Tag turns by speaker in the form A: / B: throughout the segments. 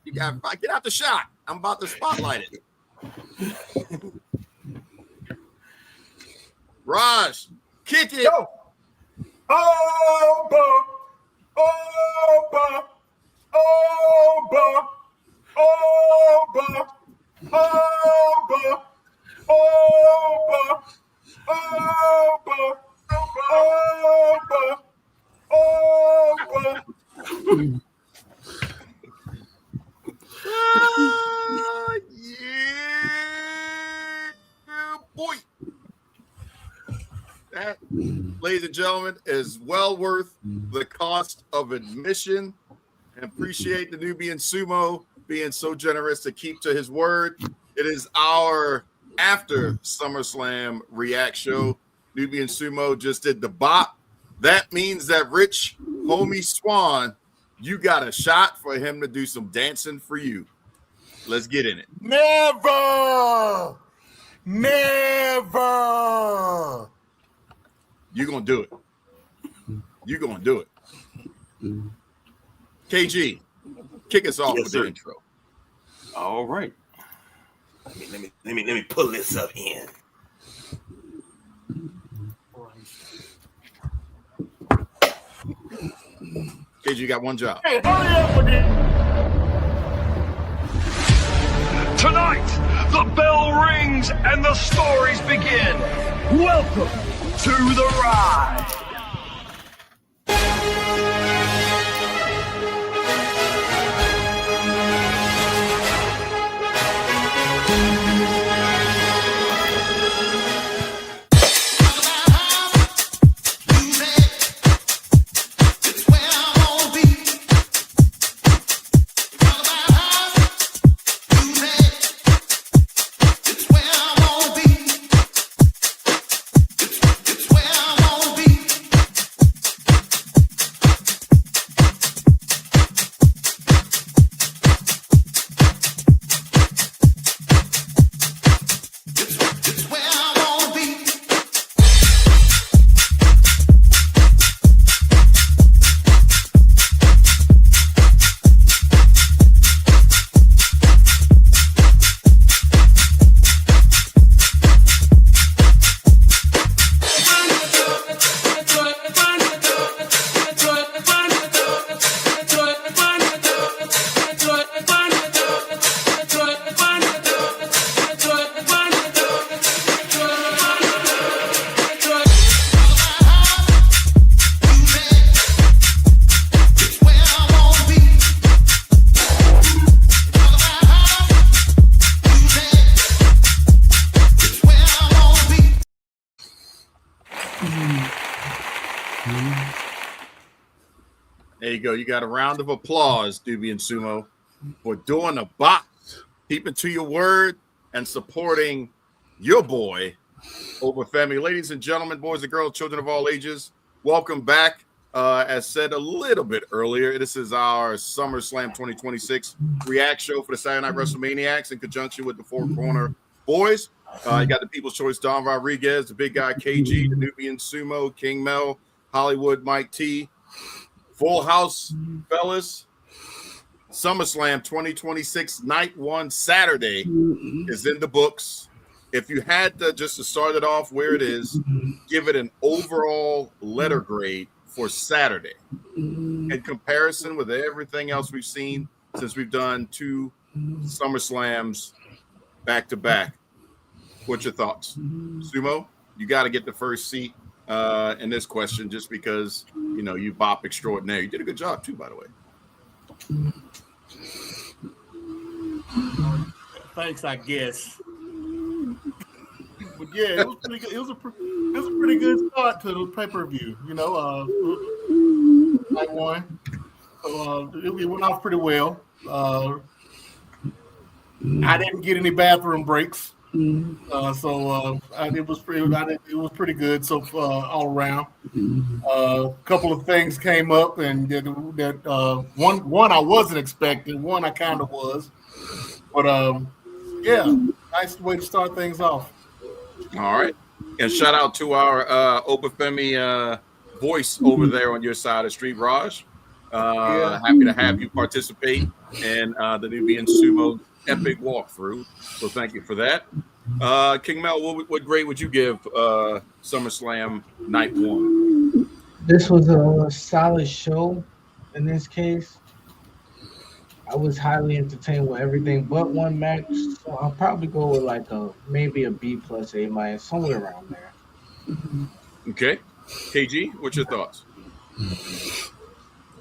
A: You got get out the shot. I'm about to spotlight it. Raj, kick it.
B: Go. Over. Over. Over. Over. Over. Over. Over. Over.
A: Yeah, boy. That, ladies and gentlemen, is well worth the cost of admission. And appreciate the Nubian Sumo being so generous to keep to his word. It is our after SummerSlam react show. Nubian Sumo just did the bop. That means that Rich Homie Swan, you got a shot for him to do some dancing for you. Let's get in it.
B: Never.
A: You're going to do it. You're going to do it. KG, kick us off with the intro.
C: All right. Let me pull this up in.
A: KG, you got one job.
B: Hey, hurry up with it.
D: Tonight, the bell rings and the stories begin. Welcome to the ride.
A: There you go. You got a round of applause, Nubian Sumo, for doing a bop, keeping to your word, and supporting your boy, Open Family. Ladies and gentlemen, boys and girls, children of all ages, welcome back. As said a little bit earlier, this is our SummerSlam 2026 react show for the Saturday Night Wrestlemaniacs in conjunction with the Four Corner Boys. You got the People's Choice, Don Rodriguez, the big guy, KG, the Nubian Sumo, King Mel, Hollywood, Mike T. Full house, fellas. SummerSlam 2026 Night One Saturday is in the books. If you had to just to start it off where it is, give it an overall letter grade for Saturday in comparison with everything else we've seen since we've done two SummerSlams back to back. What's your thoughts? Sumo, you got to get the first seat in this question just because, you know, you bop extraordinaire. You did a good job too, by the way.
B: Thanks, I guess. But yeah, it was pretty good. It was a pretty good start to the pay-per-view. You know, Night One. So it went off pretty well. I didn't get any bathroom breaks, so it was pretty good. So all around, a couple of things came up, and that one I wasn't expecting, one I kind of was, but yeah, nice way to start things off.
A: All right. And shout out to our Opa Femi voice over there on your side of the street, Raj. Happy to have you participate and the Nubian Sumo epic walkthrough. So thank you for that. King Mel, what grade would you give SummerSlam Night 1?
E: This was a solid show in this case. I was highly entertained with everything but one match, so I'll probably go with like maybe a B plus A minus, somewhere around there.
A: Okay. KG, what's your thoughts?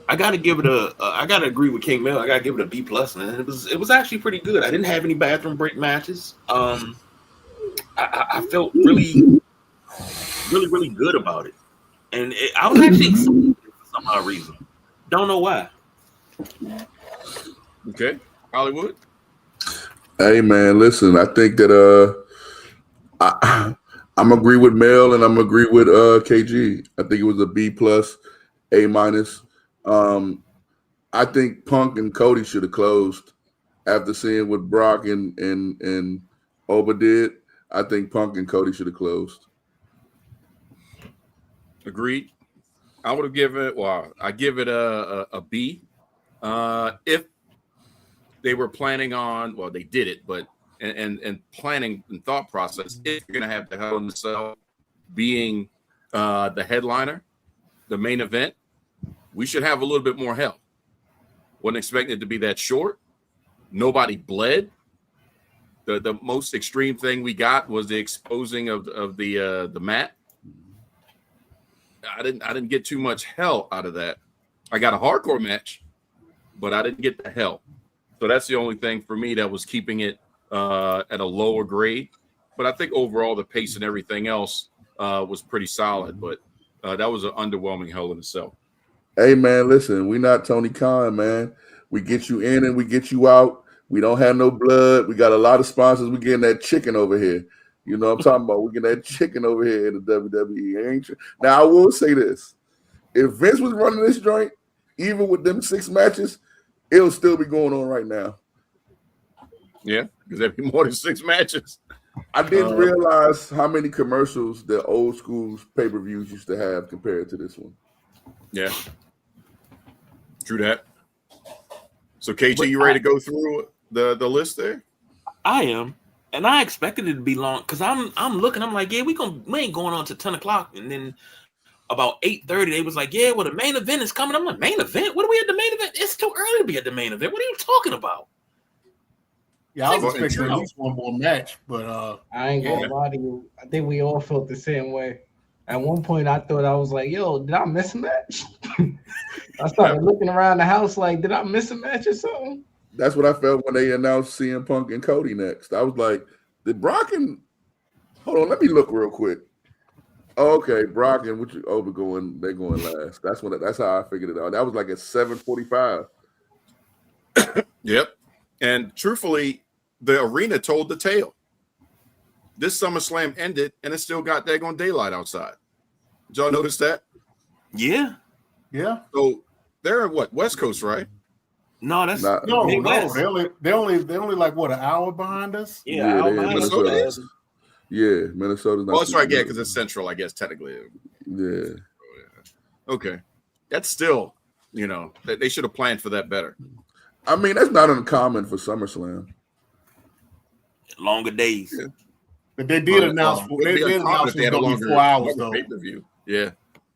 C: I gotta give it I gotta agree with King Mel. I gotta give it a B plus, man. It was actually pretty good. I didn't have any bathroom break matches. I felt really good about it, and I was actually excited for some odd reason. Don't know why.
A: Okay, Hollywood.
F: Hey man, listen. I think that I'm agree with Mel and I'm agree with KG. I think it was a B plus, A minus. I think Punk and Cody should have closed after seeing what Brock and Oba did. I think Punk and Cody should have closed.
A: Agreed. I would have given it. Well, I give it a B. If they were planning on, well, they did it, but and planning and thought process. If you're gonna have the Hell in the Cell being the headliner, the main event, we should have a little bit more hell. Wasn't expecting it to be that short. Nobody bled. The most extreme thing we got was the exposing of the mat. I didn't get too much hell out of that. I got a hardcore match, but I didn't get the hell. So that's the only thing for me that was keeping it at a lower grade. But I think overall the pace and everything else was pretty solid. But that was an underwhelming Hell in a Cell.
F: Hey man, listen, we not Tony Khan, man. We get you in and we get you out. We don't have no blood. We got a lot of sponsors. We getting that chicken over here. You know what I'm talking about? We getting that chicken over here in the WWE. Ain't you? Now I will say this: if Vince was running this joint, even with them 6 matches, it'll still be going on right now.
A: Yeah, because there'd be more than 6 matches.
F: I didn't realize how many commercials the old school pay-per-views used to have compared to this one.
A: Yeah. True that. So KG, you ready to go through the list there?
C: I am, and I expected it to be long because I'm looking. I'm like, yeah, we ain't going on to 10 o'clock, and then about 8:30, they was like, yeah, well, the main event is coming. I'm like, main event? What are we at the main event? It's too early to be at the main event. What are you talking about?
B: Yeah, I was expecting at least one more match, but
E: I ain't gonna lie to you. I think we all felt the same way. At one point, I thought I was like, yo, did I miss a match? I started looking around the house like, did I miss a match or something?
F: That's what I felt when they announced CM Punk and Cody next. I was like, did Brock and hold on, let me look real quick. Oh, okay, Brock and Oba going, they going last. That's how I figured it out. That was like at 7:45.
A: Yep. And truthfully, the arena told the tale. This SummerSlam ended, and it still got daggone daylight outside. Did y'all notice that?
C: Yeah.
B: yeah.
A: So they're what, West Coast, right?
C: No, that's
F: Not-
B: No,
C: Midwest.
B: they're only like what, an hour behind us?
C: Yeah,
F: they in
A: Minnesota
F: Minnesota.
A: is?
F: Yeah, Minnesota's not.
A: Oh, that's right, yeah, because it's central, I guess, technically.
F: Yeah.
A: Okay. That's still, they should have planned for that better.
F: I mean, that's not uncommon for SummerSlam.
C: longer days.
A: Yeah.
B: But they did announce
A: they
B: it was going to be 4 hours though.
A: Pay-per-view. Yeah.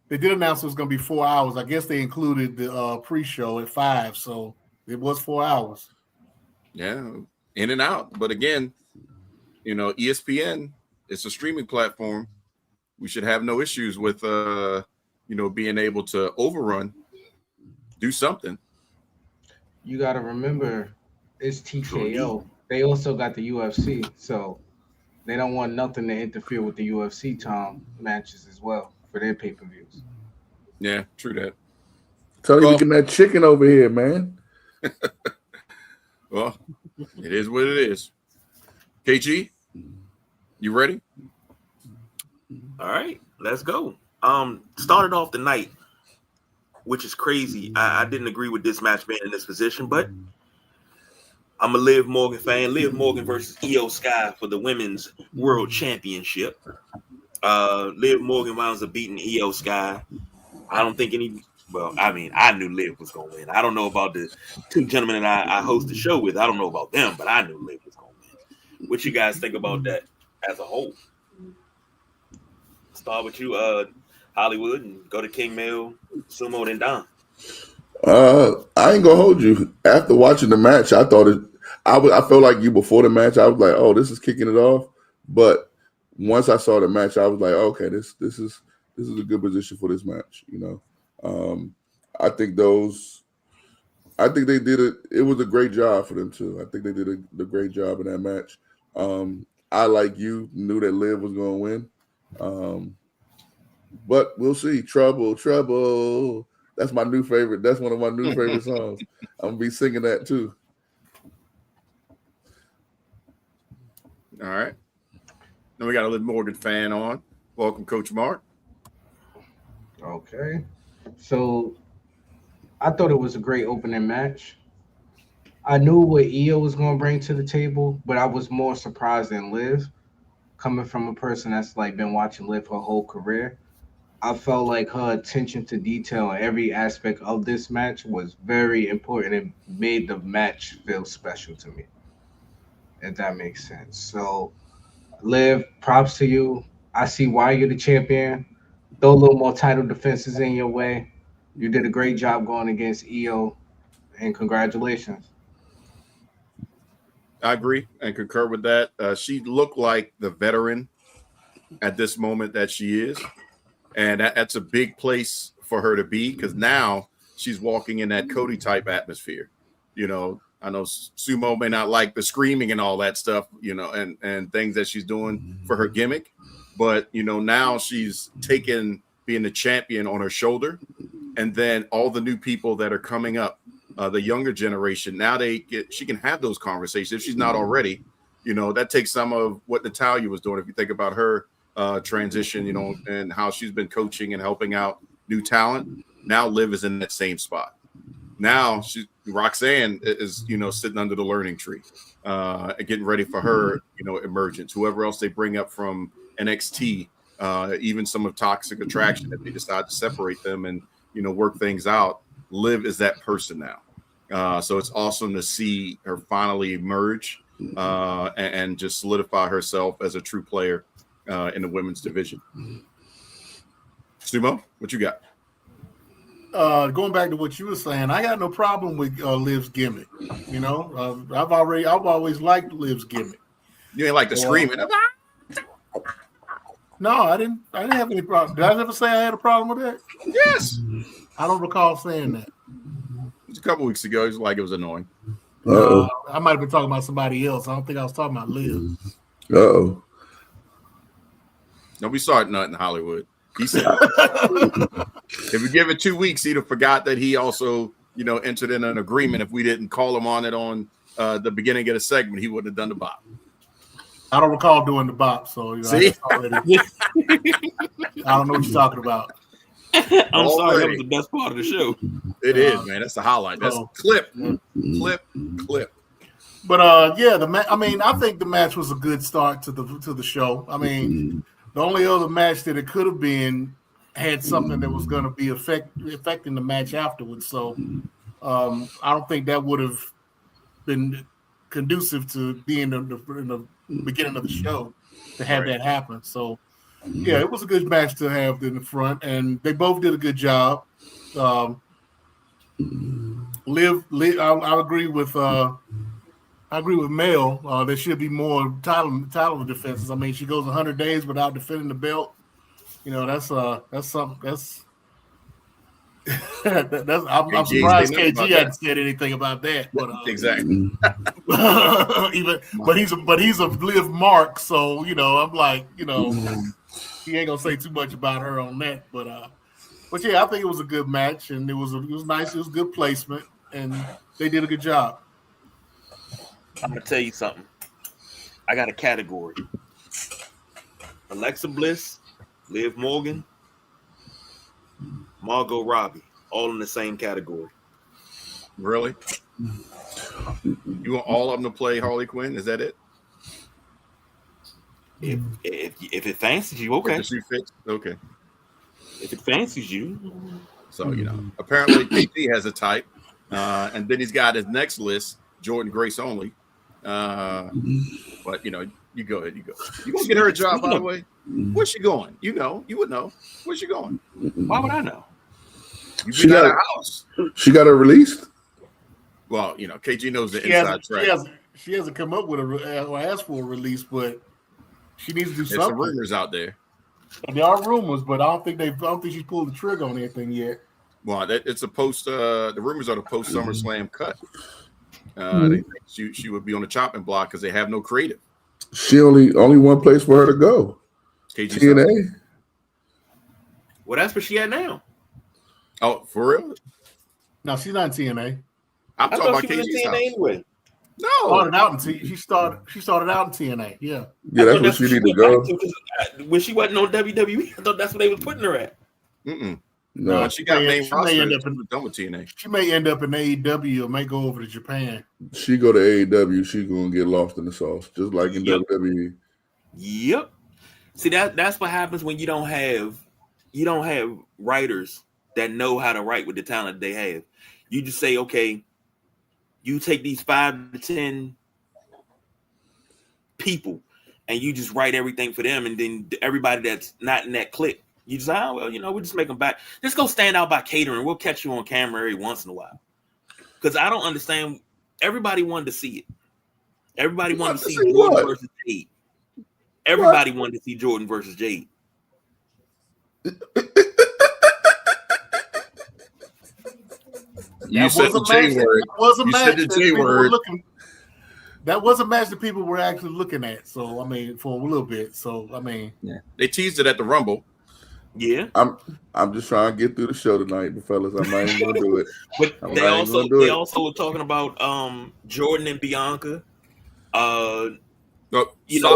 B: They did announce it was going to be 4 hours. I guess they included the pre-show at 5, so it was 4 hours.
A: Yeah, in and out. But again, ESPN, it's a streaming platform. We should have no issues with being able to overrun, do something.
E: You got to remember, it's TKO. They also got the UFC, so they don't want nothing to interfere with the UFC matches as well for their pay-per-views.
A: Yeah, true that.
F: Tell you, we getting that chicken over here, man.
A: Well, it is what it is. KG, you ready?
C: All right, let's go. Started off the night, which is crazy. I didn't agree with this match being in this position, but I'm a Liv Morgan fan. Liv Morgan versus Io Sky for the Women's World Championship. Liv Morgan winds up beating Io Sky. I don't think Well, I mean, I knew Liv was gonna win. I don't know about the two gentlemen that I host the show with. I don't know about them, but I knew Liv was gonna win. What you guys think about that as a whole? Start with you, Hollywood, and go to King Mill, Sumo, then Don.
F: I ain't gonna hold you. After watching the match, I thought it. I felt like you before the match. I was like, oh, this is kicking it off. But once I saw the match, I was like, okay, this is a good position for this match. I think they did it. It was a great job for them too. I think they did a great job in that match. I, like you, knew that Liv was going to win. But we'll see. Trouble. That's my new favorite. That's one of my new favorite songs. I'm going to be singing that too.
A: All right. Then we got a Liv Morgan fan on. Welcome, Coach Mark.
E: Okay. So I thought it was a great opening match. I knew what Io was going to bring to the table, but I was more surprised than Liv. Coming from a person that's like been watching Liv her whole career, I felt like her attention to detail in every aspect of this match was very important and made the match feel special to me, if that makes sense. So, Liv, props to you. I see why you're the champion. Throw a little more title defenses in your way. You did a great job going against Io, and congratulations.
A: I agree and concur with that. She looked like the veteran at this moment that she is. And that's a big place for her to be because now she's walking in that Cody type atmosphere. I know Sumo may not like the screaming and all that stuff, and things that she's doing for her gimmick. But, now she's taken being the champion on her shoulder. And then all the new people that are coming up, the younger generation, now she can have those conversations. If she's not already, that takes some of what Natalya was doing. If you think about her transition, and how she's been coaching and helping out new talent. Now Liv is in that same spot. Now Roxanne is, sitting under the learning tree, getting ready for her, emergence. Whoever else they bring up from NXT, even some of Toxic Attraction, if they decide to separate them and, work things out, Liv is that person now. So it's awesome to see her finally emerge and just solidify herself as a true player in the women's division. Sumo, what you got?
B: Going back to what you were saying, I got no problem with Liv's gimmick. I've always liked Liv's gimmick.
A: You ain't like the screaming.
B: No, I didn't have any problem. Did I ever say I had a problem with that?
A: Yes.
B: I don't recall saying that.
A: It was a couple weeks ago. It was like it was annoying.
B: I might have been talking about somebody else. I don't think I was talking about Liv.
F: Uh-oh.
A: No, we saw it not in Hollywood. He said, if we give it 2 weeks, he'd have forgot that he also, entered in an agreement. If we didn't call him on it on the beginning of the segment, he wouldn't have done the bop.
B: I don't recall doing the bop, so
A: See?
B: I don't know what you're talking about.
C: I'm sorry, that was the best part of the show.
A: It is, man. That's the highlight. That's clip.
B: But I think the match was a good start to the show. I mean, the only other match that it could have been had something that was going to be affecting the match afterwards. So I don't think that would have been conducive to being in the beginning of the show to have that happen. So yeah, it was a good match to have in the front, and they both did a good job. Liv, I agree with Mel. There should be more title defenses. I mean, she goes 100 days without defending the belt. That's something. That's I'm surprised KG hadn't said anything about that. But
A: exactly.
B: but he's a Liv mark, so I'm like, he ain't gonna say too much about her on that. But yeah, I think it was a good match, and it was nice. It was good placement, and they did a good job.
C: I'm gonna tell you something. I got a category: Alexa Bliss, Liv Morgan, Margot Robbie, all in the same category.
A: Really? You want all of them to play Harley Quinn? Is that it?
C: If it fancies you, okay.
A: If it fits, okay.
C: If it fancies you,
A: So, apparently KG has a type. And then he's got his next list, Jordan Grace only. But, you go ahead. You go. You going to get her a job, by the way? Where's she going? You would know. Where's she going?
C: Why would I know?
A: You be at a house.
F: She got her released?
A: Well, KG knows the inside track.
B: She hasn't come up with or asked for a release, but she needs to do something.
A: There's some rumors out there.
B: And there are rumors, but I don't think she's pulled the trigger on anything yet.
A: Well, it's a post. The rumors are the post SummerSlam cut. They think she would be on the chopping block because they have no creative.
F: She only one place for her to go. TNA.
C: Well, that's where she at now.
A: Oh, for real?
B: No, she's not in TNA.
A: I'm talking about KG's
C: TNA
A: house.
C: anyway.
A: No,
B: She started out in TNA. Yeah.
F: Yeah, that's where she need to go.
C: When she wasn't on WWE, I thought that's where they was putting her at.
F: No,
A: she got main
B: she may end up
A: done with TNA.
B: She may end up in AEW or may go over to Japan.
F: she go to AEW, she gonna get lost in the sauce, just like in WWE.
C: Yep. See, that's what happens when you don't have writers that know how to write with the talent they have. You just say, okay, you take these 5 to 10 people and you just write everything for them, and then everybody that's not in that clique, you just we'll just make them back. Just go stand out by catering. We'll catch you on camera every once in a while. Because I don't understand. Everybody wanted to see it. Everybody wanted to see Jordan versus Jade. Everybody wanted to see Jordan versus Jade.
A: You said the J word.
B: You said the J word. That was a match that people were actually looking at. So, for a little bit. So,
A: they teased it at the Rumble.
C: Yeah.
F: I'm just trying to get through the show tonight, but fellas, I'm not even gonna do it.
C: But they also were talking about Jordan and Bianca.
A: Stop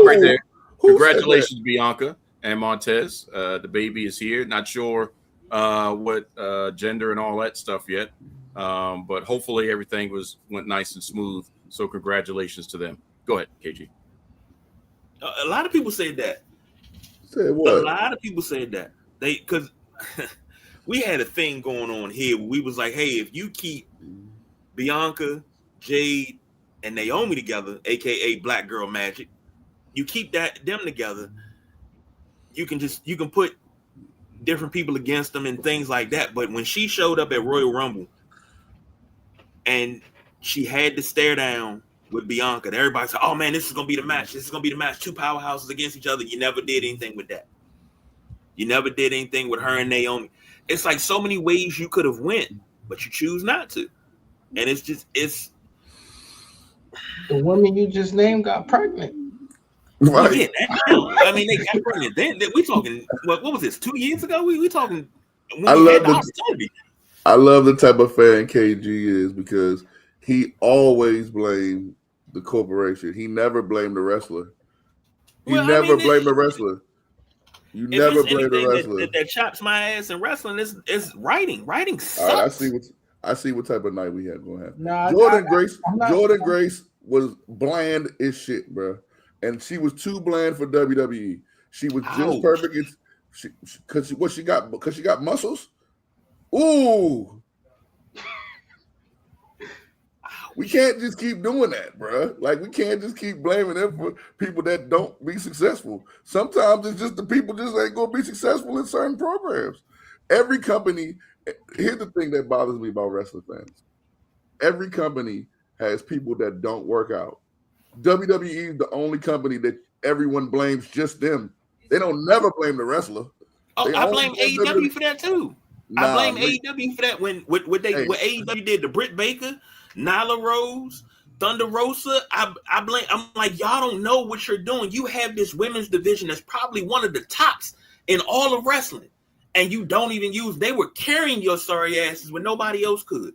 A: right there. Congratulations, Bianca and Montez. The baby is here. Not sure what gender and all that stuff yet. But hopefully everything went nice and smooth. So congratulations to them. Go ahead, KG.
C: A lot of people said that.
F: Say what?
C: A lot of people said that. Because we had a thing going on here where we was like, hey, if you keep Bianca, Jade, and Naomi together, aka Black Girl Magic, you keep them together, you can put different people against them and things like that. But when she showed up at Royal Rumble and she had to stare down with Bianca, and everybody said, oh man, this is gonna be the match. This is gonna be the match. 2 powerhouses against each other. You never did anything with that. You never did anything with her and Naomi. It's like so many ways you could have went, but you choose not to. And it's
E: the woman you just named got pregnant.
F: Right.
C: Yeah, they got pregnant. Then we talking. What was this? 2 years ago? We talking. When
F: I
C: we
F: love
C: had the
F: the
C: opportunity.
F: I love the type of fan KG is, because he always blamed the corporation. He never blamed the wrestler. You never blame the wrestler. You never blame the wrestler.
C: That chops my ass in wrestling is writing. Writing sucks.
F: All right, I see what type of night we had going to have.
E: No,
F: Jordan Grace was bland as shit, bro. And she was too bland for WWE. She was just perfect. Because she got muscles. Ooh. We can't just keep doing that, bro. Like, we can't just keep blaming them for people that don't be successful. Sometimes it's just the people just ain't going to be successful in certain programs. Every company, here's the thing that bothers me about wrestling fans. Every company has people that don't work out. WWE is the only company that everyone blames just them. They don't never blame the wrestler.
C: Oh, I blame AEW for that too. I blame AEW for that when what AEW did to Britt Baker, Nyla Rose, Thunder Rosa. I blame. I'm like, y'all don't know what you're doing. You have this women's division that's probably one of the tops in all of wrestling, and you don't even use. They were carrying your sorry asses when nobody else could.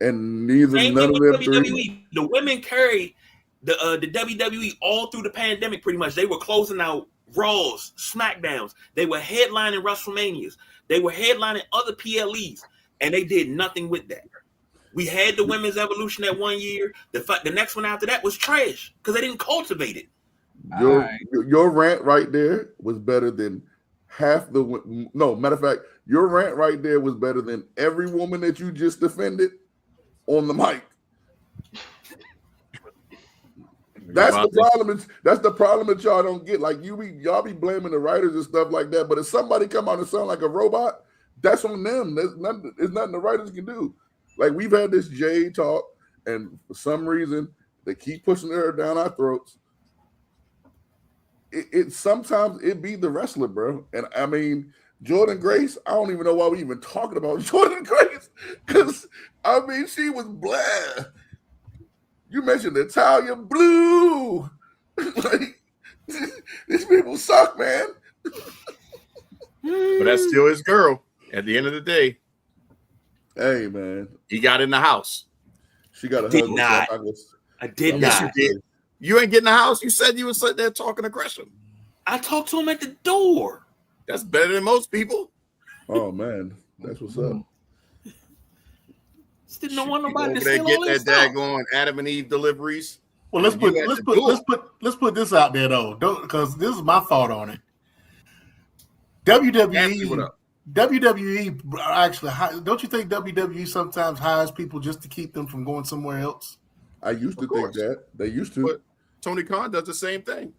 F: And none of them
C: WWE. The women carried the WWE all through the pandemic. Pretty much, they were closing out Raws, SmackDowns. They were headlining WrestleManias. They were headlining other PLEs, and they did nothing with that. We had the women's evolution that 1 year. The next one after that was trash because they didn't cultivate it.
F: Your rant right there was better than Matter of fact, your rant right there was better than every woman that you just defended on the mic. That's the problem. That's the problem that y'all don't get. Like y'all be blaming the writers and stuff like that. But if somebody come out and sound like a robot, that's on them. There's nothing the writers can do. Like we've had this Jade talk, and for some reason they keep pushing her down our throats. It sometimes it be the wrestler, bro. And I mean, Jordan Grace, I don't even know why we even talking about Jordan Grace. Because I mean, she was blah. You mentioned Natalia Blue. Like, these people suck, man.
A: But that's still his girl. At the end of the day,
F: hey, man,
A: he got in the house.
F: She got a
C: did
F: hug.
C: not. I did
A: Yes,
C: not.
A: you did. You ain't getting the house. You said you were sitting there talking aggression.
C: I talked to him at the door.
A: That's better than most people.
F: Oh man, that's what's up.
C: Didn't want nobody to
A: over there
C: steal
A: get
C: all
A: that
C: his stuff.
A: daggone Adam and Eve deliveries.
B: Well, let's put this out there though, because this is my thought on it. WWE actually, don't you think WWE sometimes hires people just to keep them from going somewhere else?
F: I used to think that they used to.
A: But Tony Khan does the same thing.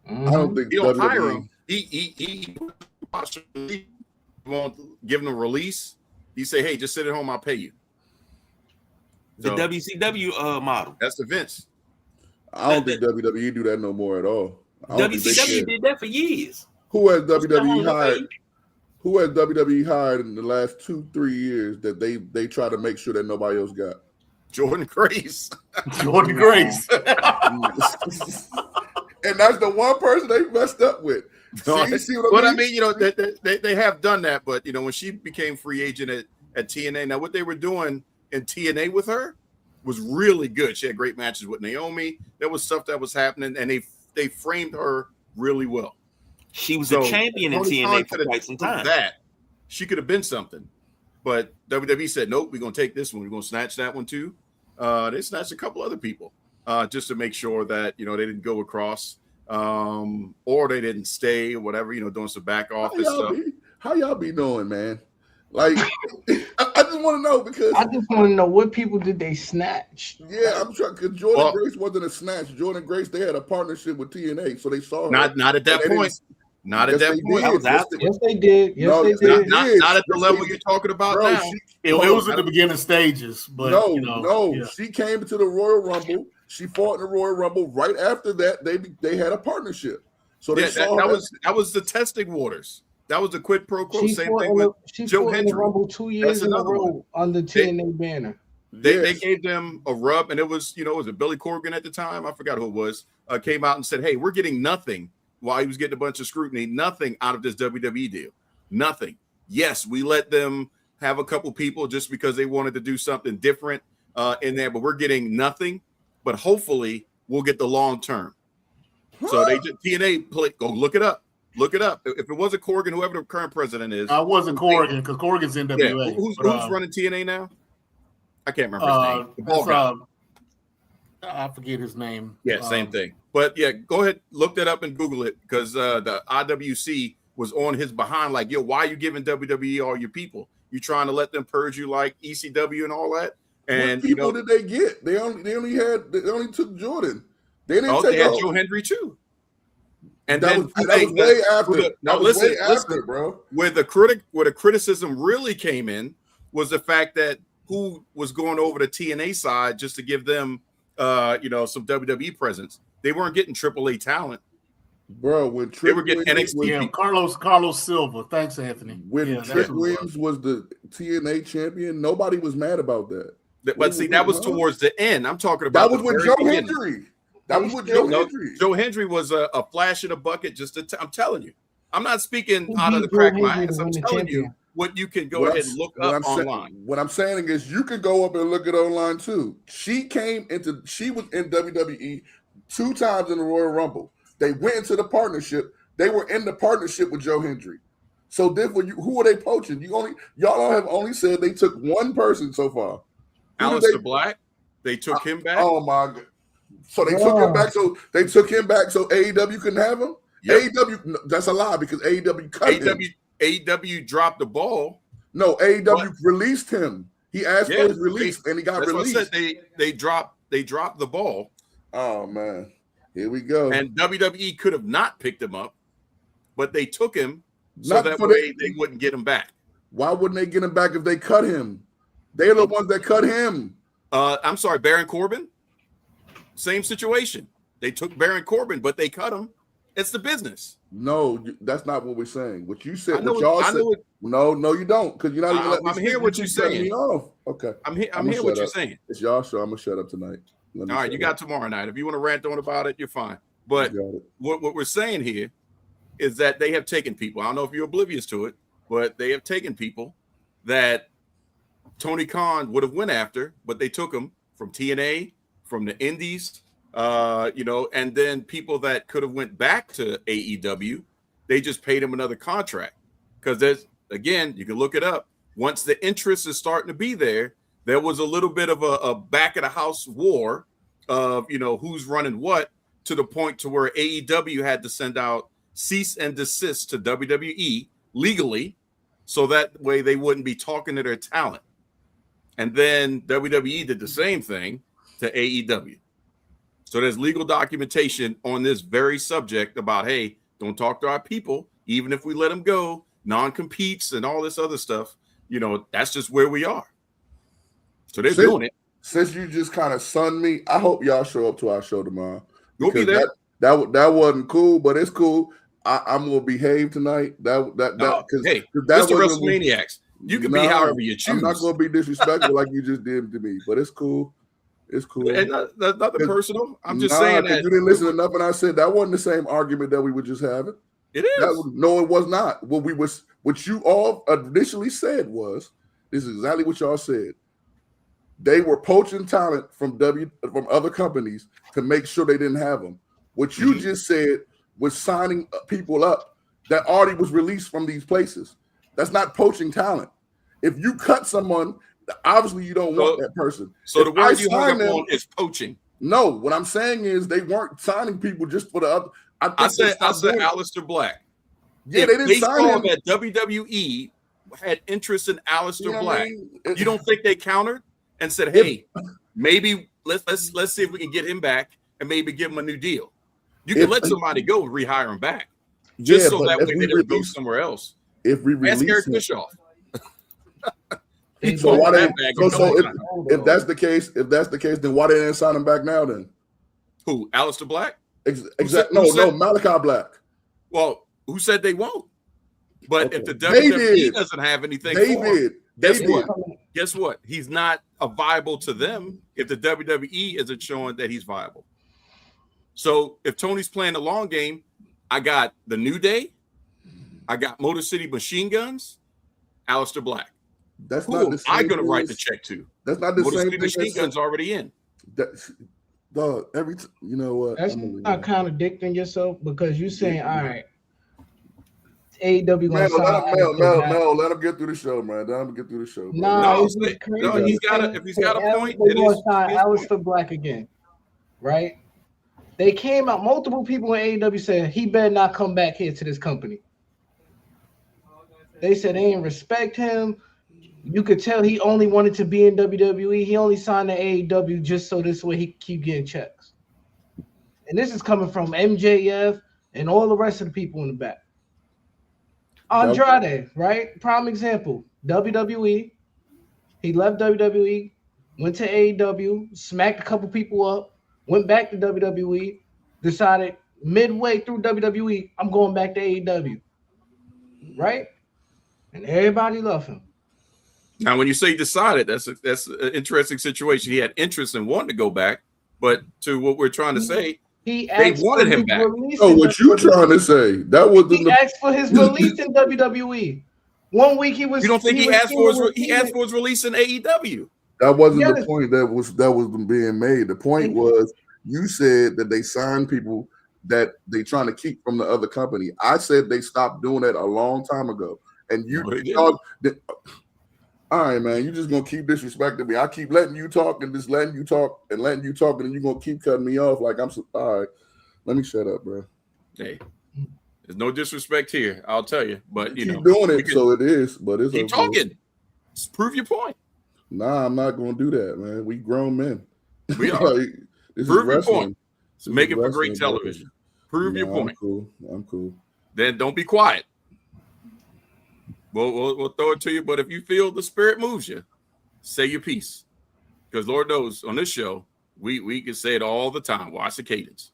F: I don't think
A: He don't
F: WWE.
A: hire him. He won't give them a release. He say, "Hey, just sit at home. I'll pay you."
C: The
A: So,
C: WCW model.
A: that's the Vince.
F: I don't think WWE do that no more at all. I don't think they
C: WCW
F: care.
C: did that for years.
F: Who has WWE
C: Still on
F: hired?
C: the
F: Who has WWE hired in the last 2-3 years that they try to make sure that nobody else got?
A: Jordan Grace.
B: Jordan Grace.
F: And that's the one person they messed up with. See what I mean?
A: I mean, you know, they have done that, but you know, when she became free agent at TNA, now what they were doing in TNA with her was really good. She had great matches with Naomi. There was stuff that was happening, and they framed her really well.
C: She was a champion in TNA for quite some time.
A: That she could have been something, but WWE said, "Nope, we're gonna take this one. We're gonna snatch that one too." They snatched a couple other people just to make sure that they didn't go across or they didn't stay or whatever. Doing some back office stuff.
F: How y'all be doing, man? Like, I just want to know because
E: I just want to know what people did they snatch.
F: Yeah, I'm trying because Jordan Grace wasn't a snatch. Jordan Grace, they had a partnership with TNA, so they saw her.
A: Not at that point. Not at that point.
E: Yes, they did. Yes, they did.
A: Not at the level you're talking about now.
B: It was at the beginning stages, but
F: she came into the Royal Rumble. She fought in the Royal Rumble. Right after that, they had a partnership. So they saw
A: that was the testing waters. That was the quid pro quo. Same thing with
E: she
A: Joe
E: fought in
A: Hendry.
E: the Rumble 2 years in a row under TNA banner.
A: They gave them a rub, and it was was it Billy Corgan at the time? I forgot who it was. Came out and said, "Hey, we're getting nothing." While he was getting a bunch of scrutiny, nothing out of this WWE deal. Nothing. Yes, we let them have a couple people just because they wanted to do something different in there, but we're getting nothing. But hopefully, we'll get the long term. So they just TNA go look it up. Look it up. If it wasn't Corgan, whoever the current president is,
B: I wasn't Corgan because Corgan's NWA.
A: Yeah. Who's running TNA now? I can't remember his name. The ball guy.
B: I forget his name.
A: Yeah, same thing. But yeah, go ahead, look that up and Google it because the IWC was on his behind. Like, yo, why are you giving WWE all your people? You trying to let them purge you like ECW and all that? And
F: what people did they get? They only took Jordan. They didn't take.
A: They had Joe Hendry too. And
F: that was way after.
A: Listen,
F: bro.
A: Where the criticism really came in was the fact that who was going over to TNA side just to give them some WWE presence. They weren't getting AAA talent,
F: bro. When
A: they were getting NXT.
B: Carlos Silva. Thanks, Anthony.
F: When Trick Williams was the TNA champion, nobody was mad about that.
A: But see, that was towards the end. I'm talking about
F: that was with Joe Hendry. That was with Joe Hendry.
A: Joe Hendry was a flash in a bucket. I'm telling you, I'm not speaking out of the crack of my ass. I'm telling you what you can go ahead and look up online.
F: What I'm saying is you can go up and look it online too. She was in WWE 2 times in the Royal Rumble. They went into the partnership. They were in the partnership with Joe Hendry. So therefore, who are they poaching? Y'all have only said they took one person so far.
A: Aleister Black. They took him back.
F: Oh my God. So they took him back. So AEW couldn't have him.
A: Yep.
F: AEW, that's a lie because AEW cut him.
A: AEW dropped the ball.
F: No, AEW released him. He asked for his release, and he got released.
A: What I said. They dropped the ball.
F: Oh man, here we go.
A: And WWE could have not picked him up, but they took him so that way they wouldn't get him back.
F: Why wouldn't they get him back if they cut him? They're the ones that cut him.
A: I'm sorry, Baron Corbin. Same situation. They took Baron Corbin, but they cut him. It's the business.
F: No, that's not what we're saying. What you said,
A: No,
F: you don't, because you're not even letting me
A: I'm hearing what you're saying.
F: Me off. Okay.
A: I'm hearing what you're saying.
F: It's y'all show. I'm gonna shut up tonight.
A: All right, you got tomorrow night. If you want to rant on about it, you're fine. But what we're saying here is that they have taken people. I don't know if you're oblivious to it, but they have taken people that Tony Khan would have went after, but they took them from TNA, from the Indies, and then people that could have went back to AEW, they just paid him another contract. Because there's, again, you can look it up. Once the interest is starting to be there, there was a little bit of a back of the house war of, who's running what, to the point to where AEW had to send out cease and desist to WWE legally, so that way they wouldn't be talking to their talent. And then WWE did the same thing to AEW. So there's legal documentation on this very subject about, hey, don't talk to our people, even if we let them go, non-competes and all this other stuff. That's just where we are. So they're doing it.
F: Since you just kind of sunned me, I hope y'all show up to our show tomorrow.
A: You'll be there.
F: That wasn't cool, but it's cool. I'm gonna behave tonight. Because
A: hey, that's the Wrestlemaniacs. You can be however you choose.
F: I'm not gonna be disrespectful like you just did to me, but it's cool. It's cool.
A: And that's nothing personal. I'm just saying that
F: you didn't listen enough, and I said that wasn't the same argument that we were just having.
A: It is.
F: No, it was not. What you all initially said was, this is exactly what y'all said. They were poaching talent from other companies to make sure they didn't have them. What you just said was signing people up that already was released from these places. That's not poaching talent. If you cut someone, obviously you don't want that person.
A: So the word you hung up on is poaching.
F: No, what I'm saying is they weren't signing people just for the other.
A: I said Aleister Black.
F: Yeah, they didn't sign him.
A: That WWE had interest in Aleister Black. You don't think they countered and said, "Hey, maybe let's see if we can get him back and maybe give him a new deal." You can let somebody go and rehire him back, just so that way they don't go somewhere else.
F: If we release
A: Eric Bischoff.
F: If that's the case, then why they didn't sign him back now? Then
A: who? Aleister Black?
F: Exactly. No, Malachi Black.
A: Well, who said they won't? But if the WWE doesn't have anything, guess what? He's not viable to them if the WWE isn't showing that he's viable. So if Tony's playing the long game, I got the New Day, I got Motor City Machine Guns, Aleister Black.
F: That's not the same.
A: I'm going to write the check to.
F: That's not the
A: Motor
F: same
A: City Machine Guns already in.
F: You know what?
E: That's not contradicting yourself because you're saying, all right, AEW gonna
F: Mel, let him get through the show, man. Let him get through the show.
E: No,
A: if he's got a point,
E: they're gonna sign Aleister Black again, right? They came out. Multiple people in AEW said he better not come back here to this company. They said they didn't respect him. You could tell he only wanted to be in WWE. He only signed to AEW just so this way he could keep getting checks. And this is coming from MJF and all the rest of the people in the back. Andrade, right? Prime example. WWE. He left WWE, went to AEW, smacked a couple people up, went back to WWE, decided midway through WWE, I'm going back to AEW. Right? And everybody loved him.
A: Now, when you say decided, that's an interesting situation. He had interest in wanting to go back, but to what we're trying to say, they wanted him back.
F: Oh, what you trying to say? That was
E: he asked for his release in WWE. 1 week he was.
A: You don't think he asked for his release in AEW?
F: That wasn't the point that was being made. The point was you said that they signed people that they trying to keep from the other company. I said they stopped doing that a long time ago, and you. All right, man. You just gonna keep disrespecting me. I keep letting you talk and just letting you talk, and you're gonna keep cutting me off. Like I'm so all right. Let me shut up, bro.
A: Hey, There's no disrespect here. I'll tell you, but you
F: keep
A: know,
F: doing it, so it is. But it's
A: keep talking. Just prove your point.
F: Nah, I'm not gonna do that, man. We grown men.
A: We are.
F: Like, this
A: Prove
F: is
A: your
F: wrestling.
A: point. It's making for great television. Prove your point.
F: I'm cool.
A: Then don't be quiet. We'll throw it to you. But if you feel the spirit moves you, say your piece. Because Lord knows on this show, we can say it all the time. Watch the cadence.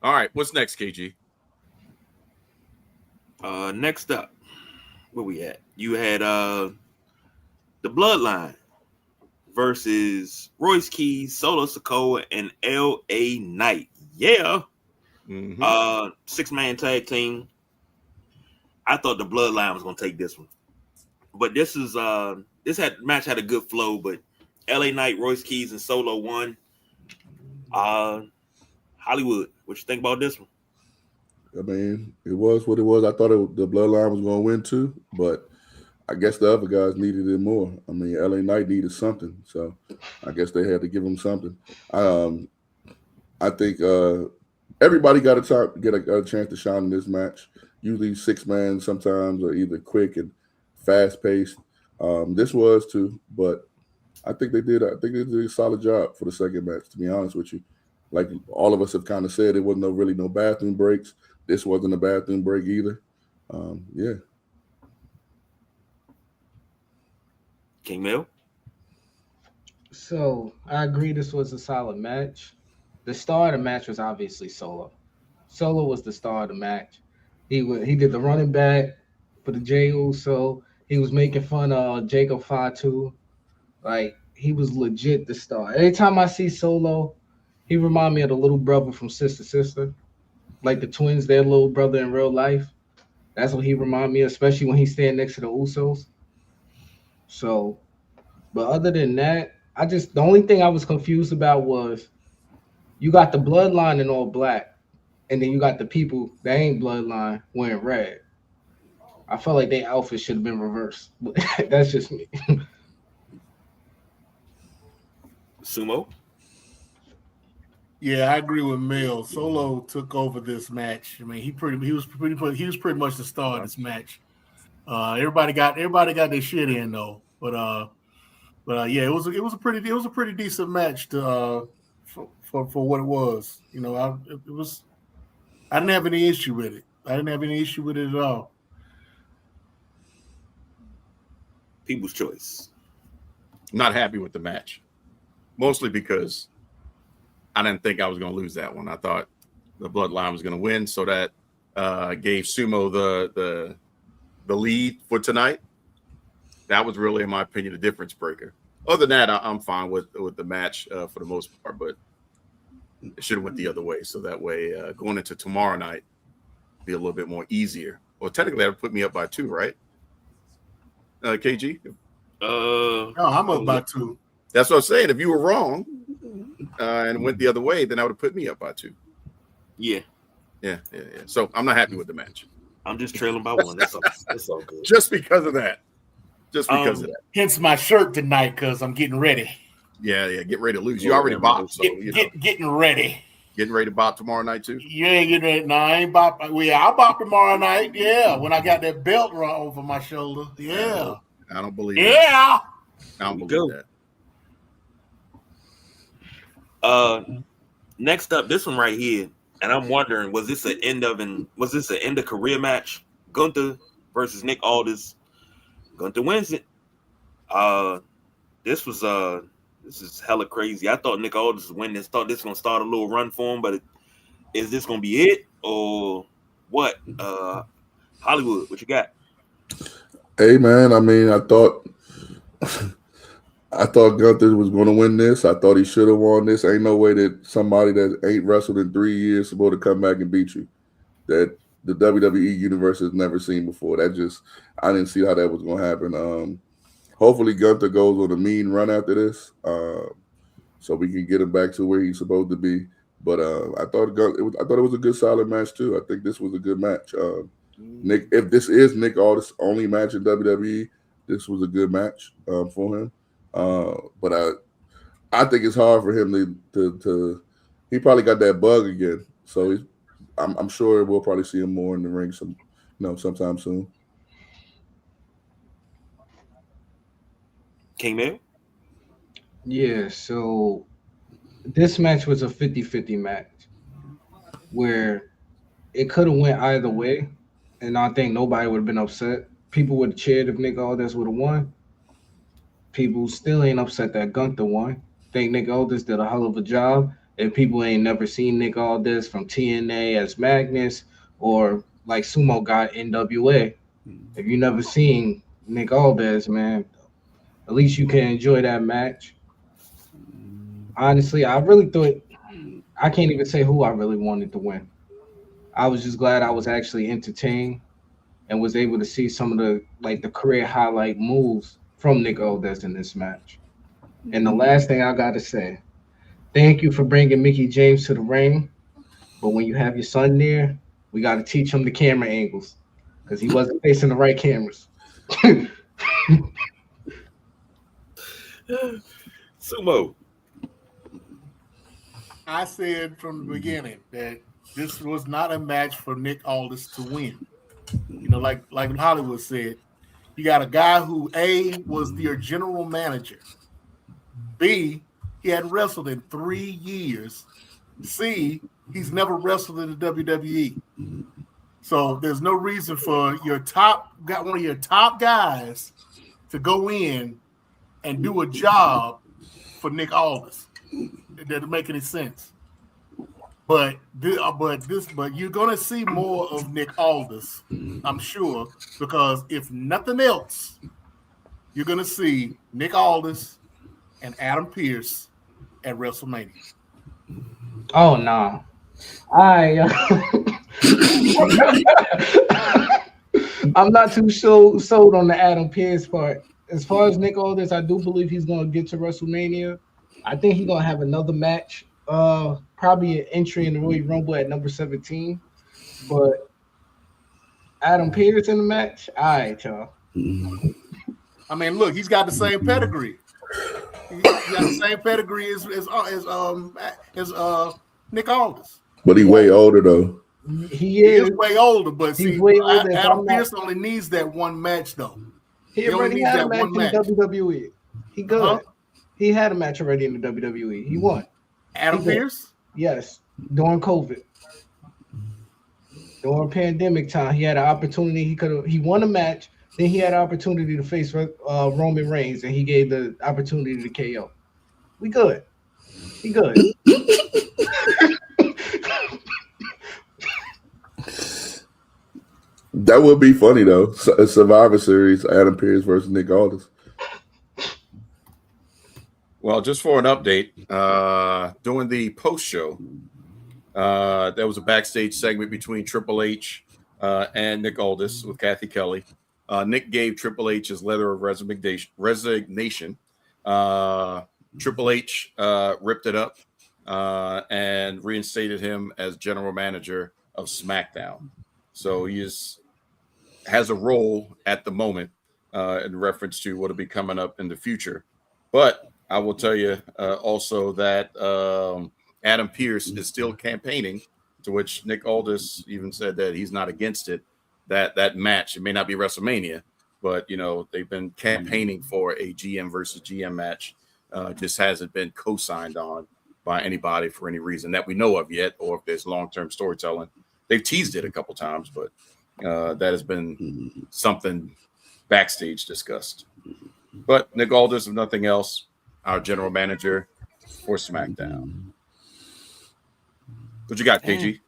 A: All right, what's next, KG?
C: Next up, where we at? You had the Bloodline versus Royce Keys, Solo Sikoa, and LA Knight. Yeah. 6-man tag team. I thought the Bloodline was gonna take this one, but this match had a good flow. But LA Knight, Royce Keys, and Solo won. Hollywood, what you think about this one?
F: I mean, it was what it was. I thought the Bloodline was going to win too, but I guess the other guys needed it more. I mean, LA Knight needed something, so I guess they had to give him something. I think everybody got a chance to shine in this match. Usually 6-man sometimes are either quick and fast paced. This was too, but I think they did a solid job for the second match, to be honest with you. Like all of us have kind of said, it wasn't really no bathroom breaks. This wasn't a bathroom break either. Yeah.
C: King Mill?
E: So I agree this was a solid match. The star of the match was obviously Solo. Solo was the star of the match. He did the running back for the Jey Uso. He was making fun of Jacob Fatu. Like, he was legit the star. Every time I see Solo, he remind me of the little brother from Sister Sister. Like the twins, their little brother in real life. That's what he remind me of, especially when he's standing next to the Usos. So, but other than that, the only thing I was confused about was you got the Bloodline in all black, and then you got the people that ain't Bloodline wearing red. I felt like their outfit should have been reversed. But that's just me.
C: Sumo?
B: Yeah, I agree with Mel. Solo took over this match. I mean, he was pretty much the star of this match. Everybody got their shit in though. But yeah, it was a pretty decent match for what it was. You know, I didn't have any issue with it. I didn't have any issue with it at all.
C: People's choice.
A: Not happy with the match, mostly because I didn't think I was going to lose that one. I thought the Bloodline was going to win, so that gave Sumo the lead for tonight. That was really, in my opinion, a difference breaker. Other than that, I'm fine with the match for the most part, but it should have went the other way. So that way, going into tomorrow night, be a little bit more easier. Well, technically, that would put me up by 2, right? KG?
B: No, I'm up by 2.
A: That's what I'm saying. If you were wrong and went the other way, then that would have put me up by 2.
C: Yeah.
A: So I'm not happy with the match.
C: I'm just trailing by 1. That's all good.
A: Just because of that. Just because of that.
B: Hence my shirt tonight, because I'm getting ready.
A: Yeah. Get ready to lose. You already bopped. So,
B: getting ready.
A: Getting ready to bop tomorrow night, too?
B: You ain't getting ready. No, I ain't bop. Well, I'll bop tomorrow night. Yeah, when I got that belt right over my shoulder. Yeah.
A: I don't believe
B: that.
A: I don't believe
C: that. Next up, this one right here, and I'm wondering, was this an end of career match? Gunther versus Nick Aldis. Gunther wins it. This is hella crazy. I thought Nick Aldis was winning this. Thought this was gonna start a little run for him, but is this gonna be it or what? Hollywood, what you got?
F: Hey man, I mean, I thought Gunther was going to win this. I thought he should have won this. Ain't no way that somebody that ain't wrestled in 3 years is supposed to come back and beat you. That the WWE universe has never seen before. I didn't see how that was going to happen. Hopefully Gunther goes on a mean run after this, so we can get him back to where he's supposed to be. But I thought it was a good solid match too. I think this was a good match. Nick, if this is Nick Aldis' only match in WWE, this was a good match for him. But I think it's hard for him to he probably got that bug again. So I'm sure we'll probably see him more in the ring sometime soon.
C: King Mail?
E: Yeah, so this match was a 50-50 match where it could have went either way, and I think nobody would have been upset. People would have cheered if Nick Aldis would have won. People still ain't upset that Gunther won. Think Nick Aldis did a hell of a job. If people ain't never seen Nick Aldis from TNA as Magnus or like Sumo got NWA, if you never seen Nick Aldis, man, at least you can enjoy that match. Honestly, I really thought I can't even say who I really wanted to win. I was just glad I was actually entertained and was able to see some of the career highlight moves from Nick Aldis in this match. And the last thing I gotta say, thank you for bringing Mickey James to the ring. But when you have your son there, we gotta teach him the camera angles because he wasn't facing the right cameras.
C: Sumo.
B: I said from the beginning that this was not a match for Nick Aldis to win. You know, like Hollywood said, you got a guy who A was your general manager, B he hadn't wrestled in 3 years, C he's never wrestled in the WWE. So there's no reason for one of your top guys to go in and do a job for Nick Aldis. It doesn't make any sense. But you're gonna see more of Nick Aldis, I'm sure, because if nothing else, you're gonna see Nick Aldis and Adam Pearce at WrestleMania.
E: Oh no. I'm not too sold on the Adam Pearce part. As far as Nick Aldis, I do believe he's gonna get to WrestleMania. I think he's gonna have another match. Probably an entry in the Royal Rumble at number 17. But Adam Pearce in the match? All right, y'all.
B: I mean, look, he's got the same pedigree. He's got the same pedigree as Nick Aldis.
F: But he's way older though.
E: He is
B: way older, but see,
E: way older.
B: Adam Pearce only needs that one match though.
E: He already had a match in the WWE. He good. Uh-huh. He had a match already in the WWE. He won.
B: Adam Pearce?
E: Yes, during COVID. During pandemic time, he had an opportunity. He won a match. Then he had an opportunity to face Roman Reigns, and he gave the opportunity to KO. We good. He good.
F: That would be funny though. A Survivor Series, Adam Pearce versus Nick Aldis.
A: Well, just for an update, during the post show, there was a backstage segment between Triple H and Nick Aldis with Kathy Kelly. Nick gave Triple H his letter of resignation. Triple H ripped it up and reinstated him as general manager of SmackDown. So he has a role at the moment in reference to what will be coming up in the future. But I will tell you also that Adam Pearce is still campaigning, to which Nick Aldis even said that he's not against it. That match, it may not be WrestleMania, but they've been campaigning for a GM versus GM match. Just hasn't been co-signed on by anybody for any reason that we know of yet, or if there's long-term storytelling. They've teased it a couple times, but that has been something backstage discussed. But Nick Aldis, if nothing else, our general manager for SmackDown. What you got, KG?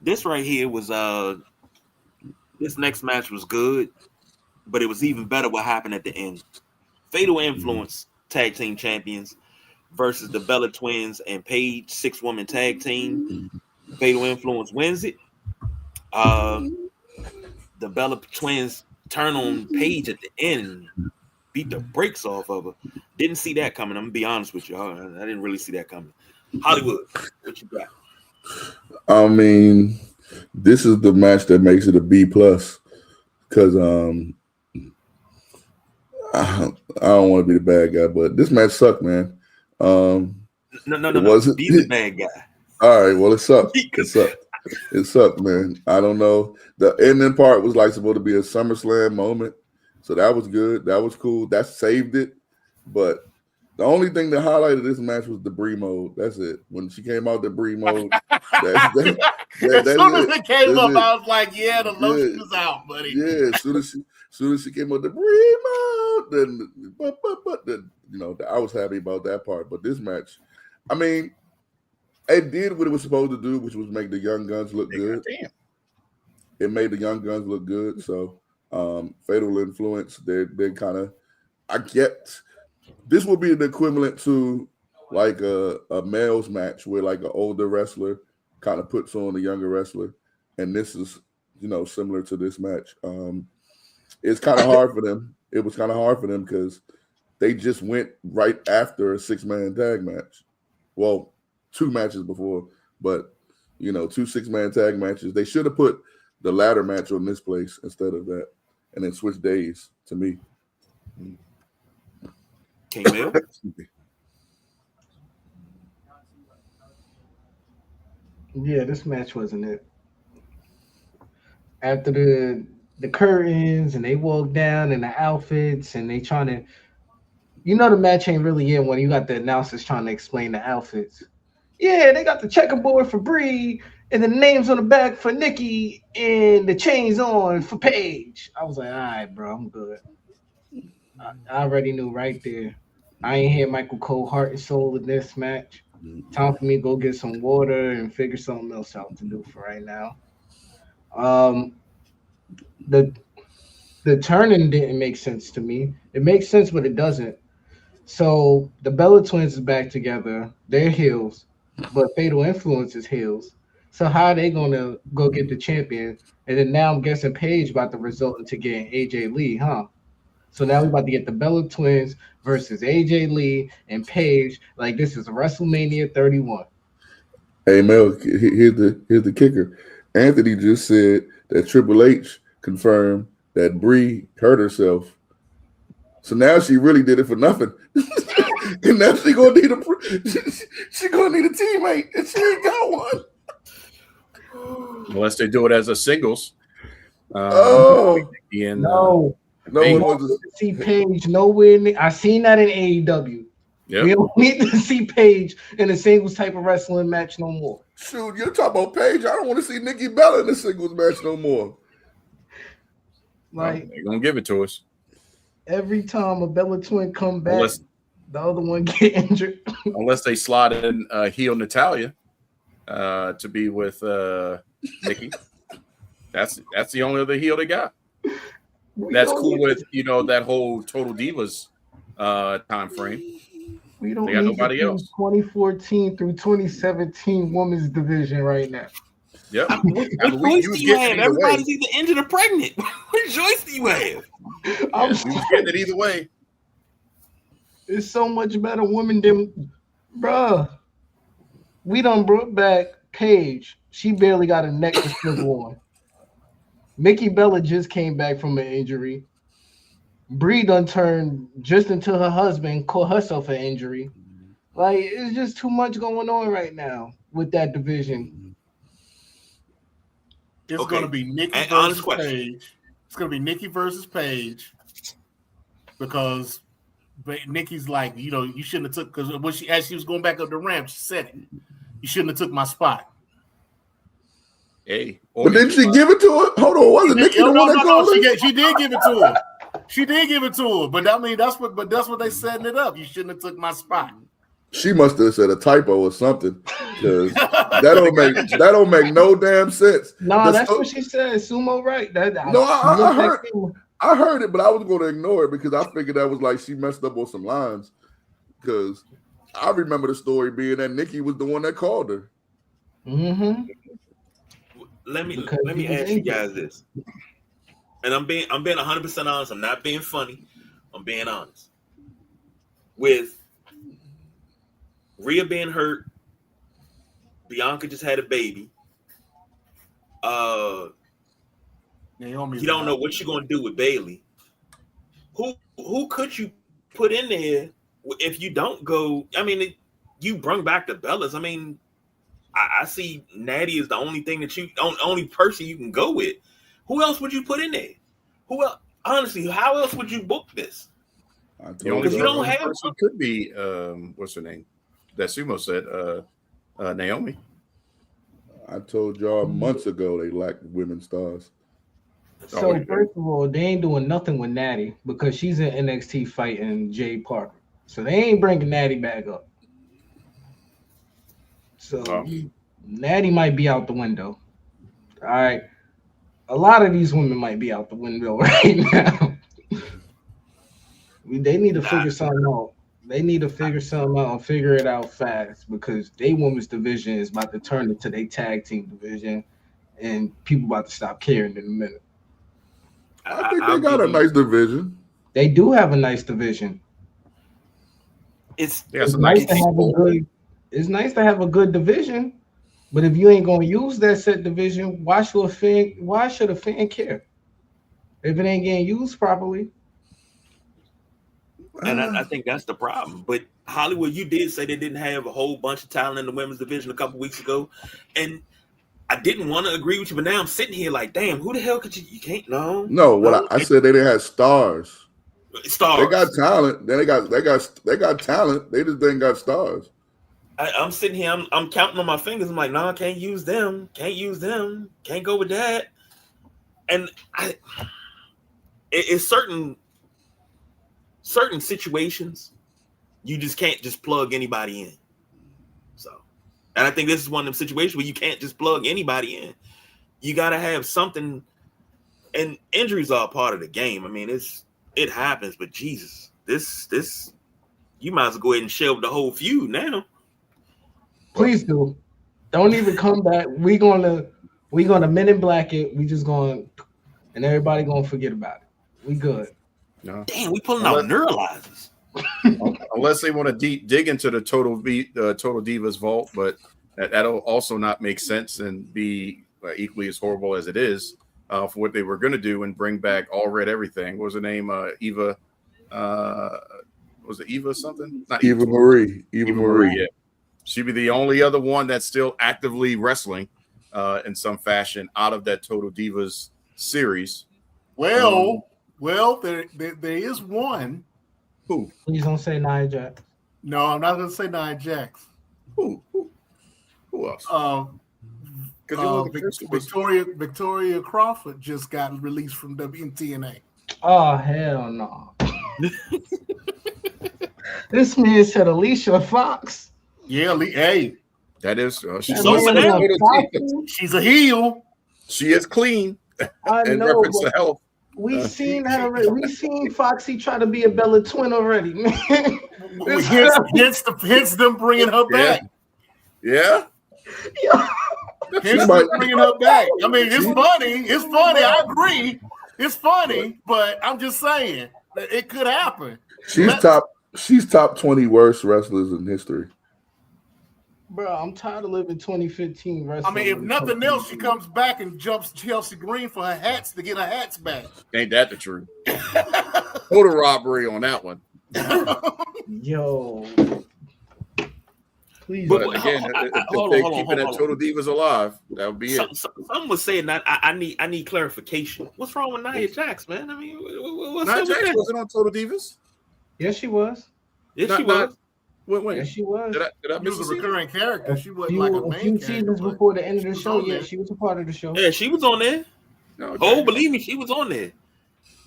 C: This right here was this next match was good, but it was even better what happened at the end. Fatal Influence tag team champions versus the Bella Twins and Paige 6-woman tag team. Fatal Influence wins it. The Bella Twins turn on Paige at the end, beat the brakes off of her. Didn't see that coming. I'm gonna be honest with you. I didn't really see that coming. Hollywood, what you got?
F: I mean, this is the match that makes it a B plus because I don't want to be the bad guy, but this match sucked, man.
C: No. Be the bad guy.
F: All right, well, it's up. It's up, man. I don't know. The ending part was like supposed to be a SummerSlam moment, so that was good. That was cool. That saved it. But the only thing that highlighted this match was the Brie mode. That's it. When she came out the Brie mode,
B: As soon as it came up, I was like, "Yeah, the lotion is out, buddy."
F: Yeah, as soon as she came out the Brie mode, then I was happy about that part. But this match, I mean, it did what it was supposed to do, which was make the Young Guns look good.
A: Damn.
F: It made the Young Guns look good. So, Fatal Influence, they kind of, I get, this would be the equivalent to like a males match where like an older wrestler kind of puts on a younger wrestler, and this is similar to this match. It's kind of hard for them. It was kind of hard for them because they just went right after a 6-man tag match. Well, 2 matches before, but 2 6-man tag matches. They should have put the ladder match on this place instead of that, and then switch days to me.
C: K-Mill?
E: Yeah, this match wasn't it. After the curtains and they walk down in the outfits and they trying to, the match ain't really in when you got the announcers trying to explain the outfits. Yeah, they got the checkerboard for Brie and the names on the back for Nikki and the chains on for Paige. I was like, all right, bro, I'm good. I already knew right there. I ain't hear Michael Cole heart and soul in this match. Time for me to go get some water and figure something else out to do for right now. The turning didn't make sense to me. It makes sense, but it doesn't. So the Bella Twins is back together. They're heels, but Fatal Influence is heels. So how are they gonna go get the champion? And then now I'm guessing Paige about to result into getting AJ Lee, huh? So now we're about to get the Bella Twins versus AJ Lee and Paige. Like this is WrestleMania 31.
F: Hey Mel, here's the kicker. Anthony just said that Triple H confirmed that Brie hurt herself. So now she really did it for nothing. And now she gonna need a teammate, and she ain't got one.
A: Unless they do it as a singles.
E: No one wants to see Paige nowhere near. I seen that in AEW. Yep. We don't need to see Paige in a singles type of wrestling match no more.
F: Shoot, you're talking about Paige. I don't want to see Nikki Bella in a singles match no more.
E: Like
A: they're gonna give it to us.
E: Every time a Bella Twin come back, the other one get injured.
A: Unless they slot in heel Natalia to be with Nikki. That's the only other heel they got. That's cool with that whole Total Divas time frame.
E: We don't
A: got
E: need
A: nobody else.
E: 2014 through 2017 women's division right now.
A: Yep.
C: What choice do you have? Everybody's either injured or pregnant. What choice do you have?
E: I'm
A: getting it either way.
E: It's so much better women than, bruh. We done brought back Paige. She barely got a neck to swivel on. Nikki Bella just came back from an injury. Brie done turned just into her husband, caught herself an injury. Like, it's just too much going on right now with that division.
B: It's going to be Nikki versus Paige. It's going to be Nikki versus Paige because Nikki's like, you shouldn't have took, because as she was going back up the ramp, she said it. You shouldn't have took my spot.
A: Hey,
F: but didn't she give it to her? Hold on, wasn't Nikki the one that called her?
B: She did give it to her. She did give it to her, but I mean that's what they setting it up. You shouldn't have took my spot.
F: She must have said a typo or something, because that don't make no damn sense.
E: No, that's what she said. Sumo, right?
F: I heard it, but I was going to ignore it because I figured that was like she messed up on some lines. Because I remember the story being that Nikki was the one that called her.
E: Mm-hmm.
C: Let me ask you guys this, and I'm being 100% honest. I'm not being funny. I'm being honest. With Rhea being hurt, Bianca just had a baby. You don't know what you're gonna do with Bayley. Who could you put in there if you don't go? I mean, you bring back the Bellas. I mean, I see Natty is the only thing that only person you can go with. Who else would you put in there? Who else? Honestly, how else would you book this?
A: The only
C: you don't have
A: person could be what's her name? That Sumo said Naomi.
F: I told y'all months ago they lack women stars.
E: So first of all, they ain't doing nothing with Natty because she's in NXT fighting Jay Parker. So they ain't bringing Natty back up. So Natty might be out the window. All right. A lot of these women might be out the window right now. They need to figure something out. They need to figure something out and figure it out fast because they women's division is about to turn into their tag team division, and people about to stop caring in a minute.
F: I think they got a nice division.
E: They do have a nice division.
C: It's
E: nice to have a good. It's nice to have a good division, but if you ain't gonna use that set division, why should a fan care if it ain't getting used properly?
C: And I think that's the problem. But Hollywood, you did say they didn't have a whole bunch of talent in the women's division a couple weeks ago, and I didn't want to agree with you, but now I'm sitting here like, damn, who the hell could you? You can't know.
F: No, I said they didn't have stars.
C: Stars.
F: They got talent. Then they got talent. They just didn't got stars.
C: I'm sitting here. I'm counting on my fingers. I'm like, nah, can't use them. Can't use them. Can't go with that. And it's certain situations you just can't just plug anybody in. So, and I think this is one of them situations where you can't just plug anybody in. You got to have something. And injuries are a part of the game. I mean, it happens, but Jesus, this you might as well go ahead and shelve the whole feud now.
E: Please do. Don't even come back. We gonna Men in Black it. We just and everybody gonna forget about it. We good.
A: No.
C: Damn, we pulling out neuralizers.
A: Unless they want to dig into the Total Divas vault, but that'll also not make sense and be equally as horrible as it is for what they were going to do and bring back All Red Everything. What was the name? Eva. Was it Eva something? Not
F: Eva Marie. Eva Marie.
A: Yeah. She'd be the only other one that's still actively wrestling in some fashion out of that Total Divas series.
B: Well, there is one.
A: Who?
E: Please don't say Nia Jax.
B: No, I'm not going to say Nia Jax.
A: Who else?
B: Victoria Crawford just got released from WTNA.
E: Oh, hell no. This man said Alicia Fox.
B: Yeah, hey.
A: That is.
B: She's a heel.
A: She is clean.
E: In reference to health. We seen Foxy try to be a Bella twin already, man.
B: Hence them bringing her back.
A: Yeah.
B: Hence them bringing her back. I mean, it's funny. It's funny. I agree. It's funny, but I'm just saying it could happen.
F: She's top 20 worst wrestlers in history.
E: Bro, I'm tired of living 2015 wrestling.
B: I mean, if nothing else, she comes back and jumps Chelsea Green for her hats to get her hats back.
A: Ain't that the truth? Total robbery on that one.
E: Yo. Please.
A: But again, if they keeping that Total Divas alive, that would be it.
C: Someone was saying that I need clarification. What's wrong with Nia Jax, man? I mean,
A: Nia Jax wasn't on Total Divas?
E: Yes, she was.
C: Yes, she was.
E: Wait. Yes, she was.
A: Did I miss
B: a recurring character? She wasn't like a main
E: few seasons before the end of the show. Yeah, she was a part of the show.
C: Yeah, she was on there.
A: No,
C: oh, believe me, she was on there.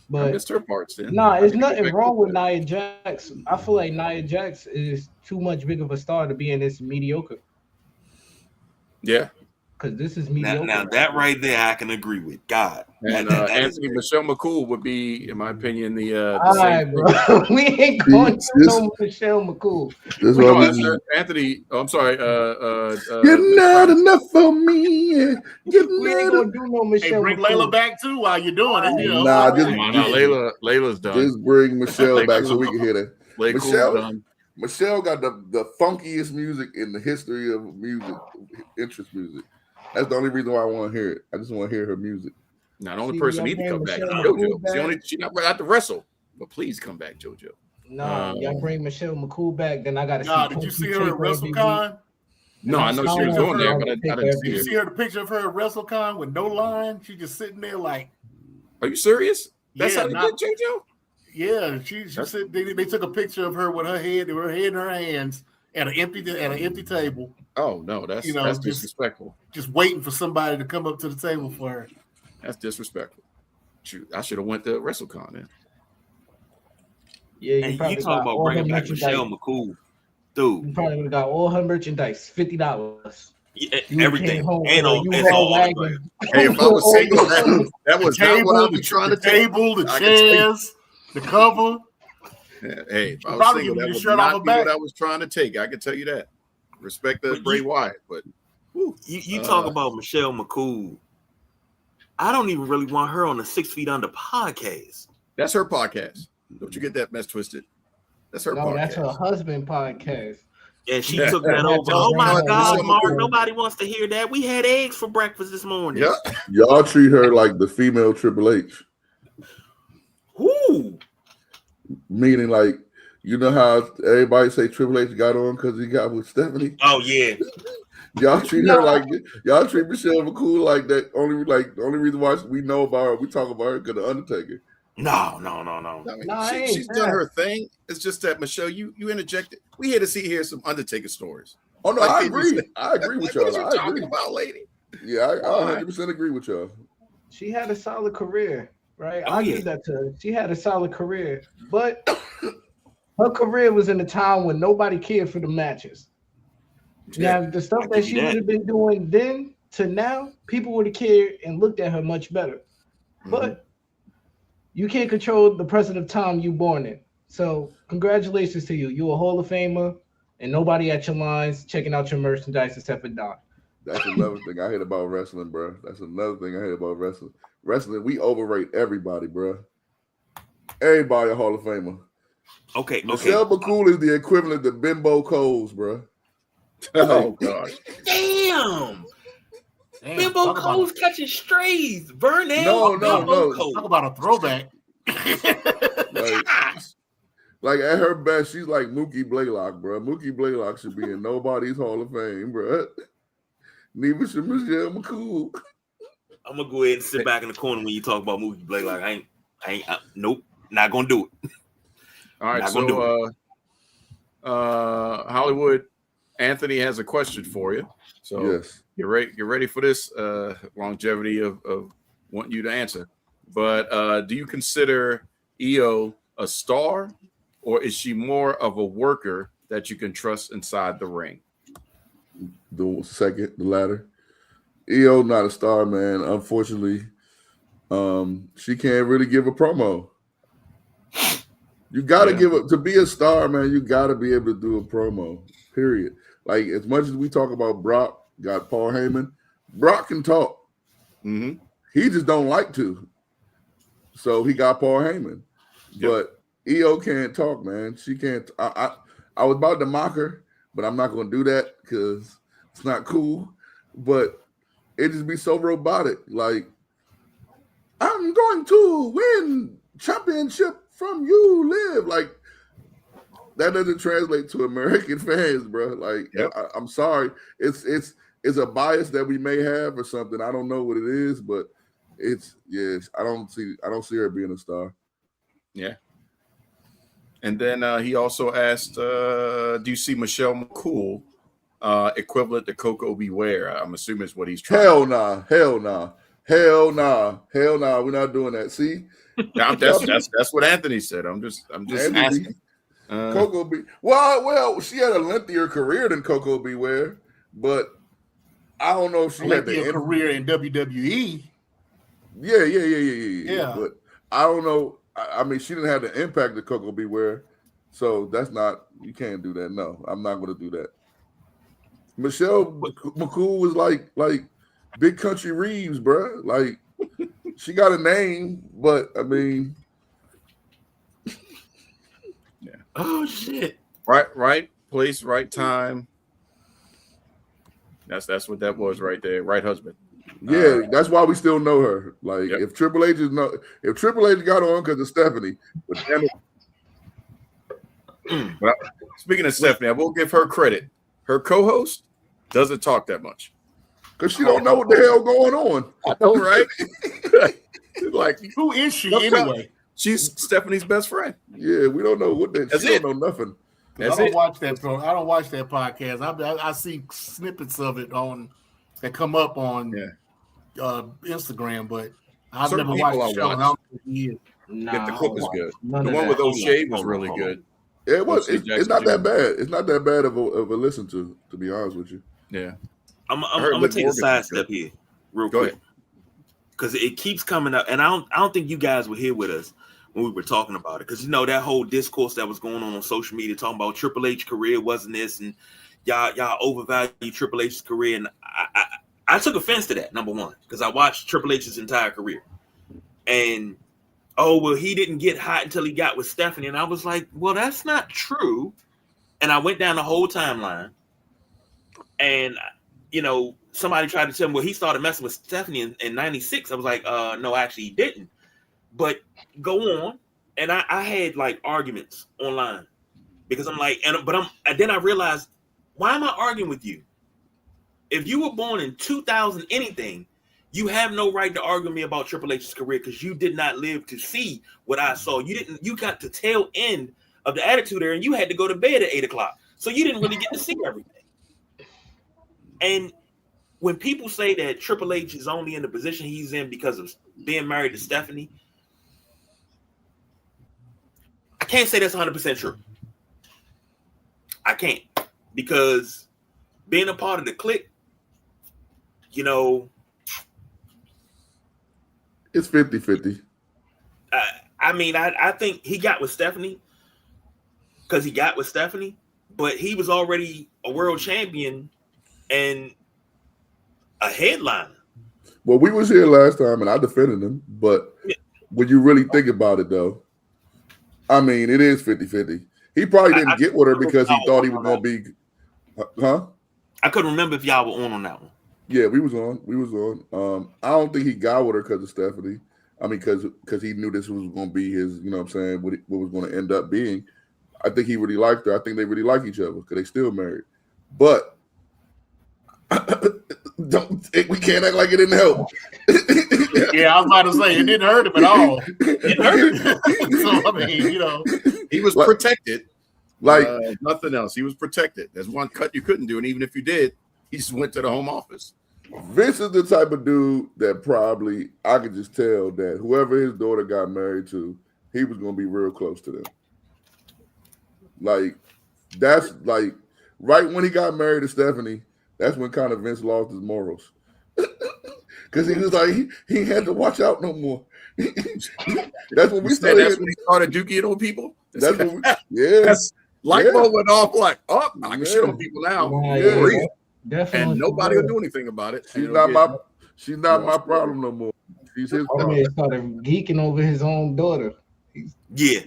E: But
A: I missed her parts then.
E: There's nothing wrong with Nia Jax. I feel like Nia Jax is too much big of a star to be in this mediocre.
A: Yeah.
E: Because this is mediocre.
C: Now that right there, I can agree with. God.
A: And Michelle McCool would be, in my opinion, the
E: all right, bro. We ain't going to no Michelle McCool.
A: Anthony, I'm sorry.
F: You're not enough for me.
E: We ain't gonna do no Michelle.
B: Hey, bring Layla back too while you're doing it. You know?
F: Nah,
A: Layla's done.
F: Just bring Michelle back so we can hear that.
A: Michelle
F: got the funkiest music in the history of music, interest music. That's the only reason why I want to hear it. I just want to hear her music.
A: Now, the only person need to come back is JoJo. She not out to wrestle, but please come back, JoJo.
E: No, y'all bring Michelle McCool back, then I got to see.
B: Did you see her at WrestleCon?
A: No, I know she was on there, but I didn't see
B: You
A: her.
B: see her the picture of her at WrestleCon with no line. She just sitting there like.
A: Are you serious? That's
B: Yeah,
A: how they did JoJo?
B: Yeah, she said they took a picture of her with her head in her hands at an empty table.
A: Oh no, that's disrespectful.
B: Just waiting for somebody to come up to the table for her.
A: That's disrespectful. Shoot, I should have went to WrestleCon then.
E: Yeah,
C: And you talk about bringing back Michelle McCool, dude.
E: You probably would have got all her merchandise, $50.
C: Yeah, everything and all
E: you
C: autograph.
A: Hey, if I was single, that was not what I'd be trying to do.
B: The table, the chairs, the cover.
A: Yeah, hey, if I was
B: probably
A: single,
B: give
A: that
B: you
A: would
B: shirt off
A: not
B: her
A: be
B: back.
A: what I was trying to take. I can tell you that. Respect the Bray Wyatt, but
C: you talk about Michelle McCool. I don't even really want her on the 6 Feet Under podcast.
A: That's her podcast. Don't you get that mess twisted? That's her podcast.
E: That's her husband podcast.
C: And she took that over. Oh my God, Mark! Nobody wants to hear that. We had eggs for breakfast this morning.
A: Yeah,
F: y'all treat her like the female Triple H.
C: Who?
F: Meaning, like, you know how everybody say Triple H got on because he got with Stephanie.
C: Oh yeah.
F: Y'all treat her like y'all treat Michelle McCool like that. The only reason why we know about her, we talk about her because of Undertaker.
C: No.
A: I mean, she's done her thing. It's just that Michelle, you interjected. We had to hear some Undertaker stories.
F: Oh no, I agree. I agree with y'all.
A: What are you talking about, lady?
F: Yeah, I 100% agree with y'all.
E: She had a solid career, right?
C: Oh,
E: I give that to her. She had a solid career, but her career was in a time when nobody cared for the matches.
A: Yeah,
E: now, the stuff that she would have been doing then to now, people would have cared and looked at her much better. Mm-hmm. But you can't control the present time you born in. So congratulations to you. You're a Hall of Famer, and nobody at your lines checking out your merchandise except for Don.
F: That's another thing I hate about wrestling, bro. That's another thing I hate about wrestling. Wrestling, we overrate everybody, bro. Everybody a Hall of Famer.
C: Okay.
F: Michelle McCool is the equivalent to Bimbo Coles, bro.
A: Oh gosh.
C: Damn. Bimbo Coles catching strays. Vernon.
F: No.
B: Talk about a throwback.
F: like at her best, she's like Mookie Blaylock, bro. Mookie Blaylock should be in nobody's Hall of Fame, bro. Neither should Michelle McCool.
C: I'm gonna go ahead and sit back in the corner when you talk about Mookie Blaylock. I ain't. Nope. Not gonna do it.
A: All right. So, Hollywood. Anthony has a question for you. So
F: yes.
A: Get ready for this longevity of wanting you to answer. But do you consider EO a star, or is she more of a worker that you can trust inside the ring?
F: The latter. EO not a star, man. Unfortunately, she can't really give a promo. You gotta give it to be a star, man. You gotta be able to do a promo. Period. Like, as much as we talk about Brock, got Paul Heyman, Brock can talk. Mm-hmm. He just don't like to. So he got Paul Heyman. Yep. But EO can't talk, man. She can't. I was about to mock her, but I'm not going to do that because it's not cool. But it just be so robotic. Like, I'm going to win championship from you, Liv. Like, that doesn't translate to American fans, bro. Like, yep. I'm sorry. It's a bias that we may have or something. I don't know what it is, but I don't see her being a star.
A: Yeah. And then he also asked, do you see Michelle McCool equivalent to Coco Beware? I'm assuming is what he's trying.
F: Hell nah. We're not doing that. See?
A: That's what Anthony said. I'm just asking.
F: Coco well, she had a lengthier career than Coco Beware, but I don't know if she had
B: a career in WWE.
F: Yeah. But I don't know. I mean, she didn't have the impact of Coco Beware, so that's not. You can't do that. No, I'm not going to do that. Michelle McCool was like Big Country Reeves, bro. Like, she got a name, but I mean.
C: Oh shit!
A: Right place, right time. That's what that was right there. Right husband.
F: Yeah, that's why we still know her. Like, if Triple H got on because of Stephanie, but damn it.
A: Well, speaking of Stephanie, I will give her credit. Her co-host, Doesn't talk that much.
F: Because she don't know what the hell going on.
A: I know, right? Like,
B: Who is she
A: Look up.
B: anyway?
A: she's Stephanie's best friend.
F: Yeah, we don't know what that.
A: That's
F: She
A: it.
F: don't know nothing.
A: That's
B: I don't
A: it.
B: watch that. I don't watch that podcast. I see snippets of it on that come up on Instagram, but I've
A: Certain
B: never
A: people
B: watched the
A: I
B: show. And I
A: watch.
B: don't know who he is.
E: Nah,
A: Get the clip is good.
E: none
A: The
E: of
A: one
E: that.
A: with O'Shea was really
C: Hold on.
A: good.
F: It was.
A: O'Shea
F: It's
A: Jackson
F: not that
A: Jr.
F: bad. It's not that bad of a listen to be honest with you.
A: Yeah.
C: I'm
A: heard
C: gonna
A: Liv
C: take a
A: Morgan was
C: sidestep here, real
A: Go
C: quick,
A: ahead.
C: because it keeps coming up, and I don't think you guys were here with us when we were talking about it, because that whole discourse that was going on social media talking about Triple H career wasn't this, and y'all overvalue Triple H's career, and I took offense to that, number one, because I watched Triple H's entire career, and he didn't get hot until he got with Stephanie, and I was like, well, that's not true, and I went down the whole timeline, and somebody tried to tell me, well, he started messing with Stephanie in 96. I was like, no, actually he didn't. But go on. And I had like arguments online because I'm like, and then I realized, why am I arguing with you? If you were born in 2000 anything, you have no right to argue with me about Triple H's career because you did not live to see what I saw. You got the tail end of the Attitude Era and you had to go to bed at 8:00. So you didn't really get to see everything. And when people say that Triple H is only in the position he's in because of being married to Stephanie, I can't say that's 100% true. I can't. Because being a part of the clique,
F: It's 50-50.
C: I think he got with Stephanie because he got with Stephanie, but he was already a world champion and a headliner.
F: Well, we was here last time, and I defended him. But when you really think about it, though, I mean, it is 50-50. He probably didn't get with her because he thought he was going to be, huh?
C: I couldn't remember if y'all were on that one.
F: Yeah, we was on. I don't think he got with her because of Stephanie. I mean, because he knew this was going to be his, you know what I'm saying, what was going to end up being. I think he really liked her. I think they really like each other because they still married. But we can't act like it didn't help.
B: Yeah, I was about to say it didn't hurt him at all. It hurt him. So I mean,
A: he was protected.
F: Like
A: nothing else. He was protected. There's one cut you couldn't do, and even if you did, he just went to the home office.
F: Vince is the type of dude that probably I could just tell that whoever his daughter got married to, he was going to be real close to them. Like that's like right when he got married to Stephanie, that's when kind of Vince lost his morals. Because he was like, he had to watch out no more. That's when we started.
A: That's when he started duking on people.
F: That's when we, yeah.
A: That's light bulb went off like, I can shit on people now.
E: Yeah. Definitely.
A: And nobody will do anything about it.
F: She's not my problem no more. She's his problem.
E: He started geeking over his own daughter.
C: Yeah.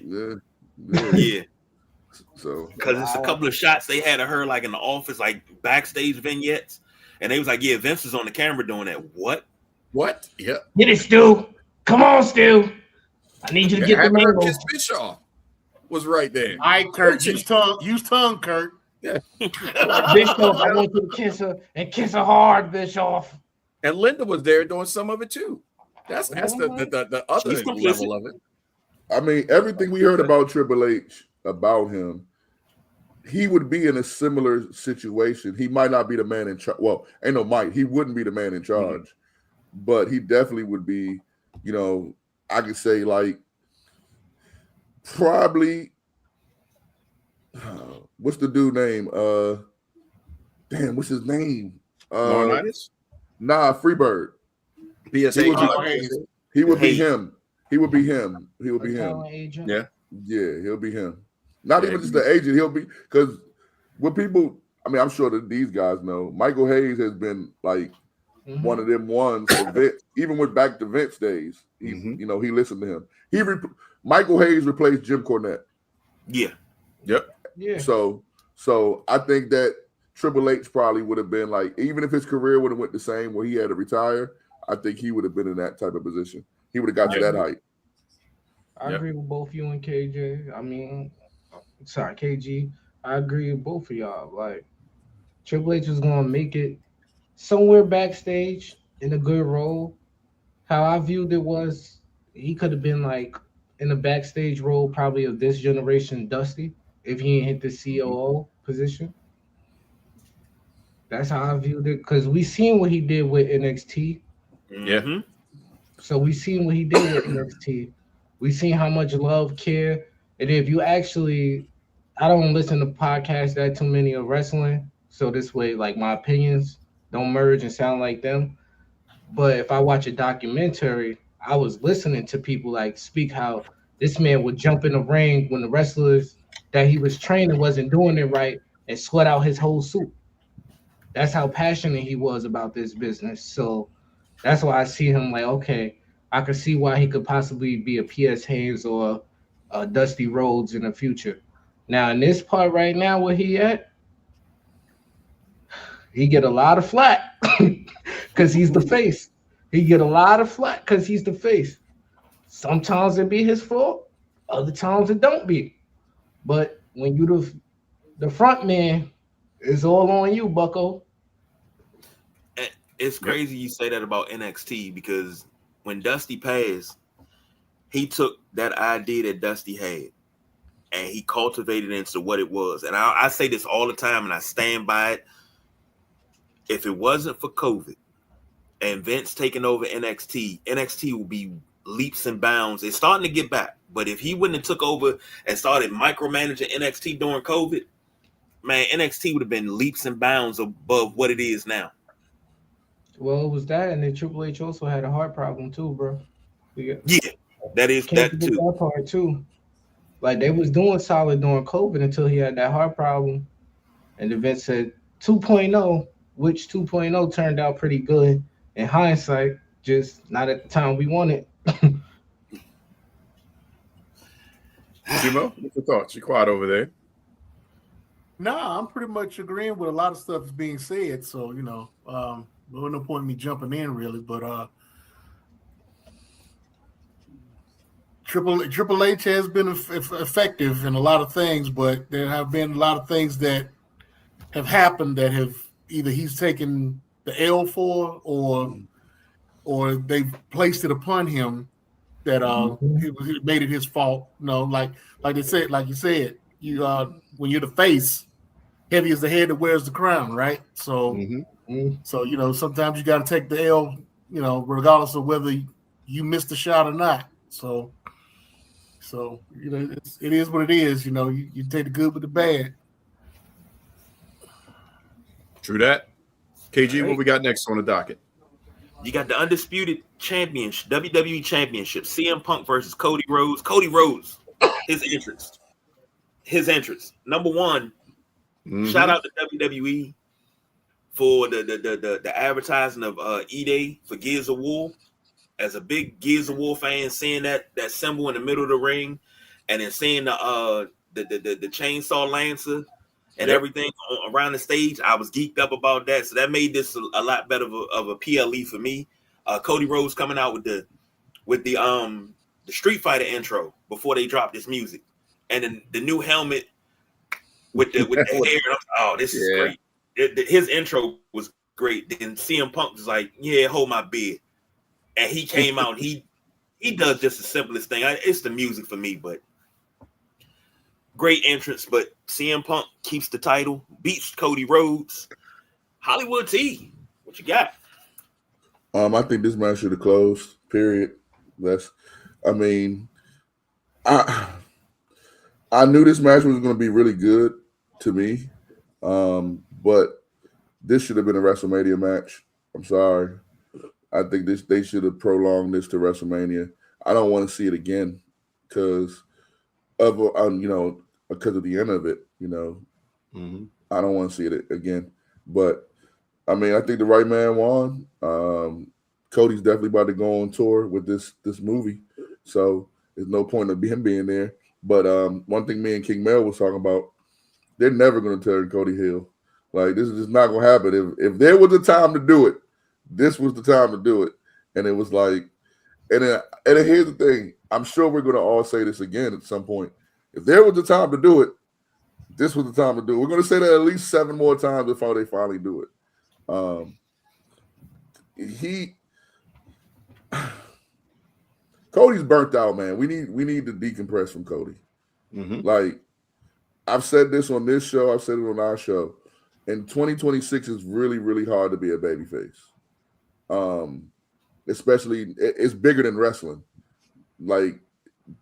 F: So
C: because it's a couple of shots they had of her like in the office, like backstage vignettes, and they was like, "Yeah, Vince is on the camera doing that." What?
A: Yeah.
E: Get it, Stu. Come on, Stu. I need you to get the name.
A: Kiss Bischoff was right there.
B: All right, Kurt. Use tongue, Kurt.
A: Yeah.
E: Bischoff, I want you to kiss her and kiss her hard, Bischoff.
A: And Linda was there doing some of it too. That's the other level of it.
F: I mean, everything we heard about Triple H, about him, he would be in a similar situation. He might not be the man in charge. Well, ain't no might. He wouldn't be the man in charge, but he definitely would be, I could say like probably, what's the dude name? What's his name?
A: Laurinaitis?
F: Nah, Freebird.
A: PSA.
F: He would be him. He would be him. He would be him.
E: Agent.
A: Yeah.
F: Yeah, he'll be him. Not even just the agent. He'll be, because with people, I mean, I'm sure that these guys know, Michael Hayes has been like one of them ones for Vince, even with back to Vince days. He, he listened to him. Michael Hayes replaced Jim Cornette.
C: Yeah.
A: Yep.
E: Yeah.
F: So I think that Triple H probably would have been like, even if his career would have went the same where he had to retire, I think he would have been in that type of position. He would have got to that height.
E: I agree with both you and KJ. I mean, KG. I agree with both of y'all. Like, Triple H was gonna make it somewhere backstage in a good role. How I viewed it was he could have been like in a backstage role, probably of this generation Dusty, if he ain't hit the COO position. That's how I viewed it because we seen what he did with NXT.
A: Yeah.
C: Mm-hmm.
E: So we seen what he did with NXT. We seen how much love, care, and if you actually, I don't listen to podcasts that too many of wrestling, so this way, like my opinions don't merge and sound like them. But if I watch a documentary, I was listening to people like speak how this man would jump in the ring when the wrestlers that he was training wasn't doing it right and sweat out his whole suit. That's how passionate he was about this business. So that's why I see him like, okay, I could see why he could possibly be a PS Haynes or a Dusty Rhodes in the future. Now in this part right now where he at, he get a lot of flack because he's the face. He get a lot of flack because he's the face. Sometimes it be his fault, other times it don't be. But when you the front man, it's all on you, Bucko.
C: It's crazy you say that about NXT because when Dusty passed, he took that idea that Dusty had and he cultivated it into what it was. And I say this all the time and I stand by it. If it wasn't for COVID and Vince taking over NXT would be leaps and bounds. It's starting to get back. But if he wouldn't have took over and started micromanaging NXT during COVID, man, NXT would have been leaps and bounds above what it is now.
E: Well, it was that, and then Triple H also had a heart problem too, bro.
C: Yeah, that is
E: Can't
C: that
E: forget
C: too.
E: that part too. Like they was doing solid during COVID until he had that heart problem, and the vet said 2.0, which 2.0 turned out pretty good in hindsight, just not at the time we wanted.
A: Timo, what's your thoughts? You're quiet over there.
B: No, I'm pretty much agreeing with a lot of stuff that's being said. So, there's no point in me jumping in really, but Triple H has been effective in a lot of things, but there have been a lot of things that have happened that have either he's taken the L for or they've placed it upon him that he made it his fault. Like they said, like you said, you when you're the face, heavy is the head that wears the crown, right? So sometimes you got to take the L, regardless of whether you missed the shot or not. So it is what it is. You take the good with the bad.
A: True that. KG, what we got next on the docket?
C: You got the undisputed championship, WWE Championship, CM Punk versus Cody Rhodes. Cody Rhodes, his entrance. Number one, shout out to WWE for the advertising of E-Day for Gears of War. As a big Gears of War fan, seeing that symbol in the middle of the ring, and then seeing the chainsaw lancer and everything around the stage, I was geeked up about that. So that made this a lot better of a PLE for me. Cody Rhodes coming out with the Street Fighter intro before they dropped this music, and then the new helmet with the hair. Oh, this is great. His intro was great. Then CM Punk was like, "Yeah, hold my beer," and he came out. He does just the simplest thing. It's the music for me, but. Great entrance, but CM Punk keeps the title, beats Cody Rhodes. Hollywood T, what you got?
F: I think this match should have closed. Period. I knew this match was going to be really good to me, but this should have been a WrestleMania match. I'm sorry. I think they should have prolonged this to WrestleMania. I don't want to see it again because of because of the end of it. I don't want to see it again. But I think the right man won. Cody's definitely about to go on tour with this movie, so there's no point of him being there. But one thing me and King Mel was talking about, they're never going to turn Cody heel. Like, this is just not going to happen. If there was a time to do it, this was the time to do it. And it was like, and then here's the thing. I'm sure we're going to all say this again at some point. If there was a time to do it, this was the time to do it. We're going to say that at least 7 more times before they finally do it. Cody's burnt out, man. We need to decompress from Cody.
A: Mm-hmm.
F: Like, I've said this on this show, I've said it on our show. In 2026, it's really, really hard to be a babyface. Especially, it's bigger than wrestling. Like,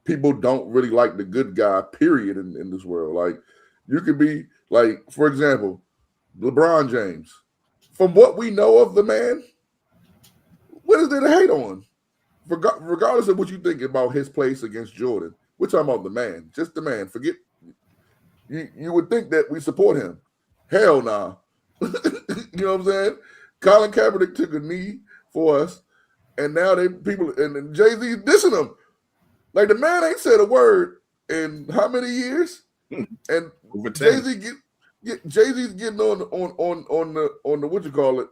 F: people don't really like the good guy, period, in this world. Like, you could be, like, for example, LeBron James. From what we know of the man, what is there to hate on? Regardless of what you think about his place against Jordan, we're talking about the man, just the man. Forget, you would think that we support him. Hell nah. You know what I'm saying? Colin Kaepernick took a knee for us, and now people and Jay-Z dissing him. Like, the man ain't said a word in how many years? And Jay-Z Jay-Z's getting on the what you call it.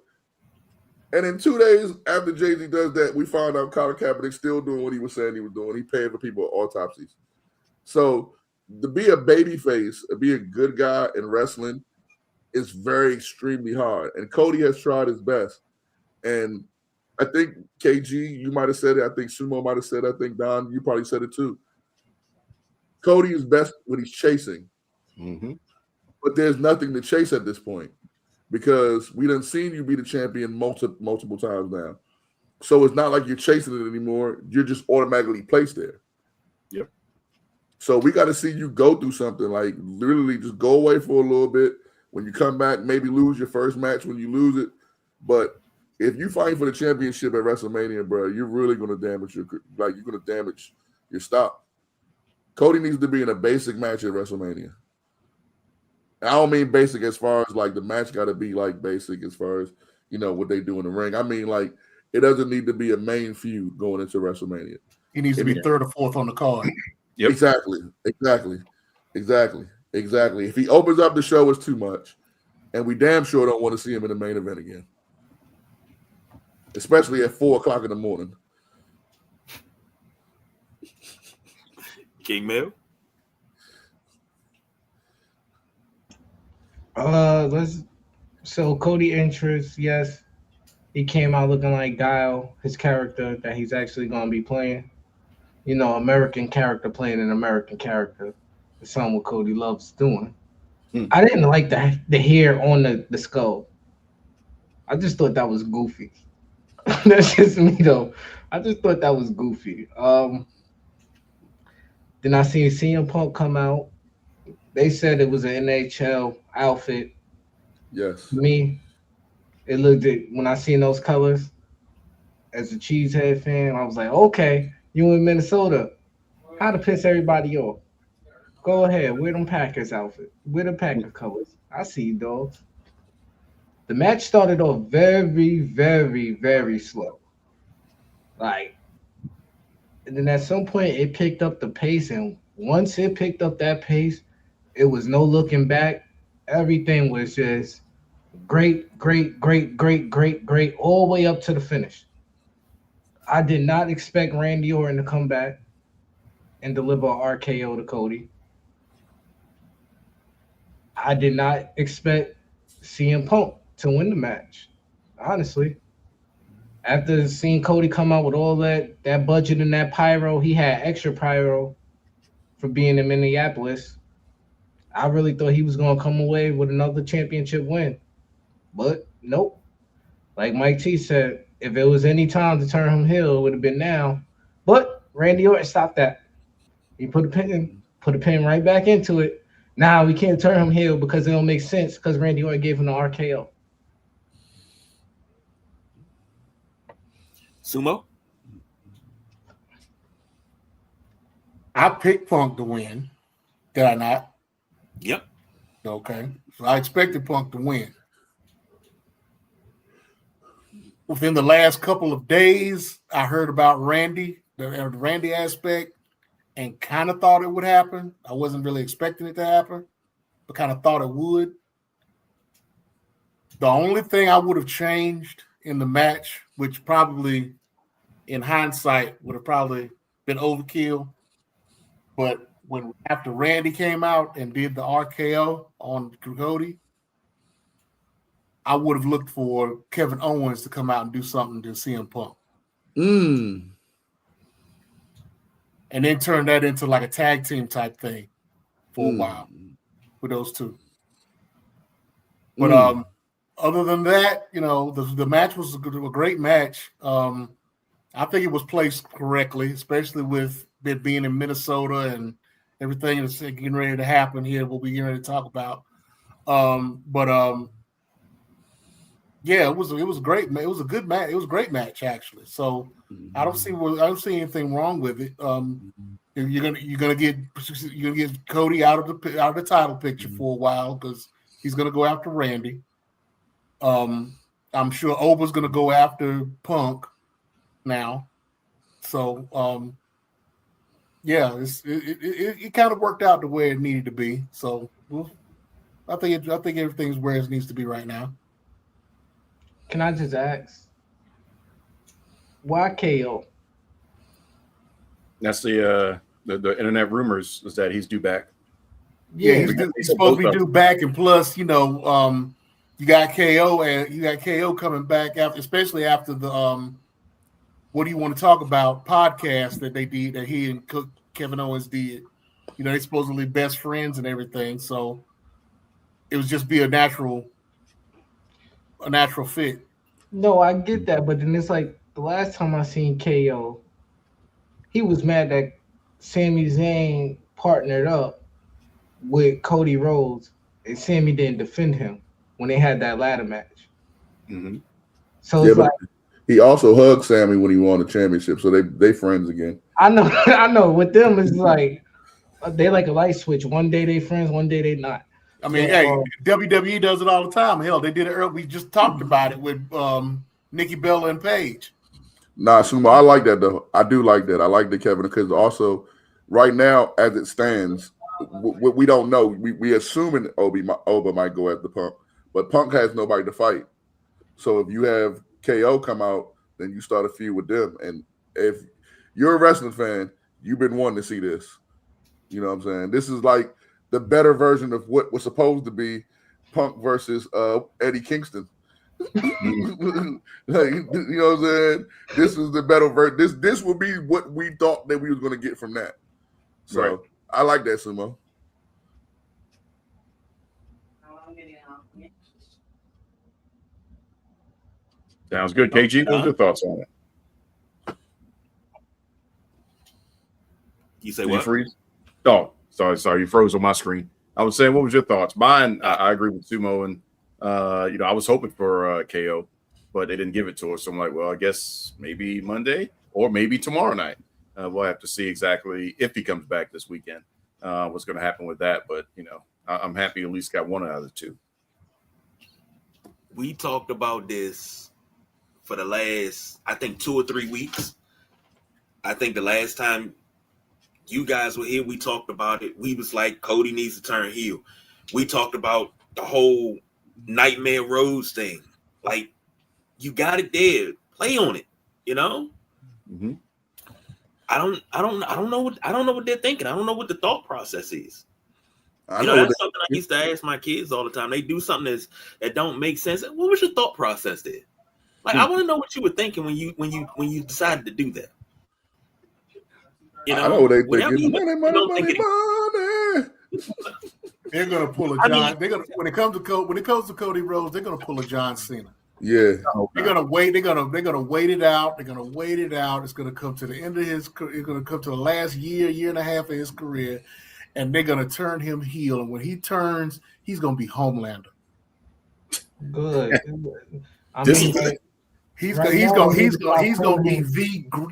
F: And in 2 days after Jay-Z does that, we found out Colin Kaepernick's still doing what he was saying he was doing. He paid for people autopsies. So to be a baby face, to be a good guy in wrestling is very extremely hard. And Cody has tried his best. And I think KG, you might have said it. I think Sumo might have said it. I think Don, you probably said it too. Cody is best when he's chasing.
A: Mm-hmm.
F: But there's nothing to chase at this point because we done seen you be the champion multiple times now. So it's not like you're chasing it anymore. You're just automatically placed there.
A: Yep.
F: So we got to see you go through something, like literally just go away for a little bit. When you come back, maybe lose your first match when you lose it. But if you fight for the championship at WrestleMania, bro, you're really going to damage you're going to damage your stock. Cody needs to be in a basic match at WrestleMania. I don't mean basic as far as like the match got to be like basic as far as, you know, what they do in the ring. I mean, like, it doesn't need to be a main feud going into WrestleMania.
B: He needs to be third or fourth on the card.
A: Yep.
F: Exactly. If he opens up the show, it's too much. And we damn sure don't want to see him in the main event again. Especially at 4 o'clock in the morning.
C: King Mill?
E: So Cody entrance, yes. He came out looking like Guile, his character that he's actually gonna be playing. You know, American character playing an American character. It's something what Cody loves doing. I didn't like the hair on the skull. I just thought that was goofy. That's just me though. I just thought that was goofy. Then I seen CM Punk come out. They said it was an NHL outfit.
F: Yes.
E: To me, it looked at when I seen those colors as a Cheesehead fan, I was like, okay, you in Minnesota. How to piss everybody off. Go ahead, wear them Packers outfit. Wear the Packers colors. I see you, dogs. The match started off very, very, very slow. Like, and then at some point it picked up the pace, and once it picked up that pace, it was no looking back. Everything was just great, all the way up to the finish. I did not expect Randy Orton to come back and deliver an RKO to Cody. I did not expect CM Punk to win the match, honestly. After seeing Cody come out with all that budget and that pyro, he had extra pyro for being in Minneapolis. I really thought he was going to come away with another championship win. But nope. Like Mike T said, if it was any time to turn him heel, it would have been now. But Randy Orton stopped that. He put a pin right back into it. Now we can't turn him heel because it don't make sense because Randy Orton gave him the RKO.
C: Sumo?
B: I picked Punk to win. Did I not?
C: Yep.
B: Okay. So I expected Punk to win. Within the last couple of days, I heard about Randy, the Randy aspect, and kind of thought it would happen. I wasn't really expecting it to happen, but kind of thought it would. The only thing I would have changed in the match, which probably in hindsight would have probably been overkill, but when after Randy came out and did the RKO on Cody, I would have looked for Kevin Owens to come out and do something to CM Punk. And then turn that into like a tag team type thing for a while with those two. But other than that, the match was a great match. I think it was placed correctly, especially with it being in Minnesota and everything that's getting ready to happen here. What we're getting ready to talk about. Yeah, it was a great. It was a good match. It was a great match actually. So I don't see anything wrong with it. You're gonna get Cody out of the title picture for a while because he's gonna go after Randy. I'm sure Oba's gonna go after Punk now. So yeah, it kind of worked out the way it needed to be. So I think everything's where it needs to be right now.
E: Can I just ask, why KO?
A: That's the internet rumors is that he's due back.
B: Yeah, he's supposed to be due back, and plus, you got KO and you got KO coming back especially after the what do you want to talk about podcast that they did that he and Kevin Owens did. They supposedly best friends and everything, so it was just be a natural fit.
E: No, I get that, but then it's like the last time I seen KO, he was mad that Sami Zayn partnered up with Cody Rhodes and Sami didn't defend him when they had that ladder match.
A: Mm-hmm.
E: So it's like
F: he also hugged Sami when he won the championship, so they friends again.
E: I know. With them, it's like they like a light switch. One day they friends, one day they not.
B: I mean, WWE does it all the time. Hell, they did it earlier. We just talked about it with Nikki Bella and Paige.
F: Nah, Sumo, I like that though. I do like that. I like the Kevin because also right now, as it stands, we don't know. We assuming Oba might go at the Punk, but Punk has nobody to fight. So if you have KO come out, then you start a feud with them. And if you're a wrestling fan, you've been wanting to see this. You know what I'm saying? This is like the better version of what was supposed to be Punk versus Eddie Kingston. You know what I'm saying? This is the better version. This would be what we thought that we was going to get from that. So right. I like that, Sumo.
A: Sounds good. KG, what's your thoughts on it?
C: You say
A: Did
C: what?
A: You freeze? Oh, sorry. You froze on my screen. I was saying, what was your thoughts? Mine, I agree with Sumo, and I was hoping for KO, but they didn't give it to us. So I'm like, well, I guess maybe Monday or maybe tomorrow night. We'll have to see exactly if he comes back this weekend. What's going to happen with that? But I'm happy at least got one out of the two.
C: We talked about this for the last, I think, 2 or 3 weeks. I think the last time you guys were here, we talked about it. We was like, Cody needs to turn heel. We talked about the whole Nightmare Rose thing. Like, you got it there. Play on it.
A: Mm-hmm.
C: I don't know what they're thinking. I don't know what the thought process is. That's something I used to ask my kids all the time. They do something that don't make sense. What was your thought process there? Like, I want to know what you were thinking when you decided to do that.
F: I know what they thinking. Money.
B: They're gonna pull a John. When it comes to Cody Rhodes, they're gonna pull a John Cena.
F: Yeah,
B: they're gonna wait. They're gonna wait it out. They're gonna wait it out. It's gonna come to the end of his. It's gonna come to the last year and a half of his career, and they're gonna turn him heel. And when he turns, he's gonna be Homelander.
E: Good.
B: He's gonna be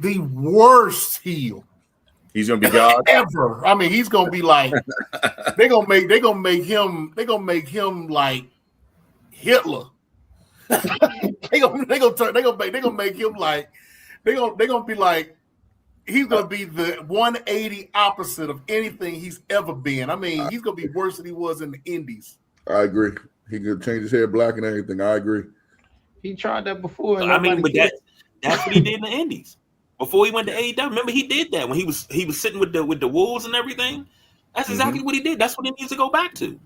B: the worst heel.
A: He's gonna be God
B: ever. I mean, he's gonna be like they're gonna make him like Hitler. They're gonna make him like they're gonna be like he's gonna be the 180 opposite of anything he's ever been. I mean, he's gonna be worse than he was in the Indies.
F: I agree. He could change his hair black and everything. I agree.
E: He tried that before.
C: I mean, but that's what he did in the Indies before he went to AEW. Remember, he did that when he was sitting with the Wolves and everything. That's exactly what he did. That's what he needs to go back to.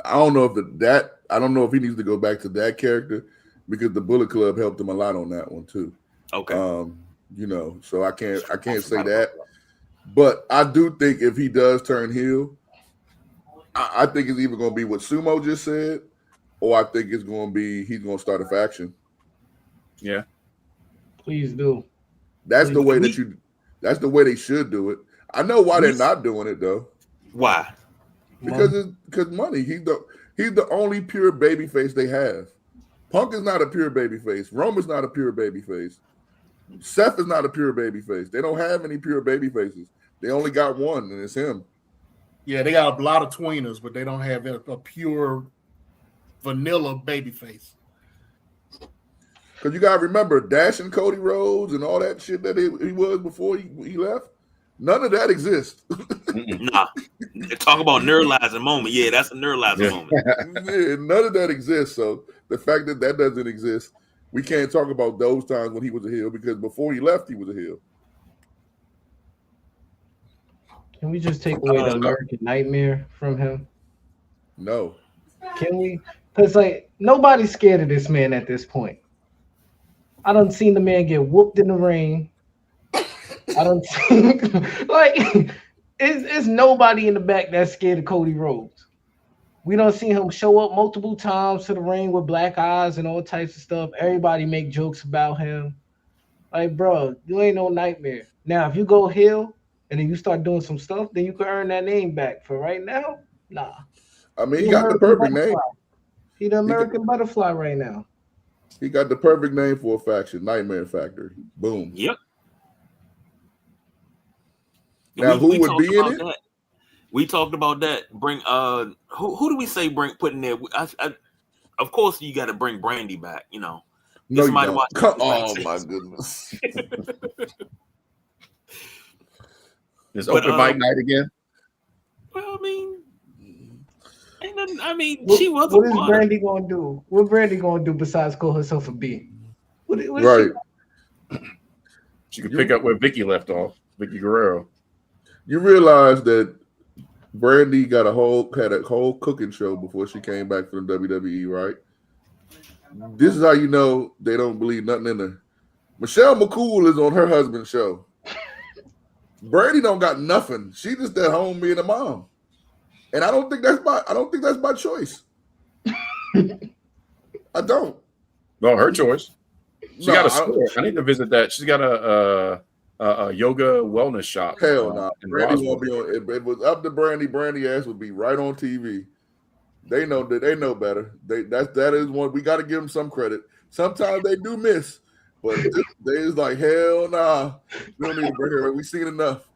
F: I don't know if I don't know if he needs to go back to that character because the Bullet Club helped him a lot on that one too.
C: Okay.
F: You know, so I can't say that. But I do think if he does turn heel, I think it's either going to be what Sumo just said, or I think it's going to be he's going to start a faction.
A: Yeah.
E: Please do.
F: That's the way that's the way they should do it. I know why they're not doing it though.
C: Why?
F: Because money. He's the only pure baby face they have. Punk is not a pure baby face. Roman's not a pure baby face. Seth is not a pure baby face. They don't have any pure baby faces. They only got one, and it's him.
B: Yeah, they got a lot of tweeners, but they don't have a pure vanilla baby face.
F: Because you got to remember, Dash and Cody Rhodes and all that shit that he was before he left, none of that exists.
C: Nah. Talk about neuralizing moment. Yeah, that's a neuralizing moment.
F: Yeah, none of that exists. So the fact that doesn't exist, we can't talk about those times when he was a heel because before he left, he was a heel.
E: Can we just take away the American Nightmare from him?
F: No.
E: Can we? Because like nobody's scared of this man at this point. I done seen the man get whooped in the ring. I done seen like it's nobody in the back that's scared of Cody Rhodes. We don't see him show up multiple times to the ring with black eyes and all types of stuff. Everybody make jokes about him. Like, bro, you ain't no nightmare. Now, if you go heel and then you start doing some stuff, then you can earn that name back. For right now, nah.
F: I mean, he got the perfect name.
E: He the American Butterfly right now.
F: He got the perfect name for a faction, Nightmare Factory. Boom.
C: Yep.
F: Now, who would be in it?
C: That. We talked about that. Bring who do we say put in there? Of course, you got to bring Brandy back. You know,
F: no, you don't. Oh my goodness!
A: Is open mic night again?
C: Well, I mean,
E: what,
C: she was.
E: What is Brandy gonna do? What Brandy gonna do besides call herself a B? What
F: right.
A: She could pick up where Vicky left off. Vicky Guerrero.
F: You realize that Brandy had a whole cooking show before she came back from the WWE, right? This is how you know they don't believe nothing in her. Michelle McCool is on her husband's show. Brandy don't got nothing. She just at home being a mom, and I don't think that's by choice. I don't.
A: Well, her choice. She got a store. I need to visit that. She's got a yoga wellness shop.
F: Hell no. Brandy won't be on. If it was up to Brandy, Brandy ass would be right on TV. They know that they know better. That is one we got to give them some credit. Sometimes they do miss, but they is like hell nah. We don't need to bring her. We seen enough.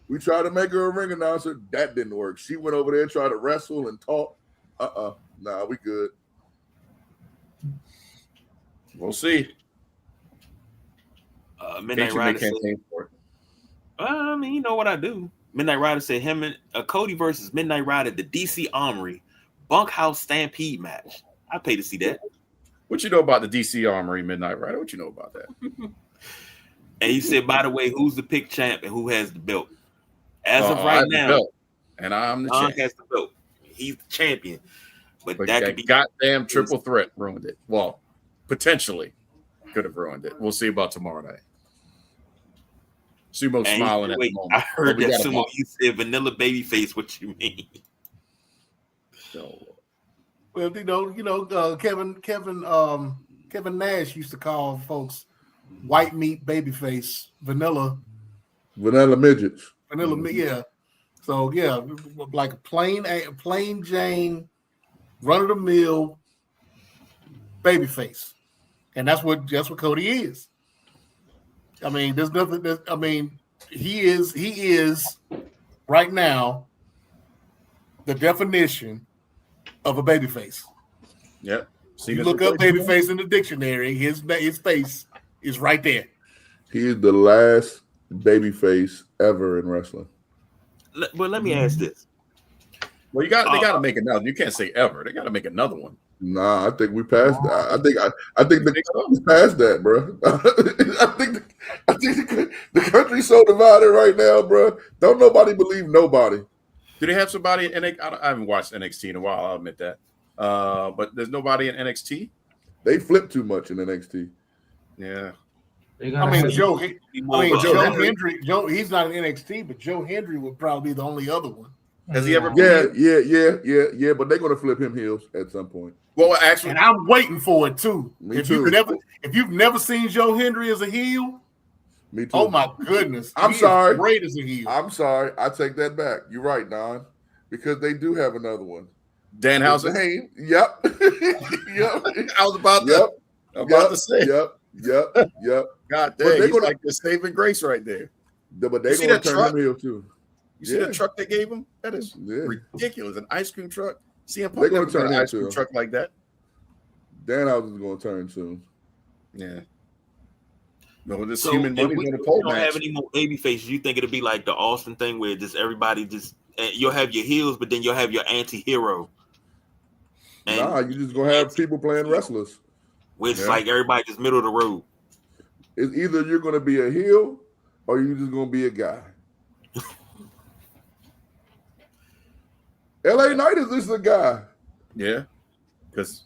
F: We tried to make her a ring announcer. That didn't work. She went over there and tried to wrestle and talk. Nah, we good.
A: We'll see.
C: Midnight Rider said, I mean, you know what I do. Midnight Rider said him and Cody versus Midnight Rider, the DC Armory Bunkhouse Stampede match. I pay to see that.
A: What you know about the DC Armory Midnight Rider? What you know about that?
C: And he said, by the way, who's the pick champ and who has the belt? As of right now,
A: and I'm the champ.
C: Has the belt. He's the champion. But
A: that could be goddamn triple threat ruined it. Well, potentially could have ruined it. We'll see about tomorrow night. Sumo smiling at the moment.
C: I heard that Sumo. You said vanilla baby face. What you mean?
B: No. Well, Kevin Nash used to call folks white meat baby face, vanilla
F: midgets.
B: Yeah. So yeah, like a plain Jane, run of the mill baby face, and that's what Cody is. I mean, there's nothing. He is right now the definition of a baby face.
A: Yep.
B: So you look up baby face in the dictionary, his face is right there.
F: He is the last baby face ever in wrestling.
C: But let me ask this.
A: Well, they got to make another. You can't say ever. They got to make another one.
F: Nah, I think we passed that. I think the country's past that, bro. I think the country's so divided right now, bro. Don't nobody believe nobody.
A: Do they have somebody in NXT? I haven't watched NXT in a while. I'll admit that. But there's nobody in NXT.
F: They flip too much in NXT.
A: Yeah.
B: I mean, Joe
A: Hendry.
B: Hendry. He's not in NXT, but Joe Hendry would probably be the only other one.
A: Has he ever been?
F: Yeah. But they're gonna flip him heels at some point.
A: Well, actually,
B: and I'm waiting for it too.
F: Me too.
B: If you've never seen Joe Hendry as a heel,
F: me too.
B: Oh my goodness,
F: I'm sorry.
B: Great as a heel.
F: I'm sorry. I take that back. You're right, Don, because they do have another one.
A: Danhausen.
F: Yep. Yep.
A: I was about to say.
F: Yep.
A: God damn, he's like the saving grace right there.
F: But they're going to turn him heel too.
A: You see the truck they gave him? That is ridiculous. An ice cream truck. CM Punk never got an ice cream truck like that.
F: Danhausen's going to turn soon.
A: Yeah. No, this human money going to pole match.
C: Don't have any more baby faces. You think it'll be like the Austin thing where just everybody you'll have your heels, but then you'll have your anti-hero.
F: Nah, you just gonna have people playing wrestlers.
C: Where it's like everybody just middle of the road.
F: It's either you're gonna be a heel or you're just gonna be a guy. LA Knight is just a guy.
A: Yeah. Because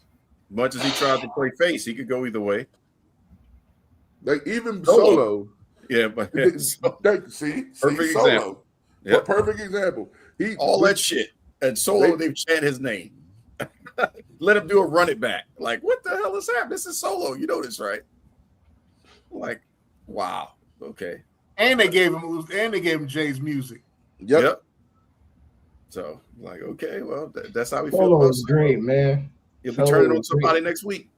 A: much as he tried to play face, he could go either way.
F: Like even Solo.
A: Yeah, but
F: see
A: perfect example.
F: Yep. Perfect example.
A: That shit. And Solo, they've chant his name. Let him do a run it back. Like, what the hell is happening? This is Solo. You know this, right? Like, wow. Okay.
B: And they gave him Jay's music.
F: Yep.
A: So, like, okay, well, that's how we feel.
E: Solo is great, man.
A: He'll be turning on somebody next week.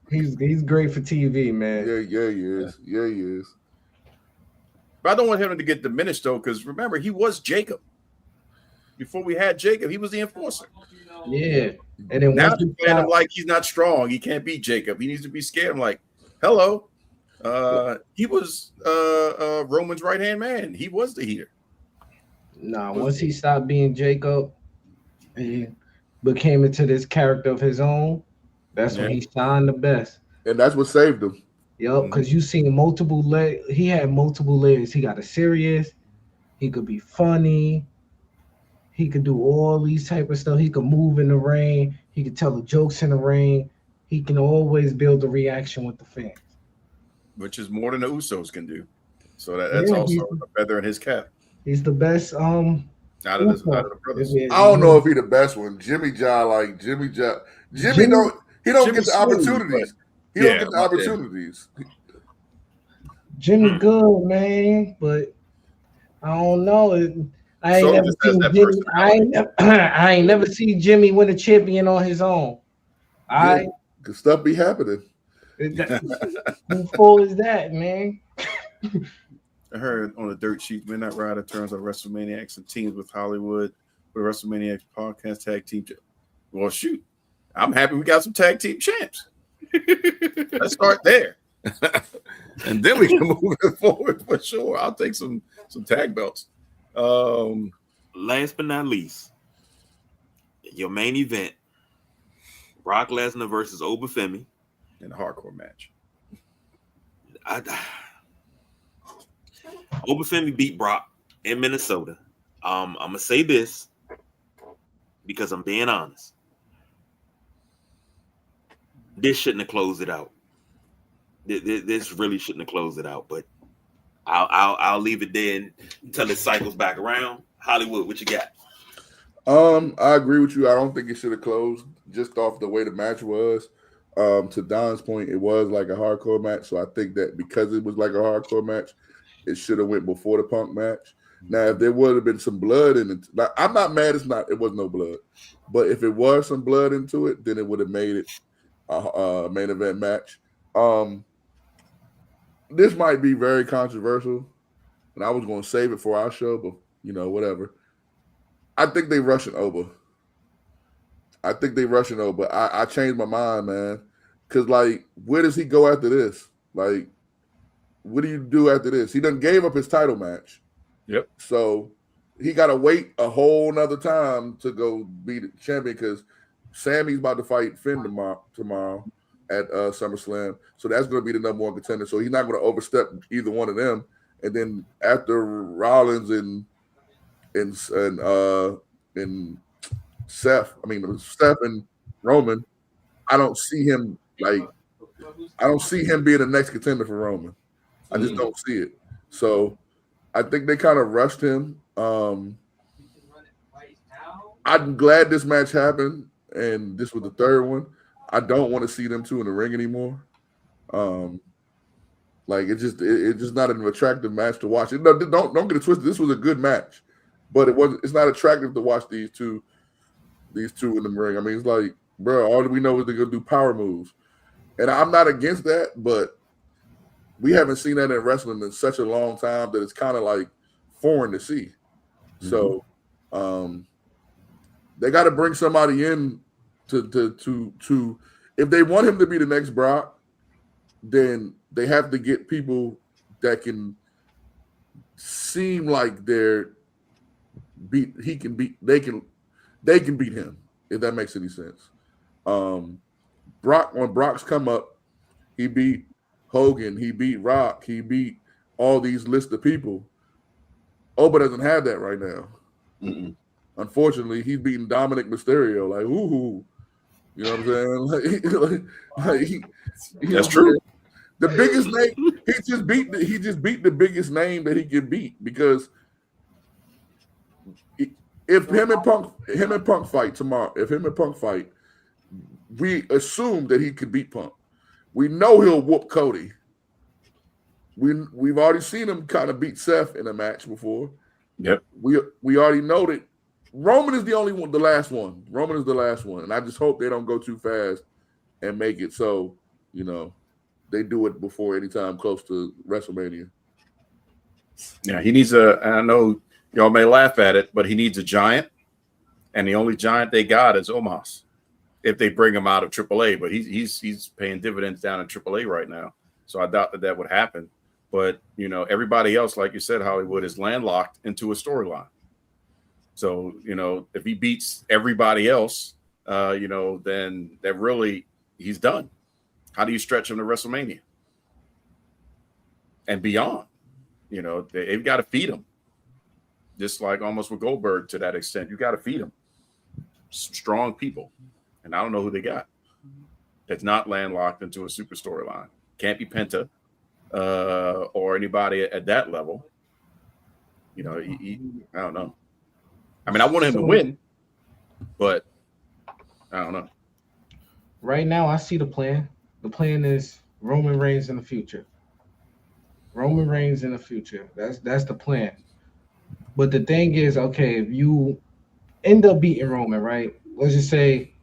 E: He's great for TV, man.
F: Yeah, he is. Yeah, he is.
A: But I don't want him to get diminished, though, because remember, he was Jacob. Before we had Jacob, he was the enforcer.
E: Yeah. And then
A: now he's playing him like he's not strong. He can't beat Jacob. He needs to be scared. I'm like, hello. He was Roman's right-hand man. He was the heater.
E: Nah, once he stopped being Jacob and became into this character of his own, that's when he shined the best.
F: And that's what saved him.
E: Yep, because you seen multiple layers. He had multiple layers. He got a serious. He could be funny. He could do all these type of stuff. He could move in the ring. He could tell the jokes in the ring. He can always build a reaction with the fans.
A: Which is more than the Usos can do. So that's also a feather in his cap.
E: He's the best
A: out of the brothers.
F: I don't know if he's the best one. Jimmy don't get the opportunities. He don't get the opportunities.
E: Jimmy good, man, but I don't know. I ain't never seen Jimmy win a champion on his own.
F: Cause stuff be happening.
E: Who fool is that, man?
A: I heard on the dirt sheet, Midnight Rider turns on Wrestlemaniacs and teams with Hollywood for the Wrestlemaniacs podcast tag team. Well, shoot, I'm happy we got some tag team champs. Let's start there, and then we can move it forward for sure. I'll take some tag belts.
C: Last but not least, your main event: Brock Lesnar versus Obafemi
A: in a hardcore match.
C: Obafemi beat Brock in Minnesota. I'm gonna say this because I'm being honest. This shouldn't have closed it out. This really shouldn't have closed it out. But I'll leave it there until it cycles back around. Hollywood, what you got?
F: I agree with you. I don't think it should have closed just off the way the match was. To Don's point, it was like a hardcore match. So I think that because it was like a hardcore match, it should have went before the Punk match. Now, if there would have been some blood in it, like, I'm not mad. It was no blood. But if it was some blood into it, then it would have made it a main event match. This might be very controversial, and I was going to save it for our show, but whatever. I think they rushing Oba. I changed my mind, man. Because, like, where does he go after this? Like, what do you do after this? He done gave up his title match.
A: Yep.
F: So he got to wait a whole nother time to go be the champion because Sammy's about to fight Finn tomorrow at SummerSlam. So that's going to be the number one contender. So he's not going to overstep either one of them. And then after Rollins and and Seth. I mean, Seth and Roman. I don't see him being the next contender for Roman. I just don't see it. So I think they kind of rushed him. I'm glad this match happened, and this was the third one. I don't want to see them two in the ring anymore. Like it's just not an attractive match to watch. Don't get it twisted. This was a good match, but it's not attractive to watch these two in the ring. I mean, it's like, bro, all we know is they're gonna do power moves, and I'm not against that, but we haven't seen that in wrestling in such a long time that it's kind of like foreign to see. Mm-hmm. So they got to bring somebody in to if they want him to be the next Brock, then they have to get people that can seem like they can beat him, if that makes any sense. When Brock's come up, he beat Hogan, he beat Rock, he beat all these list of people. Oba doesn't have that right now. Mm-mm. Unfortunately, he's beating Dominic Mysterio. Like, ooh, you know what I'm saying?
A: That's true.
F: The biggest name, he just beat the biggest name that he can beat, because if him and Punk fight tomorrow, we assume that he could beat Punk. We know he'll whoop Cody. We've already seen him kind of beat Seth in a match before.
A: Yep.
F: We already know that Roman is the last one. Roman is the last one, and I just hope they don't go too fast and make it so, you know, they do it before any time close to WrestleMania.
A: Yeah, he needs and I know y'all may laugh at it, but he needs a giant, and the only giant they got is Omos. If they bring him out of AAA, but he's paying dividends down in AAA right now, so I doubt that would happen. But you know, everybody else, like you said, Hollywood is landlocked into a storyline. So you know, if he beats everybody else, you know, then he's done. How do you stretch him to WrestleMania and beyond? You know, they've got to feed him, just like almost with Goldberg to that extent. You got to feed him strong people. And I don't know who they got that's not landlocked into a super storyline. Can't be Penta or anybody at that level. You know, I don't know. I mean, I want him to win, but I don't know.
E: Right now, I see the plan. The plan is Roman Reigns in the future. Roman Reigns in the future. That's the plan. But the thing is, okay, if you end up beating Roman, right? Let's just say,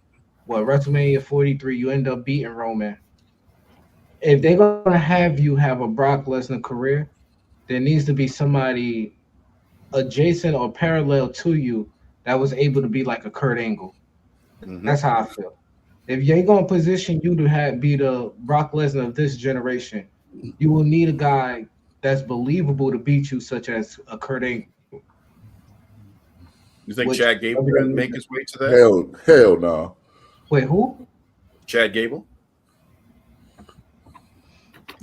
E: WrestleMania 43, you end up beating Roman. If they're going to have you have a Brock Lesnar career, there needs to be somebody adjacent or parallel to you that was able to be like a Kurt Angle. Mm-hmm. That's how I feel. If you're going to position you to be the Brock Lesnar of this generation, you will need a guy that's believable to beat you, such as a Kurt Angle.
A: You think Chad Gable can make his way to that?
F: Hell no.
E: Wait, who?
A: Chad Gable.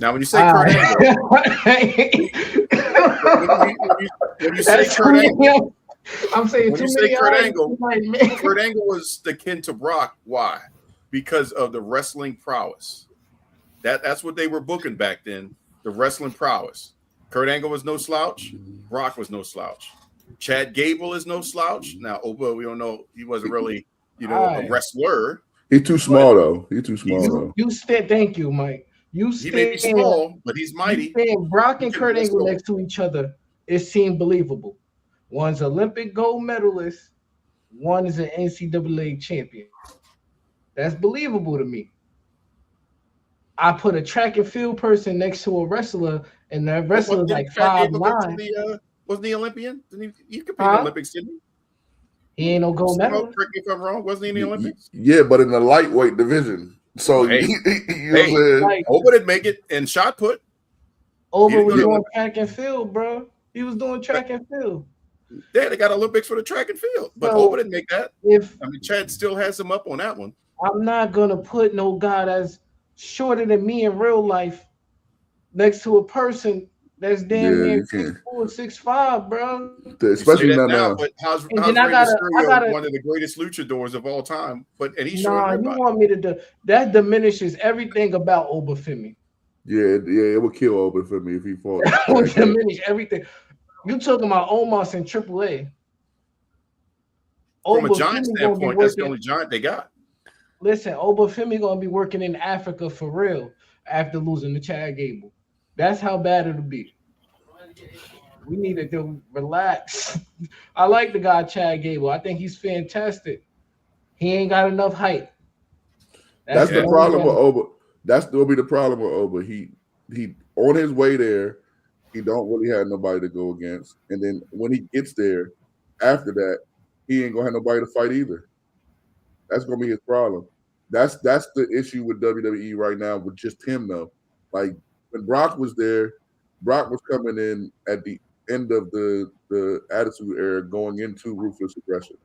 A: Now, when you say Kurt Angle, when you say Kurt Angle,
E: I'm saying
A: when you say Kurt Angle, Kurt Angle was akin to Brock. Why? Because of the wrestling prowess. That's what they were booking back then. The wrestling prowess. Kurt Angle was no slouch. Brock was no slouch. Chad Gable is no slouch. Now, Oba, we don't know. He wasn't really, a wrestler.
F: He's too small, though.
E: Thank you, Mike.
A: He may be small, but he's mighty.
E: Brock and Kurt Angle next to each other, it seemed believable. One's Olympic gold medalist. One is an NCAA champion. That's believable to me. I put a track and field person next to a wrestler, and that wrestler's like 5'9".
A: Wasn't he Olympian? Didn't he compete in the Olympics, didn't he?
E: He ain't no gold medalist.
A: Correct me if I'm wrong. Wasn't he in the Olympics?
F: Yeah, but in the lightweight division. So
A: Oba didn't make it in shot put.
E: Oba was doing track and field, bro. He was doing track and field.
A: Yeah, they got Olympics for the track and field, but Oba didn't make that. Chad still has him up on that one.
E: I'm not gonna put no guy that's shorter than me in real life next to a person that's damn
F: Yeah,
E: near
F: you can't.
E: 6'4", 6'5", bro.
A: You say
F: Especially
A: that
F: not
A: now,
F: now.
A: but how's
E: And then
A: Rey
E: I
A: Mysterio
E: gotta.
A: one of the greatest luchadors of all time? And he's short
E: Nah,
A: in
E: you
A: everybody.
E: want me to do that? Diminishes everything about Obafemi.
F: Yeah, it would kill Open for me if he fought.
E: That would
F: Chad Gable.
E: diminish everything. You talking about Omos and AAA?
A: From a giant
E: Obafemi gonna be
A: standpoint, that's the
E: working.
A: only giant they got.
E: Listen, Obafemi gonna be working in Africa for real after losing to Chad Gable. That's how bad it'll be. We need to relax. I like the guy Chad Gable. I think he's fantastic. He ain't got enough height.
F: That's
E: the
F: the
A: Yeah.
E: only
F: problem with
E: thing.
F: Oba. That's will be the problem with Oba. He on his way there, he don't really have nobody to go against. And then when he gets there, after that, he ain't gonna have nobody to fight either. That's gonna be his problem. That's the issue with WWE right now with just him though. Like when Brock was there, Brock was coming in at the end of the Attitude Era, going into Ruthless Aggression.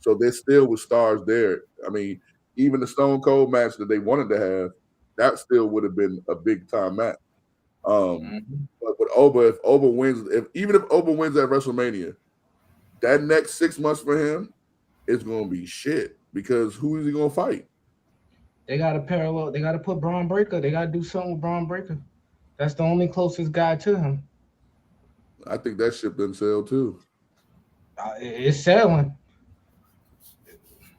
F: So there still was stars there. I mean, even the Stone Cold match that they wanted to have, that still would have been a big time match.
E: Mhm.
F: But with Oba, if Oba wins, even if Oba wins at WrestleMania, that next 6 months for him is gonna be shit because who is he gonna fight?
E: They got to parallel. They got to put Braun Breaker. They got to do something with Braun Breaker. That's the only closest guy to him.
F: I think that ship didn't sell too.
E: It's selling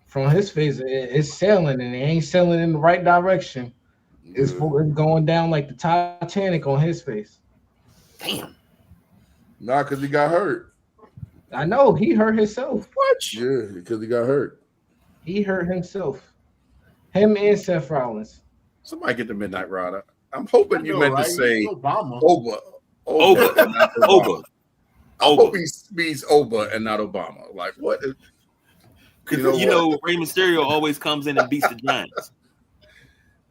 E: from his face. It's selling, and it ain't selling in the right direction. It's
F: Yeah.
E: it's going down like the Titanic on his face.
C: Damn.
F: Nah, because he got hurt.
E: I know he hurt himself.
A: What?
F: Yeah, because he got hurt.
E: He hurt himself. Him and Seth Rollins.
A: Somebody get the Midnight Rider. I'm hoping you
B: know,
A: meant
B: right?
A: to say
B: Obama.
A: Oba.
C: Oba.
A: And not Obama.
C: Oba.
A: I hope he means Oba and not Obama. Like what?
C: Because you know Rey Mysterio always comes in and beats the Giants.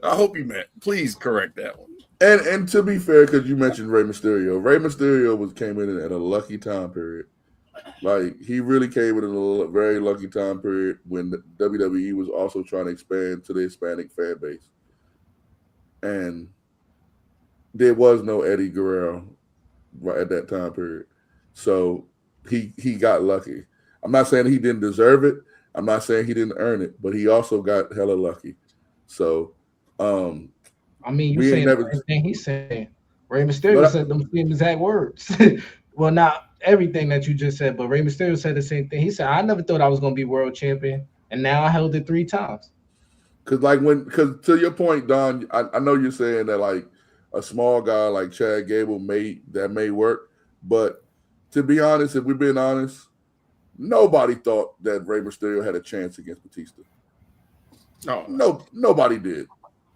A: I hope you meant. Please correct that one.
F: And to be fair, because you mentioned Rey Mysterio came in at a lucky time period. Like he really came in a very lucky time period when the WWE was also trying to expand to the Hispanic fan base, and there was no Eddie Guerrero right at that time period, so he got lucky. I'm not saying he didn't deserve it. I'm not saying he didn't earn it, but he also got hella lucky. So,
E: I mean, you
F: we ain't
E: saying
F: never-
E: the same thing he's saying. Rey
F: But
E: Mysterio
F: I-
E: said them same exact words. Well, not everything that you just said, but Rey Mysterio said the same thing. He said, "I never thought I was going to be world champion, and now I held it 3 times."
F: Because to your point, Don, I know you're saying that like a small guy like Chad Gable may work, but to be honest, if we're being honest, nobody thought that Rey Mysterio had a chance against Batista. No, nobody did.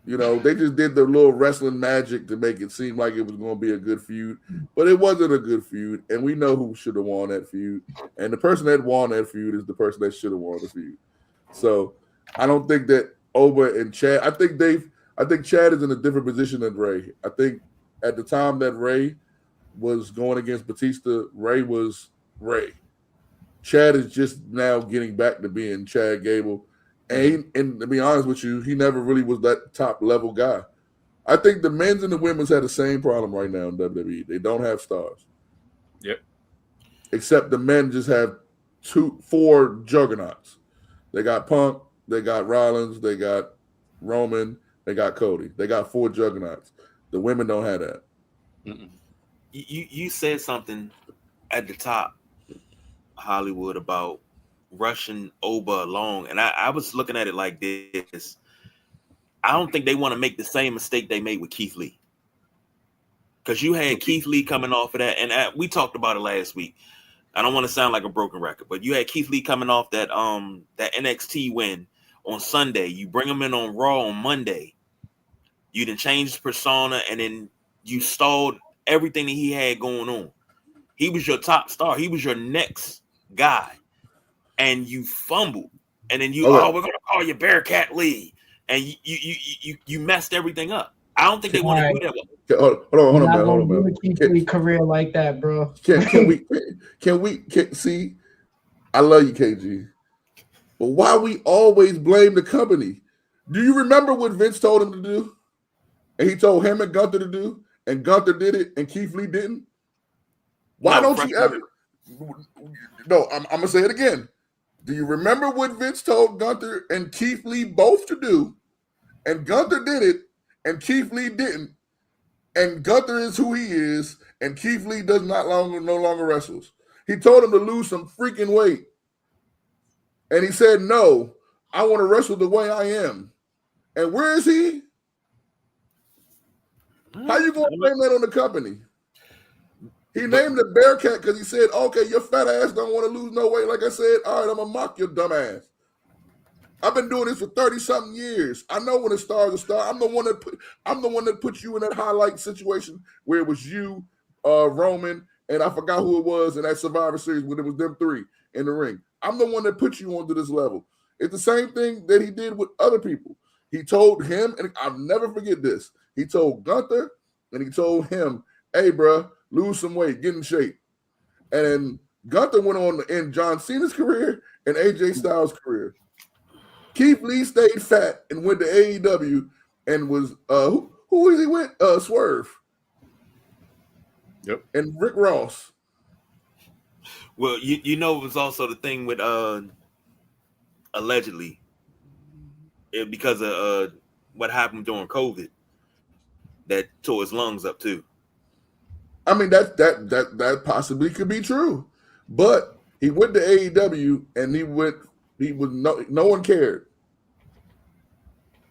F: You know, they just did the little wrestling magic to make it seem like it was going to be a good feud, but it wasn't a good feud, and we know who should have won that feud. And the person that won that feud is the person that should have won the feud. So I don't think that Oba and Chad. I think Chad is in a different position than Ray. I think at the time that Ray was going against Batista, Ray was Ray. Chad is just now getting back to being Chad Gable. And to be honest with you, he never really was that top level guy. I think the men's and the women's have the same problem right now in WWE. They don't have stars.
A: Yep.
F: Except the men just have 4 juggernauts. They got Punk, they got Rollins, they got Roman, they got Cody. They got 4 juggernauts. The women don't have that.
C: You said something at the top, Hollywood, about rushing Oba along, and I was looking at it like this. I don't think they want to make the same mistake they made with Keith Lee, because you had Keith Lee coming off of that, and we talked about it last week. I don't want to sound like a broken record, but you had Keith Lee coming off that NXT win on Sunday. You bring him in on Raw on Monday. You done changed his persona, and then you stalled everything that he had going on. He was your top star. He was your next guy. And you fumbled, and then we're gonna call you Bearcat Lee, and you messed everything up. I don't think they want to do that.
F: Hold on,
E: Not
F: man.
E: gonna keep your career like that, bro.
F: Can we see? I love you, KG, but why we always blame the company? Do you remember what Vince told him to do, and he told him and Gunther to do, and Gunther did it, and Keith Lee didn't? Why don't you ever? No, I'm gonna say it again. Do you remember what Vince told Gunther and Keith Lee both to do? And Gunther did it, and Keith Lee didn't. And Gunther is who he is, and Keith Lee no longer wrestles. He told him to lose some freaking weight. And he said, no, I want to wrestle the way I am. And where is he? How you going to blame that on the company? He named the Bearcat because he said, okay, your fat ass don't want to lose no weight. Like I said, all right, I'm going to mock your dumb ass. I've been doing this for 30-something years. I know when a star's a star. I'm the one that put you in that highlight situation where it was you, Roman, and I forgot who it was in that Survivor Series when it was them three in the ring. I'm the one that put you onto this level. It's the same thing that he did with other people. He told him, and I'll never forget this. He told Gunther and he told him, hey, bro, lose some weight, get in shape. And Gunther went on to end John Cena's career and AJ Styles' career. Keith Lee stayed fat and went to AEW and was who was he with? Swerve.
A: Yep.
F: And Rick Ross.
C: Well, you know, it was also the thing with allegedly because of what happened during COVID that tore his lungs up too.
F: I mean, that possibly could be true, but he went to AEW and no one cared.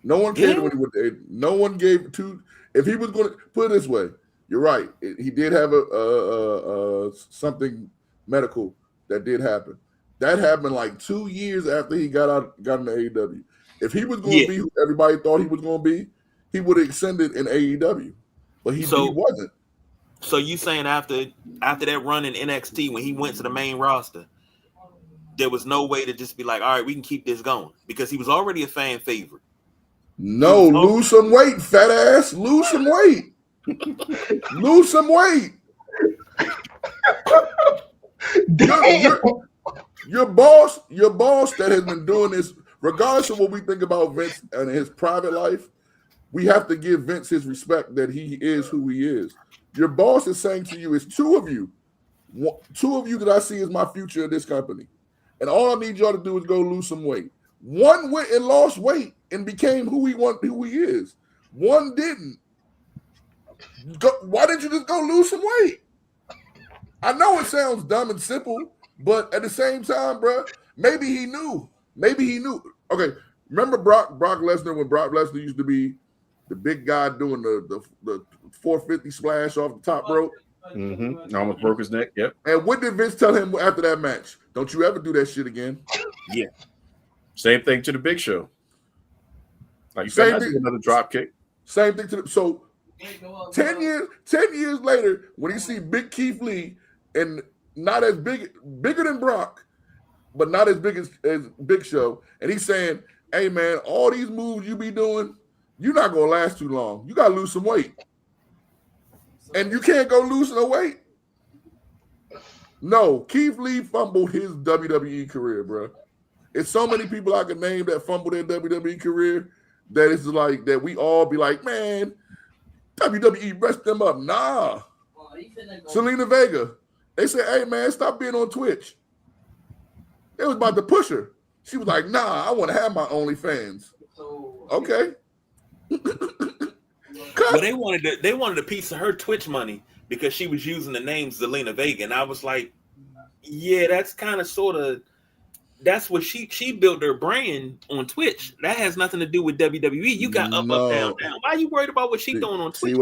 F: No one cared when he went to AEW. No one gave two. If he was going to put it this way, you're right. He did have a something medical that did happen. That happened like 2 years after he got into AEW. If he was going to be who everybody thought he was going to be, he would have extended in AEW, but he wasn't.
C: So you saying after that run in NXT when he went to the main roster, there was no way to just be like, all right, we can keep this going because he was already a fan favorite.
F: No, lose some weight, fat ass. Lose some weight. Lose some weight. Your boss that has been doing this, regardless of what we think about Vince and his private life, we have to give Vince his respect that he is who he is. Your boss is saying to you, it's two of you that I see as my future in this company. And all I need y'all to do is go lose some weight. One went and lost weight and became who he is. One didn't. Why didn't you just go lose some weight? I know it sounds dumb and simple, but at the same time, bro, maybe he knew. Okay, remember Brock Lesnar when Brock Lesnar used to be the big guy doing the 450 splash off the top rope?
A: Mm-hmm. Almost broke his neck. Yep.
F: And what did Vince tell him after that match? Don't you ever do that shit again.
A: Yeah. Same thing to the Big Show. Like same thing, another drop kick.
F: Same thing to the so 10 years later, when you see Big Keith Lee and not as bigger than Brock, but not as big as Big Show, and he's saying, hey man, all these moves you be doing, you're not gonna last too long. You gotta lose some weight. And you can't go lose no weight. No, Keith Lee fumbled his WWE career, bro. It's so many people I can name that fumbled their WWE career that it's like that we all be like, man, WWE rest them up. Nah. Selena Vega. They said, hey man, stop being on Twitch. They was about to push her. She was like, nah, I want to have my OnlyFans. Okay.
C: Well, they wanted a piece of her Twitch money because she was using the name Zelina Vega, and I was like, yeah, that's kind of sort of that's what she built her brand on Twitch. That has nothing to do with WWE. You got up, down. Why are you worried about what she's doing on Twitch?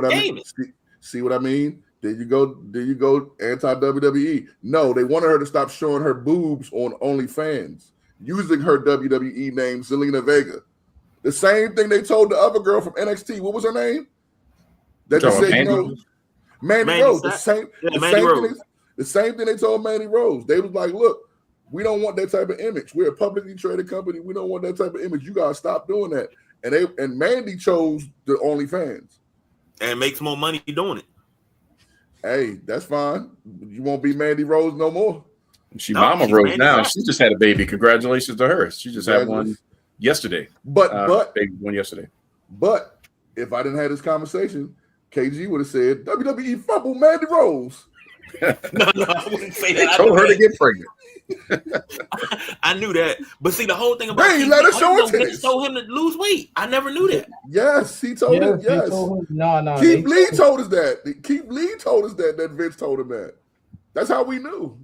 F: See what I mean? There you go, anti-WWE. No, they wanted her to stop showing her boobs on OnlyFans, using her WWE name, Zelina Vega. The same thing they told the other girl from NXT. What was her name? That they said, Mandy Rose. The same thing they told Mandy Rose. They was like, look, we don't want that type of image. We're a publicly traded company. We don't want that type of image. You gotta stop doing that. And Mandy chose the OnlyFans.
C: And makes more money doing it.
F: Hey, that's fine. You won't be Mandy Rose no more.
A: She's Rose Mandy now. Rose. She just had a baby. Congratulations to her. She just had one yesterday. Baby one yesterday.
F: But if I didn't have this conversation, KG would have said WWE fumbled Mandy Rose.
C: No, I wouldn't say that.
A: Told her to get pregnant.
C: I knew that, but see, the whole thing about
F: Hey,
C: Keith
F: let
C: Lee,
F: her show her
C: Vince
F: titties.
C: told him to lose weight. I never knew that.
F: Yes, he told him.
E: They
F: Yes,
E: told him, no.
F: Keith Lee told us that. Keith Lee told us that Vince told him that. That's how we knew.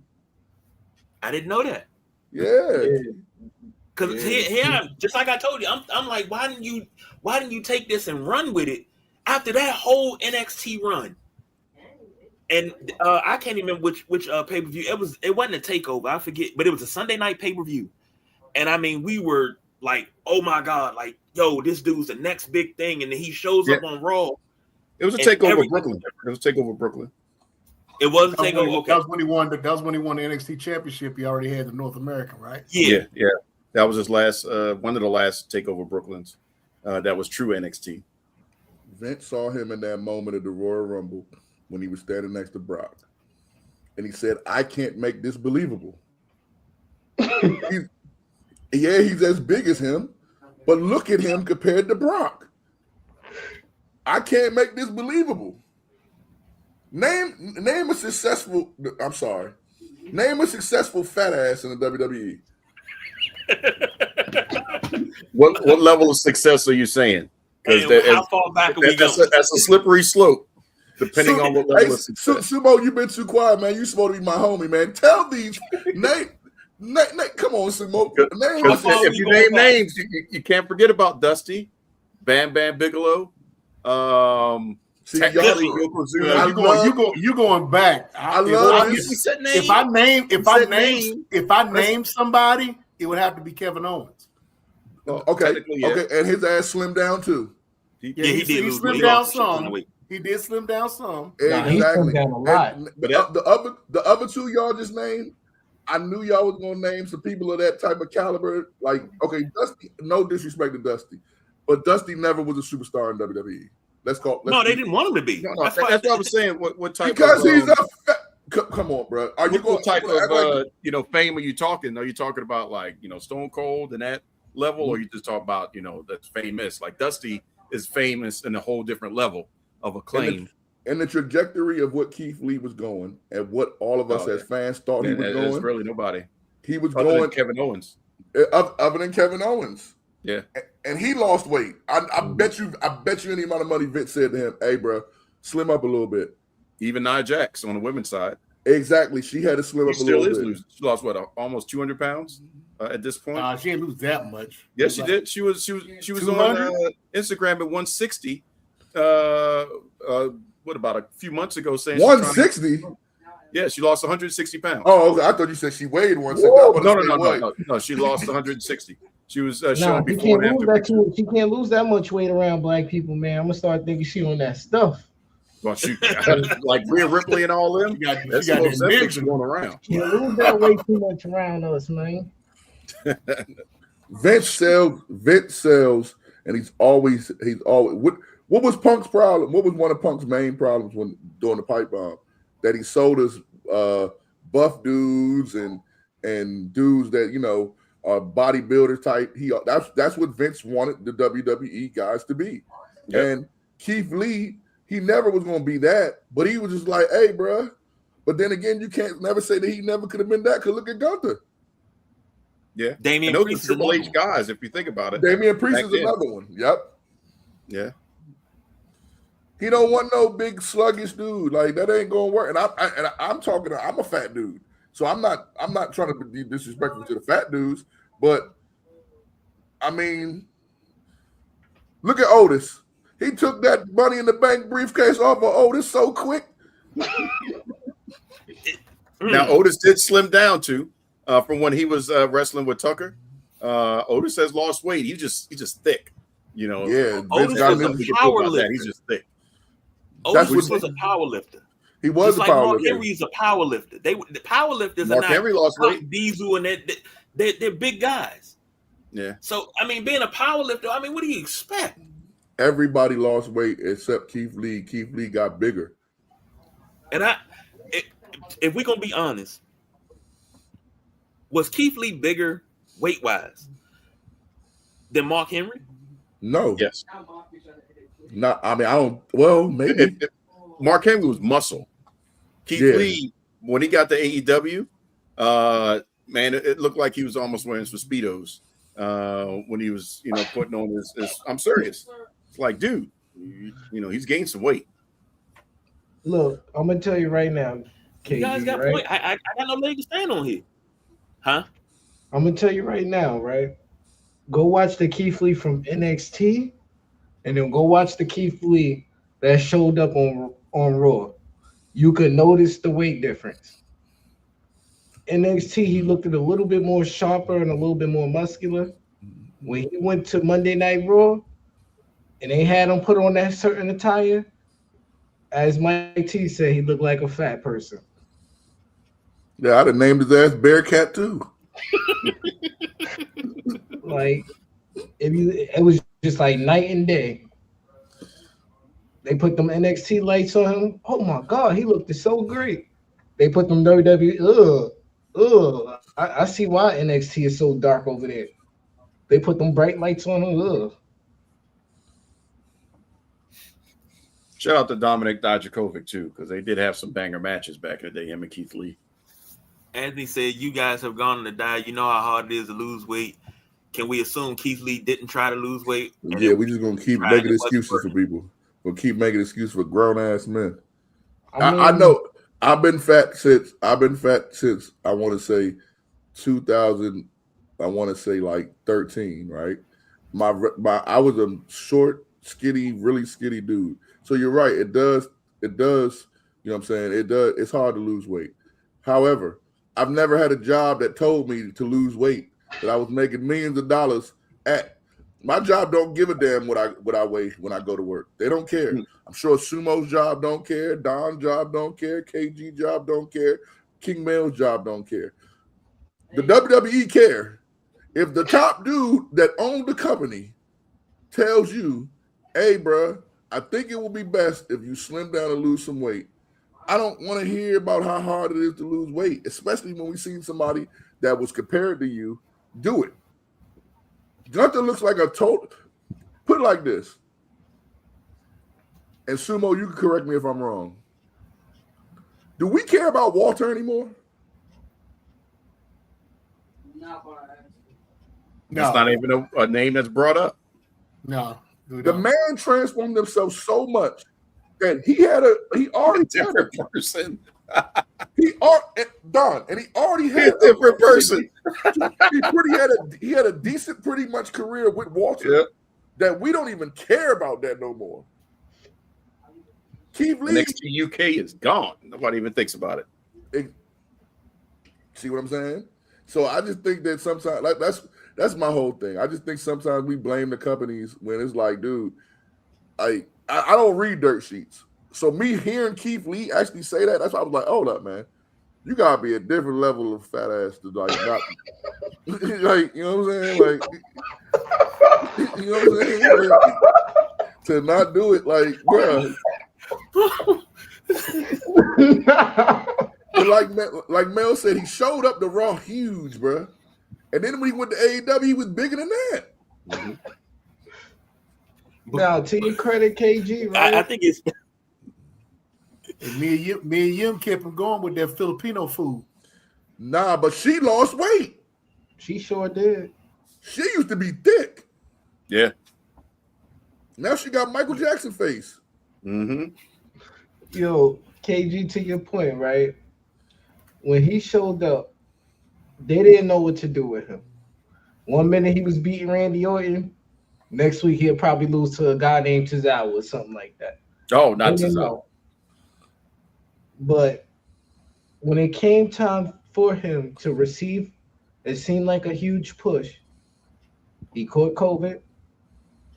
C: I didn't know that.
F: Yeah.
C: Because here, just like I told you, I'm like, why didn't you take this and run with it after that whole NXT run? And I can't even remember which pay per view it wasn't a takeover, I forget, but it was a Sunday night pay per view, and I mean we were like, oh my god, like yo, this dude's the next big thing, and then he shows up on Raw.
A: It was a takeover Brooklyn. It was a takeover Brooklyn.
C: It was a takeover. Okay.
B: That was when he won the NXT championship. He already had the North American, right?
A: Yeah. That was his last one of the last takeover Brooklyns. That was true NXT.
F: Vince saw him in that moment of the Royal Rumble when he was standing next to Brock. And he said, I can't make this believable. He's as big as him, but look at him compared to Brock. I can't make this believable. Name a successful fat ass in the WWE.
A: What level of success are you saying?
C: Because how far back are we going?
A: That's a slippery slope, depending on what level of success.
F: Sumo, you've been too quiet, man. You're supposed to be my homie, man. Tell these name. Come on, Sumo.
A: If you name names, you can't forget about Dusty, Bam Bam Bigelow.
B: See, you're going back. If I name somebody, it would have to be Kevin Owens.
F: Okay, and his ass slimmed down too.
C: He did.
B: He slimmed down some. He did slim down some.
F: Exactly.
E: He slimmed down a lot.
F: The other two y'all just named, I knew y'all was gonna name some people of that type of caliber. Like, okay, Dusty. No disrespect to Dusty, but Dusty never was a superstar in WWE.
C: They didn't want him to be.
A: No, that's what I was saying. What type?
F: Because he's a. Come on, bro. Are you
A: what type of fame are you talking? Are you talking about like Stone Cold and that level, or you just talk about that's famous? Like Dusty is famous in a whole different level of acclaim.
F: And the trajectory of what Keith Lee was going, and what all of us as fans thought he was going.
A: There's really nobody.
F: He was
A: other
F: going
A: than Kevin Owens.
F: Other than Kevin Owens.
A: Yeah.
F: And he lost weight. I bet you any amount of money Vince said to him, hey, bro, slim up a little bit.
A: Even Nia Jax on the women's side.
F: Exactly. She had to slim up a little bit.
A: Losing. She lost almost 200 pounds at this point.
B: She didn't lose that much.
A: Yes, she did. She was on Instagram at 160. What about a few months ago saying
F: 160?
A: Yeah, she lost 160 pounds.
F: Oh, okay. I thought you said she weighed 160.
A: No. She lost 160. She was
E: Nah,
A: showing before and after.
E: She can't lose that much weight around black people, man. I'm gonna start thinking she on that stuff.
A: Well, like Rhea Ripley and all them. That's going around.
E: Can't lose that weight too much around us, man.
F: Vince sells, and he's always. What was Punk's problem? What was one of Punk's main problems when doing the pipe bomb? That he sold us buff dudes and dudes that are bodybuilder type. That's what Vince wanted the WWE guys to be. Yep. And Keith Lee, he never was going to be that, but he was just like, hey, bro. But then again, you can't never say that he never could have been that. Because look at Gunther.
A: Yeah,
C: Damian
A: those
C: Priest
A: are Triple H guys. If you think about it,
F: Damian Priest is another one. Yep.
A: Yeah.
F: He don't want no big sluggish dude. Like that ain't gonna work. And I'm talking. I'm a fat dude, so I'm not trying to be disrespectful to the fat dudes. But I mean, look at Otis. He took that Money in the Bank briefcase off of Otis so quick.
A: Now Otis did slim down too, from when he was wrestling with Tucker. Otis has lost weight. He's just thick.
F: Yeah,
C: Otis was a power lifter.
A: He's just thick.
C: Otis was a power lifter.
F: He was
C: just
F: a
C: like
F: power
C: Mark
F: lifter.
C: Henry's a power lifter. The power lifters
A: Mark
C: are
A: Henry
C: not
A: lost weight.
C: Diesel and they're big guys.
A: Yeah.
C: So I mean, being a power lifter, I mean, what do you expect?
F: Everybody lost weight except Keith Lee. Keith Lee got bigger.
C: And if we're gonna be honest, was Keith Lee bigger weight wise than Mark Henry?
F: No.
A: Yes.
F: Not. I mean, I don't. Well, maybe.
A: Mark Henry was muscle. Keith Lee when he got to AEW, man, it looked like he was almost wearing some Speedos when he was, putting on his. I'm serious. It's like, dude, he's gained some weight.
E: Look, I'm gonna tell you right now, KG,
C: You guys got
E: right?
C: point. I got no leg to stand on here, huh?
E: I'm gonna tell you right now, right? Go watch the Keith Lee from NXT, and then go watch the Keith Lee that showed up on Raw. You could notice the weight difference. NXT, he looked a little bit more sharper and a little bit more muscular. When he went to Monday Night Raw, and they had him put on that certain attire, as Mike T said, he looked like a fat person.
F: Yeah, I'd have named his ass Bearcat too.
E: Like, it was just like night and day. They put them NXT lights on him. Oh my God, he looked so great. They put them WWE. I see why NXT is so dark over there. They put them bright lights on him.
A: Shout out to Dominic Dijakovic too, because they did have some banger matches back in the day. Him and Keith Lee.
C: Anthony said, "You guys have gone on the diet. You know how hard it is to lose weight. Can we assume Keith Lee didn't try to lose weight?"
F: Yeah, we just gonna keep making excuses for people. We'll keep making excuses for grown ass men. I know. I've been fat since I want to say 2000. I want to say like 13, right? I was a short, skinny, really skinny dude. So you're right. It does. You know what I'm saying? It does. It's hard to lose weight. However, I've never had a job that told me to lose weight, that I was making millions of dollars at. My job don't give a damn what I weigh when I go to work. They don't care. I'm sure Sumo's job don't care. Don's job don't care. KG job don't care. King Mail's job don't care. The WWE care. If the top dude that owned the company tells you, "Hey, bro, I think it will be best if you slim down and lose some weight," I don't want to hear about how hard it is to lose weight, especially when we've seen somebody that was compared to you do it. Gunther looks like a total. Put it like this. And Sumo, you can correct me if I'm wrong. Do we care about Walter anymore?
A: That's not even a name that's brought up.
B: No.
F: The man transformed himself so much that he already
A: different person.
F: He already had
A: a different person.
F: He had a decent, pretty much career with Walter that we don't even care about that no more. Keith Lee,
A: NXT UK is gone. Nobody even thinks about it.
F: See what I'm saying? So I just think that sometimes, like that's my whole thing. I just think sometimes we blame the companies when it's like, dude, I don't read dirt sheets. So me hearing Keith Lee actually say that, that's why I was like, hold up, man. You gotta be a different level of fat ass to like not like, you know what I'm saying? Like, you know what I'm saying? Like, to not do it, like, bro. like Mel said, he showed up to Raw huge, bro. And then when he went to AEW, he was bigger than that.
A: Mm-hmm.
E: Now, to your credit, KG, right?
C: I think it's.
B: And me and Yim kept him going with that Filipino food.
F: Nah, but she lost weight.
E: She sure did.
F: She used to be thick.
A: Yeah.
F: Now she got Michael Jackson face.
A: Mm-hmm.
E: Yo, KG, to your point, right? When he showed up, they didn't know what to do with him. 1 minute he was beating Randy Orton. Next week he'll probably lose to a guy named Tozawa or something like that.
A: Oh, not Tozawa.
E: But when it came time for him to receive, it seemed like a huge push. He caught COVID.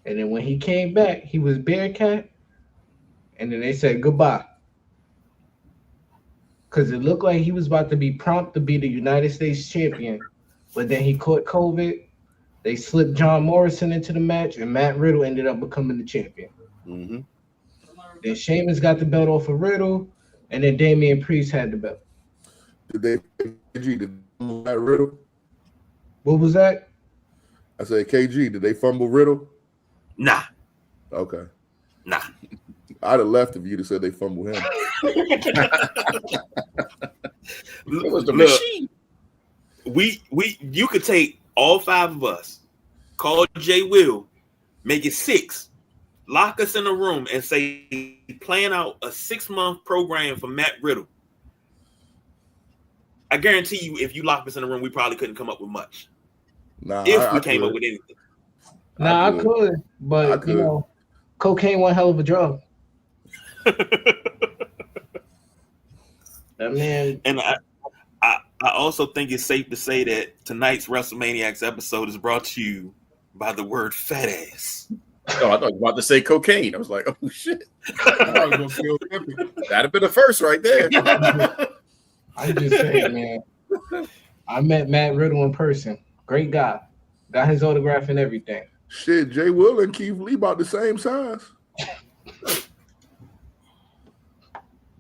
E: And then when he came back, he was Bearcat. And then they said goodbye. Because it looked like he was about to be prompt to be the United States champion. But then he caught COVID. They slipped John Morrison into the match, and Matt Riddle ended up becoming the champion.
A: Mm-hmm.
E: Then Sheamus got the belt off of Riddle, and then Damian Priest had the belt.
F: Did Matt Riddle?
E: What was that?
F: I said, KG, did they fumble Riddle?
C: Nah.
F: Okay.
C: Nah.
F: I'd have left if you'd have said they fumbled him.
A: It was the
C: Look,
A: machine.
C: You could take all 5 of us, call Jay Will, make it 6, lock us in a room, and say plan out a 6-month program for Matt Riddle. I guarantee you, if you lock us in a room, we probably couldn't come up with much.
F: Nah,
C: If we
F: I
C: came
F: could.
C: up with anything.
E: Nah, I could, but
F: I could.
E: you know, cocaine one hell of a drug. That man.
C: And I also think it's safe to say that tonight's Wrestlemaniacs episode is brought to you by the word fat ass.
A: Oh, I thought you were about to say cocaine. I was like, oh shit.
B: I was gonna feel epic.
A: That'd have been the first right there.
E: I'm just saying, man. I met Matt Riddle in person. Great guy. Got his autograph and everything.
F: Shit, Jay Will and Keith Lee about the same size.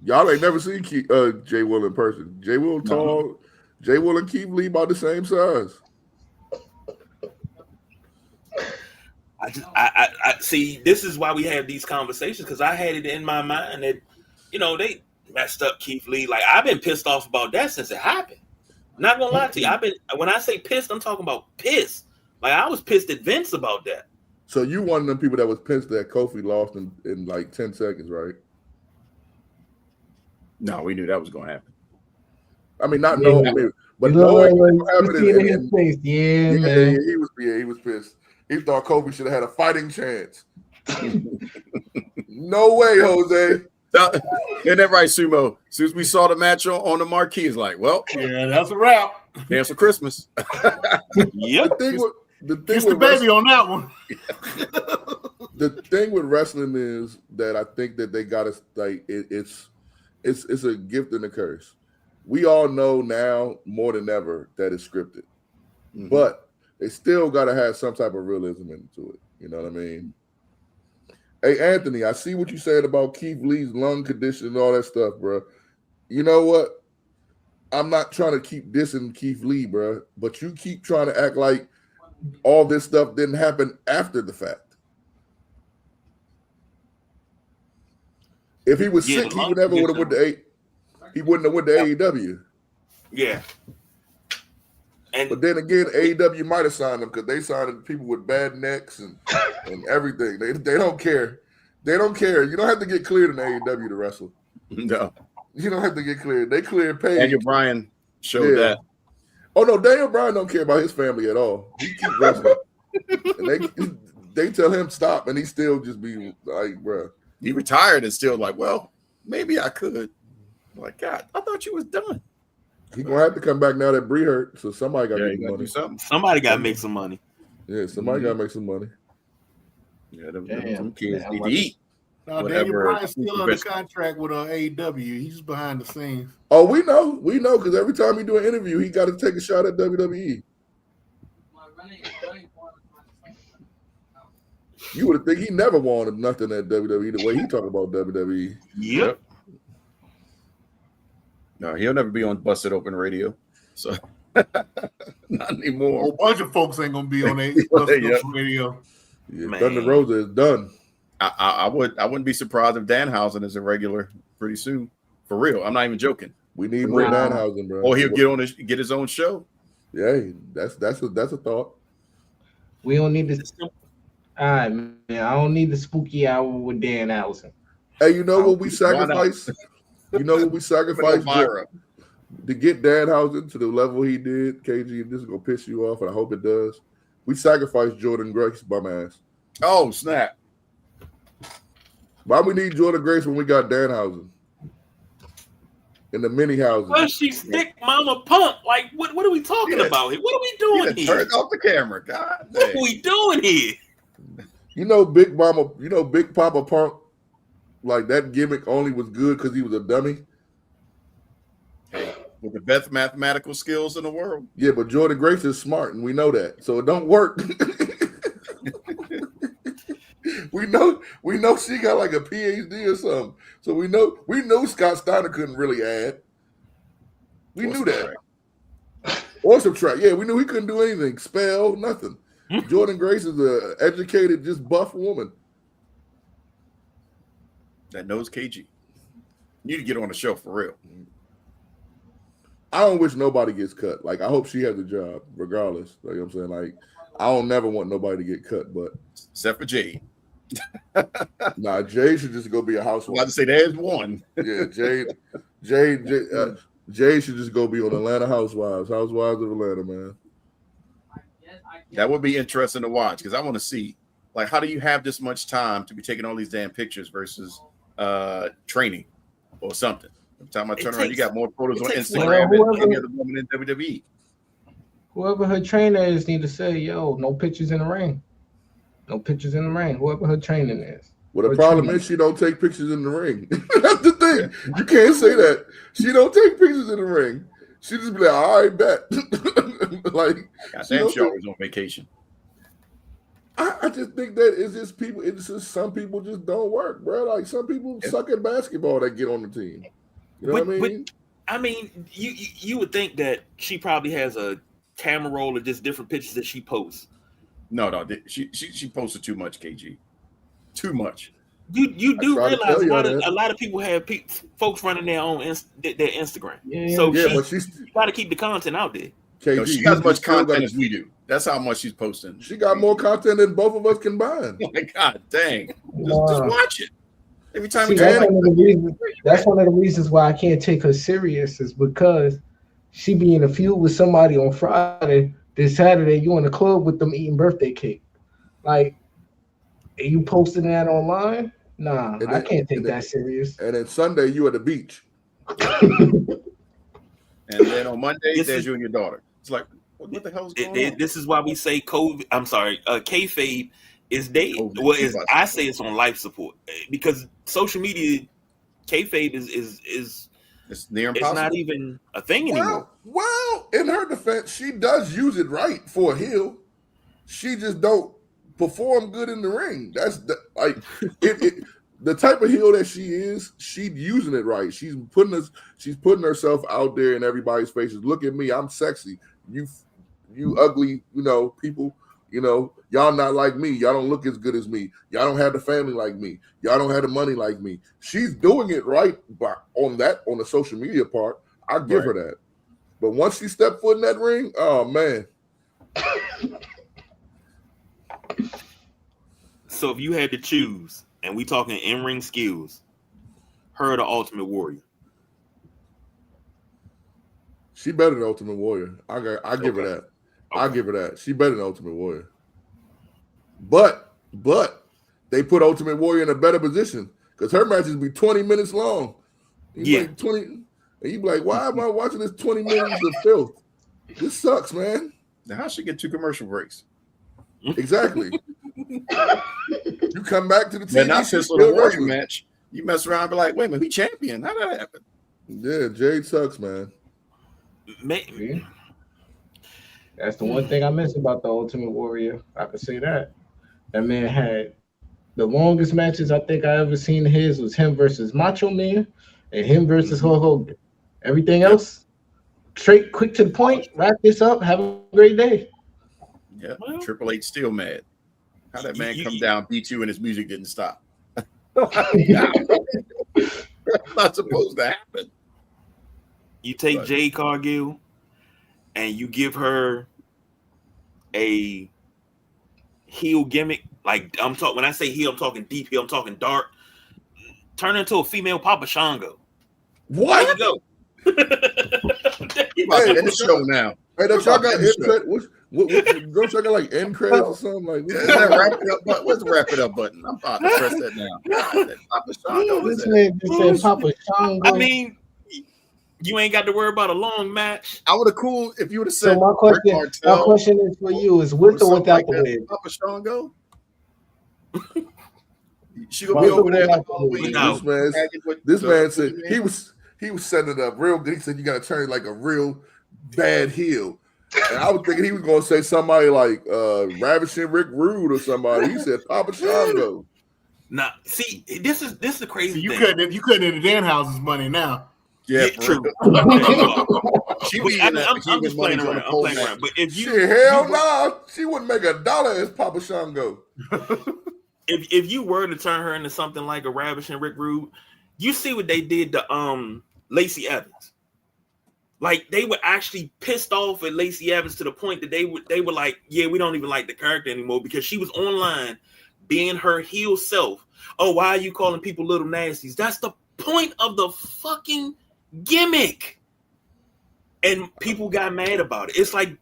F: Y'all ain't never seen Jay Will in person. Jay Will tall. No. Jay Will and Keith Lee about the same size.
C: I see. This is why we have these conversations, because I had it in my mind that, you know, they messed up Keith Lee. Like, I've been pissed off about that since it happened. Not gonna lie to you. When I say pissed, I'm talking about pissed. Like, I was pissed at Vince about that.
F: So you one of them people that was pissed that Kofi lost in like 10 seconds, right?
A: No, we knew that was going to happen.
F: I mean, not knowing, but knowing what happened in his face. Yeah, man. He was pissed. He thought Kobe should have had a fighting chance. No way, Jose.
A: Isn't that right, Sumo? As soon as we saw the match on the marquee, it's like, well,
B: yeah, that's a wrap.
A: Dance for Christmas.
C: Yep.
B: The thing with baby on that one.
F: The thing with wrestling is that I think that they got us like it's a gift and a curse. We all know now more than ever that it's scripted, but they still got to have some type of realism into it. You know what I mean? Hey, Anthony, I see what you said about Keith Lee's lung condition and all that stuff, bro. You know what? I'm not trying to keep dissing Keith Lee, bro, but you keep trying to act like all this stuff didn't happen after the fact. If he was sick, he would never would have went to he wouldn't have went to AEW.
C: Yeah.
F: But then again, AEW might have signed him because they signed people with bad necks and everything. They don't care. They don't care. You don't have to get cleared in AEW to wrestle.
A: No.
F: You don't have to get cleared. They clear Paige.
A: Daniel Bryan showed that.
F: Oh no, Daniel Bryan don't care about his family at all. He keeps wrestling. And they tell him stop, and he still just be like, bro.
A: He retired and still like, well, maybe I could. I'm like, God, I thought you was done.
F: He gonna have to come back now that Bree hurt, so somebody got to get money.
C: Somebody got to make some money.
F: Yeah, somebody got to make some money.
A: Yeah, them kids need to eat.
B: Daniel Bryan's still under contract with AEW. He's behind the scenes.
F: Oh, we know, because every time he do an interview, he got to take a shot at WWE. You would think he never wanted nothing at WWE the way he talk about WWE.
C: Yep.
A: No, he'll never be on Busted Open Radio. So not anymore.
B: A whole bunch of folks ain't gonna be on Busted Open Radio.
F: Yeah, Thunder Rosa is done.
A: I wouldn't be surprised if Danhausen is a regular pretty soon. For real. I'm not even joking.
F: We need more Danhausen, bro.
A: Or he'll get his own show.
F: Yeah, that's a thought.
E: We don't need this. All right, man. I don't need the spooky hour with Danhausen.
F: Hey, you know what we sacrificed? You know what we sacrificed to get Danhausen to the level he did, KG, and this is going to piss you off, and I hope it does. We sacrificed Jordan Grace, bum ass.
A: Oh, snap.
F: Why we need Jordan Grace when we got Danhausen? In the mini houses.
C: Well, she's thick mama pump. Like, what are we talking about here? What are we doing here?
A: Turn off the camera. God
C: damn. What are we doing here?
F: You know Big Papa Punk, like that gimmick only was good because he was a dummy.
A: Hey, with the best mathematical skills in the world.
F: Yeah, but Jordan Grace is smart, and we know that. So it don't work. We know she got like a PhD or something. So we know Scott Steiner couldn't really add. We knew that. Or subtract. Yeah, we knew he couldn't do anything. Spell, nothing. Jordan Grace is an educated, just buff woman.
A: That knows KG. You need to get on the show for real.
F: I don't wish nobody gets cut. Like I hope she has a job regardless. Like I'm saying, like I don't never want nobody to get cut, but
A: except for Jade.
F: nah, Jade should just go be a
A: I was
F: housewife.
A: about to say there's one.
F: Yeah, Jade should just go be on Atlanta Housewives of Atlanta, man.
A: That would be interesting to watch because I want to see, like, how do you have this much time to be taking all these damn pictures versus training or something? Every time I turn around, you got more photos on Instagram than any other woman in WWE.
E: Whoever her trainer is need to say, yo, no pictures in the ring. No pictures in the ring. Whoever her training is.
F: Well, the problem is she don't take pictures in the ring. That's the thing. You can't say that. She don't take pictures in the ring. She just be like, all right, bet. Like,
A: goddamn, she always on vacation.
F: I just think that it's just people. It's just some people just don't work, bro. Like some people suck at basketball that get on the team. You know what I mean?
C: But, I mean, you would think that she probably has a camera roll of just different pictures that she posts.
A: No, she posted too much, KG. Too much.
C: You do realize a lot of people have folks running their own their Instagram.
E: Yeah.
C: So
F: but she's
C: got to keep the content out there.
F: KG,
A: No, she got as much content as we do. That's how much she's posting.
F: She got more content than both of us combined.
A: Oh my God, dang! Just watch it. Every time we
E: that's one of the reasons why I can't take her serious is because she be in a feud with somebody on Friday. This Saturday, you in the club with them eating birthday cake. Like, are you posting that online? Nah, I can't take that serious.
F: And then Sunday, you at the beach.
A: And then on Monday, there's you and your daughter. It's like, what the hell's going on?
C: This is why we say kayfabe is dead. I say it's on life support because social media, kayfabe is
A: it's near impossible.
C: It's not even a thing anymore.
F: Well, in her defense, she does use it right for a heel. She just don't perform good in the ring. That's the type of heel that she is. She's using it right. She's putting herself out there in everybody's faces. Look at me, I'm sexy. You ugly, people. Y'all not like me. Y'all don't look as good as me. Y'all don't have the family like me. Y'all don't have the money like me. She's doing it right, but on the social media part, I give her that. But once she stepped foot in that ring, oh man.
C: So if you had to choose, and we talking in-ring skills, her or the Ultimate Warrior?
F: She better than Ultimate Warrior. I give her that. Okay. I give her that. She better than Ultimate Warrior. But they put Ultimate Warrior in a better position because her matches be 20 minutes long. Like 20, and you be like, why am I watching this 20 minutes of filth? This sucks, man.
A: Now how she get 2 commercial breaks?
F: Exactly. You come back to the TV.
A: Man, not just a Warrior match. You mess around and be like, wait a minute, we champion. How did that happen?
F: Yeah, Jade sucks, man.
C: Maybe.
E: That's the one thing I miss about the Ultimate Warrior. I could say that. That man had the longest matches I think I ever seen his was him versus Macho Man and him versus Hulk Hogan. Everything else, straight, quick to the point, wrap this up, have a great day.
A: Yeah, Triple H still mad. How that man come down, beat you, and his music didn't stop. That's not supposed to happen.
C: You take Jade Cargill and you give her a heel gimmick. Like when I say heel, I'm talking deep heel, I'm talking dark. Turn into a female Papa Shango.
F: What?
C: There you go.
A: Hey, in the show now.
F: Hey, don't y'all got end credits? Don't y'all got like end credits or something like that?
A: Wrap it up button. Where's the wrap it up button? I'm about to press that now. Papa Shango.
E: This man just said Papa Shango.
C: I mean, you ain't got to worry about a long match.
A: I would have cool if you would have said.
E: So my question is for you: is with or without the wig?
A: Papa Shango. She gonna be over there.
F: This man said he was setting it up real good. He said you got to turn like a real bad heel. And I was thinking he was gonna say somebody like Ravishing Rick Rude or somebody. He said Papa Shango.
C: Nah, see, this is the crazy thing.
B: You couldn't in the Danhouse's money now.
A: Yeah,
C: true.
A: I'm
C: just playing around. But if you
F: hell no, she wouldn't make $1 as Papa Shango.
C: If you were to turn her into something like a Ravishing Rick Rude, you see what they did to Lacey Evans. Like they were actually pissed off at Lacey Evans to the point that they were like, yeah, we don't even like the character anymore because she was online being her heel self. Oh, why are you calling people little nasties? That's the point of the fucking gimmick. And people got mad about it. It's like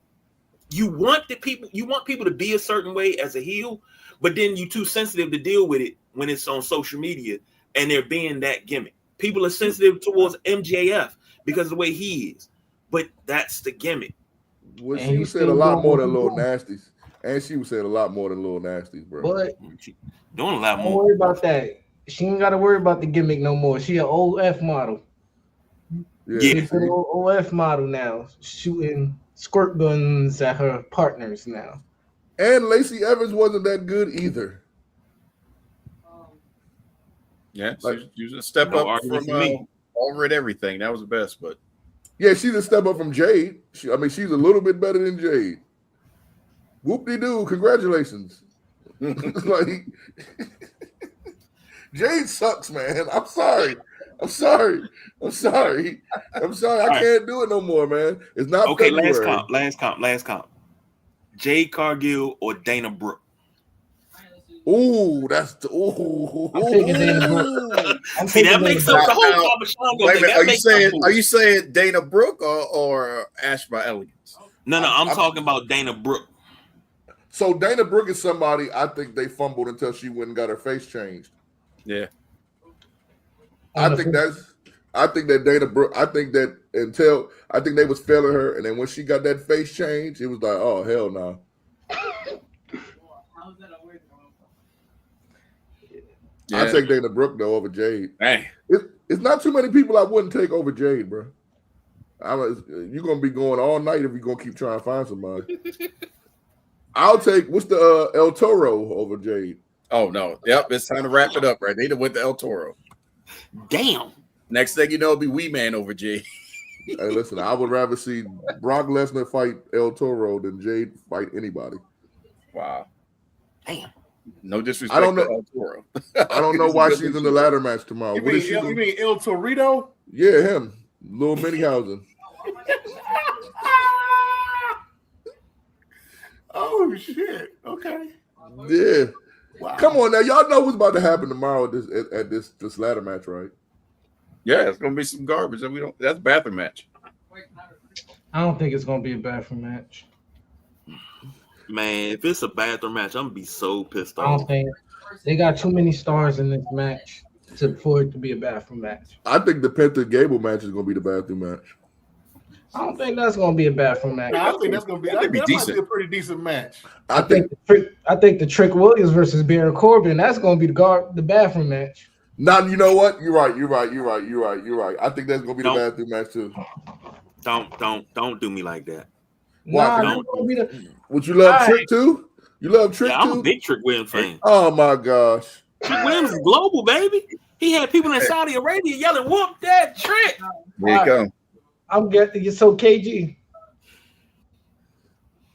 C: you want people to be a certain way as a heel, but then you're too sensitive to deal with it when it's on social media and they're being that gimmick. People are sensitive towards MJF because of the way he is, but that's the gimmick.
F: Well, she was saying a lot more than little nasties, and she was saying a lot more than little nasties, bro.
E: But
C: She doing a lot
E: don't
C: more.
E: worry about that. She ain't got to worry about the gimmick no more. She an old F model.
F: Yeah,
C: Yeah.
E: She's an old F model now, shooting squirt guns at her partners now.
F: and Lacey Evans wasn't that good either.
A: Yeah,
F: Like,
A: she was a step
C: no
A: up
C: argument
A: from
C: for me.
A: Over at everything. That was the best, but
F: Yeah, she's a step up from Jade. She's a little bit better than Jade. Whoop-de-doo, congratulations. Like, Jade sucks, man. I'm sorry. I can't do it no more, man. It's not
C: Okay,
F: February.
C: last comp. Jade Cargill or Dana Brooke?
F: Ooh, that's
E: I'm taking Dana Brooke.
C: See, that makes up the whole
A: Now,
C: conversation.
A: wait a minute. Are you saying Dana Brooke or Ash by Elegance?
C: No, I'm talking about Dana Brooke.
F: So Dana Brooke is somebody I think they fumbled until she went and got her face changed.
A: Yeah.
F: I think that Dana Brooke, I think they was failing her, and then when she got that face change, it was like, oh hell no.
A: Yeah.
F: I take Dana Brooke though over Jade.
A: Hey.
F: It's not too many people I wouldn't take over Jade, bro. You're gonna be going all night if you're gonna keep trying to find somebody. I'll take what's the El Toro over Jade.
A: Oh no. Yep, it's time to wrap it up, right? They went to El Toro.
C: Damn.
A: Next thing you know, it'll be Wee Man over Jade.
F: Hey, listen, I would rather see Brock Lesnar fight El Toro than Jade fight anybody.
A: Wow.
C: Damn.
A: No disrespect
F: I don't know.
A: to El Toro.
F: I don't know why she's in the ladder match tomorrow.
B: You
F: What is she
B: mean,
F: doing?
B: you mean El Torito?
F: Yeah, him. Little Minihausen.
B: Oh shit! Okay.
F: Yeah.
B: Wow.
F: Come on now. Y'all know what's about to happen tomorrow at this ladder match, right?
A: Yeah, it's gonna be some garbage. And that's a bathroom match.
E: I don't think it's gonna be a bathroom match.
C: Man, if it's a bathroom match, I'm gonna be so pissed
E: I
C: off.
E: don't think they got too many stars in this match for it to be a bathroom match.
F: I think the Penta Gable match is gonna be the bathroom match.
E: I don't think that's gonna be a bathroom match.
B: I think that's gonna be.
A: That'd be
B: That might
A: decent.
B: be a pretty decent match.
F: I think
E: I think the Trick Williams versus Baron Corbin, that's gonna be the bathroom match.
F: now you know what? You're right. I think that's gonna be the
C: Don't-
F: bathroom match too.
C: Don't do me like that.
F: Why?
E: Nah, that's gonna be the
F: Would you love
E: Right.
F: Trick too? You love Trick
C: Yeah, I'm
F: too?
C: a big Trick Williams fan.
F: Oh my gosh.
C: Trick Williams is global, baby. He had people in Saudi Arabia yelling, "Whoop that Trick!"
A: There you go.
E: I'm getting so KG.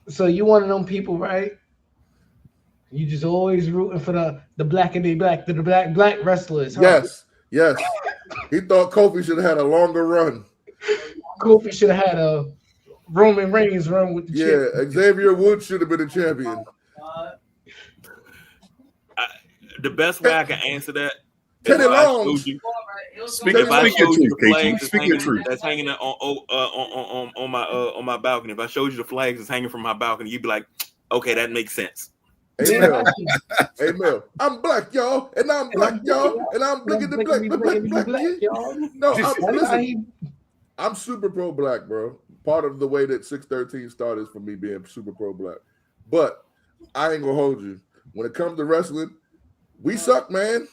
E: So you one of them people, right? You just always rooting for the black and the black wrestlers. Huh?
F: Yes. He thought Kofi should have had a longer run.
E: Kofi should have had a Roman Reigns run with the
F: Yeah,
E: chip.
F: Xavier Woods should have been a champion.
C: The best way I can answer that is
F: Teddy
C: if I
F: Long.
C: showed you-
A: Speak
C: if I
A: your
C: showed you
A: truth,
C: the flags
A: KG. Speak your truth.
C: that's hanging on my balcony. If I showed you the flags that's hanging from my balcony, you'd be like, "Okay, that makes sense."
F: Hey Mel, I'm black, y'all, and I'm black, y'all, and I'm black, black. No, listen, I'm super pro black, bro. Part of the way that 613 started is for me being super pro black. But I ain't gonna hold you. When it comes to wrestling, we suck, man.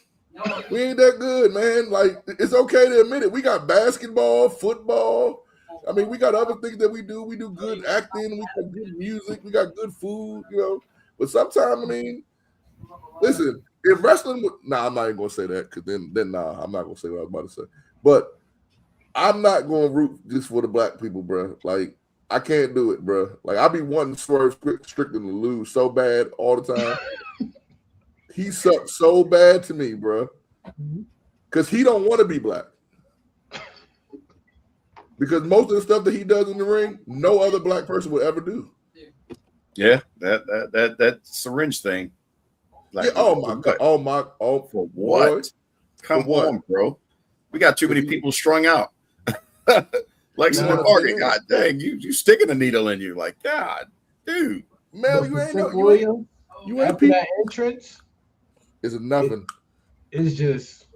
F: We ain't that good, man. Like, it's okay to admit it. We got basketball, football. I mean, we got other things that we do. We do good acting. We got good music. We got good food, you know. But sometimes, I mean, listen, if wrestling, I'm not even gonna say that because then I'm not gonna say what I was about to say. But I'm not gonna root just for the black people, bro. Like, I can't do it, bro. Like, I be wanting Swerve Strickland to lose so bad all the time. He sucks so bad to me, bro. Because he don't want to be black. because most of the stuff that he does in the ring, no other black person would ever do.
A: Yeah, that syringe thing. Like,
F: Yeah, oh my god!
A: For what?
F: Boy.
A: Come
F: For what?
A: on, bro. We got too many people strung out. Like
F: You
A: in the
F: know
A: market. God dang, you sticking a needle in you. Like, God, dude.
F: Mel,
E: But
F: you
E: for
F: ain't
E: Trick
F: no,
E: Williams,
F: you ain't
E: after
F: people.
E: that entrance,
F: It's nothing.
E: it's just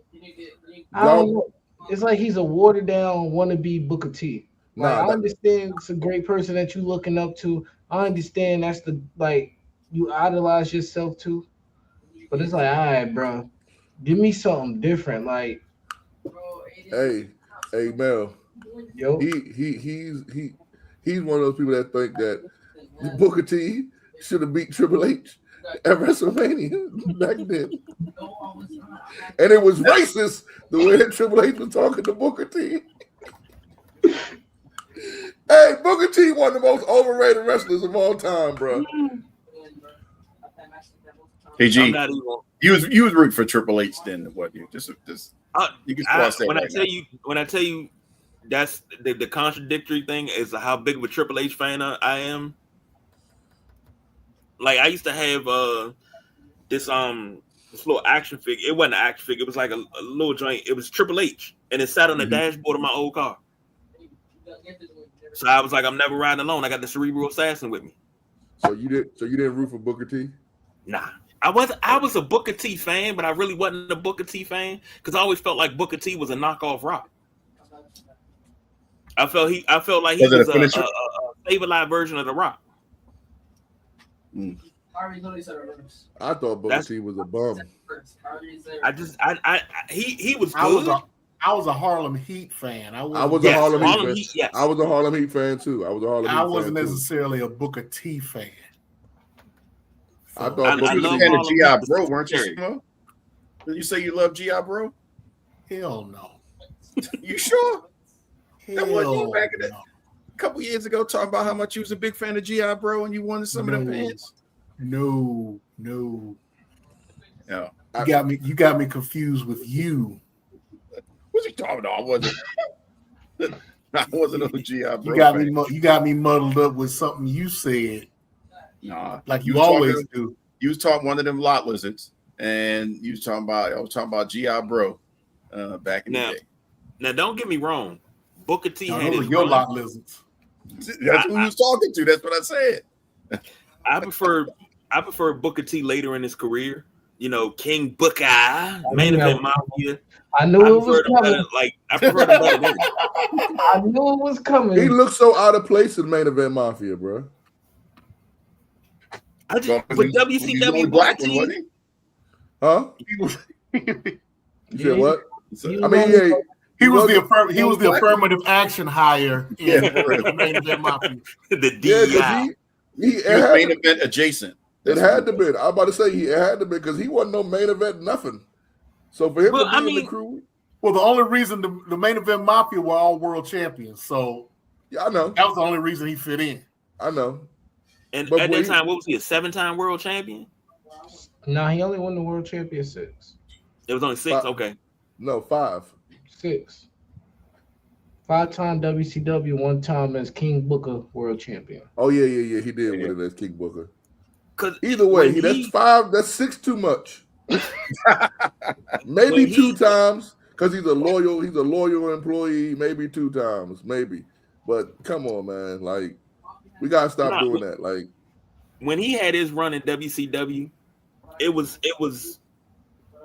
E: I don't know. It's like he's a watered down wannabe Booker T. Like, I understand it's a great person that you're looking up to. I understand that's the like you idolize yourself to, but it's like, all right, bro, give me something different. Like,
F: Hey, Mel.
E: yo,
F: He's one of those people that think that Booker T should have beat Triple H at WrestleMania back then, and it was racist the way that Triple H was talking to Booker T. Hey, Booker T, one of the most overrated wrestlers of all time, bro.
A: KG,
C: not even,
A: you was rooting for Triple H then, what you just you can cross that
C: when
A: right
C: I tell you that's the contradictory thing is how big of a Triple H fan I am. Like, I used to have this little action figure. It wasn't an action figure. It was like a little joint. It was Triple H, and it sat on the dashboard of my old car. So I was like, I'm never riding alone. I got the Cerebral Assassin with me.
F: So you didn't root for Booker T?
C: Nah. I was a Booker T fan, but I really wasn't a Booker T fan because I always felt like Booker T was a knockoff Rock. I felt like he was a stabilized version of the Rock.
F: I thought Booker T was a bum.
C: He was good.
B: I was a Harlem Heat fan.
F: I was a Harlem Heat fan. I was a Harlem Heat fan too.
B: I wasn't necessarily a Booker T fan.
F: I thought
A: you were a fan of G.I. Bro, weren't you? Did you say you love G.I. Bro?
B: Hell no.
A: You sure?
B: Hell
A: that wasn't you back in
B: no.
A: a couple years ago talking about how much you was a big fan of G.I. Bro and you wanted some of them pants?
B: No.
A: Yeah.
B: You got me confused with you.
A: What you talking about? I wasn't a G.I. Bro.
B: You got me muddled up with something you said.
A: Nah,
B: like you always do.
A: You was talking one of them lot lizards, and I was talking about G.I. Bro back in the day.
C: Now, don't get me wrong. Booker T had
B: those your lot lizards.
A: That's who he was talking to. That's what I said.
C: I prefer Booker T later in his career. You know, King Booker, Main Event Mafia.
E: I knew it was coming.
C: I prefer the better than.
E: I knew it was coming.
F: He looked so out of place in Main Event Mafia, bro.
C: But WCW
A: black one, wasn't he?
F: Huh? You said what? I mean, yeah,
B: he was the affirmative action hire in Main Event Mafia.
C: The DI.
A: He was main event adjacent.
F: It had to be. I was about to say it had to be because he wasn't no main event nothing. So for him to be in the crew.
B: Well, the only reason the Main Event Mafia were all world champions. So
F: yeah, I know.
B: That was the only reason he fit in.
F: I know.
C: And at that time, what was he, a 7-time world champion?
E: No, he only won the world champion 6.
C: It was only 6? 5. Okay.
F: No, 5.
E: 6. 5-time WCW, 1 time as King Booker world champion.
F: Oh, yeah. He did win it as King Booker. Either way, that's 5. That's 6 too much. Maybe 2 times because he's a loyal employee. Maybe 2 times, maybe. But come on, man. Like, we gotta stop doing that. Like,
C: when he had his run in WCW, it was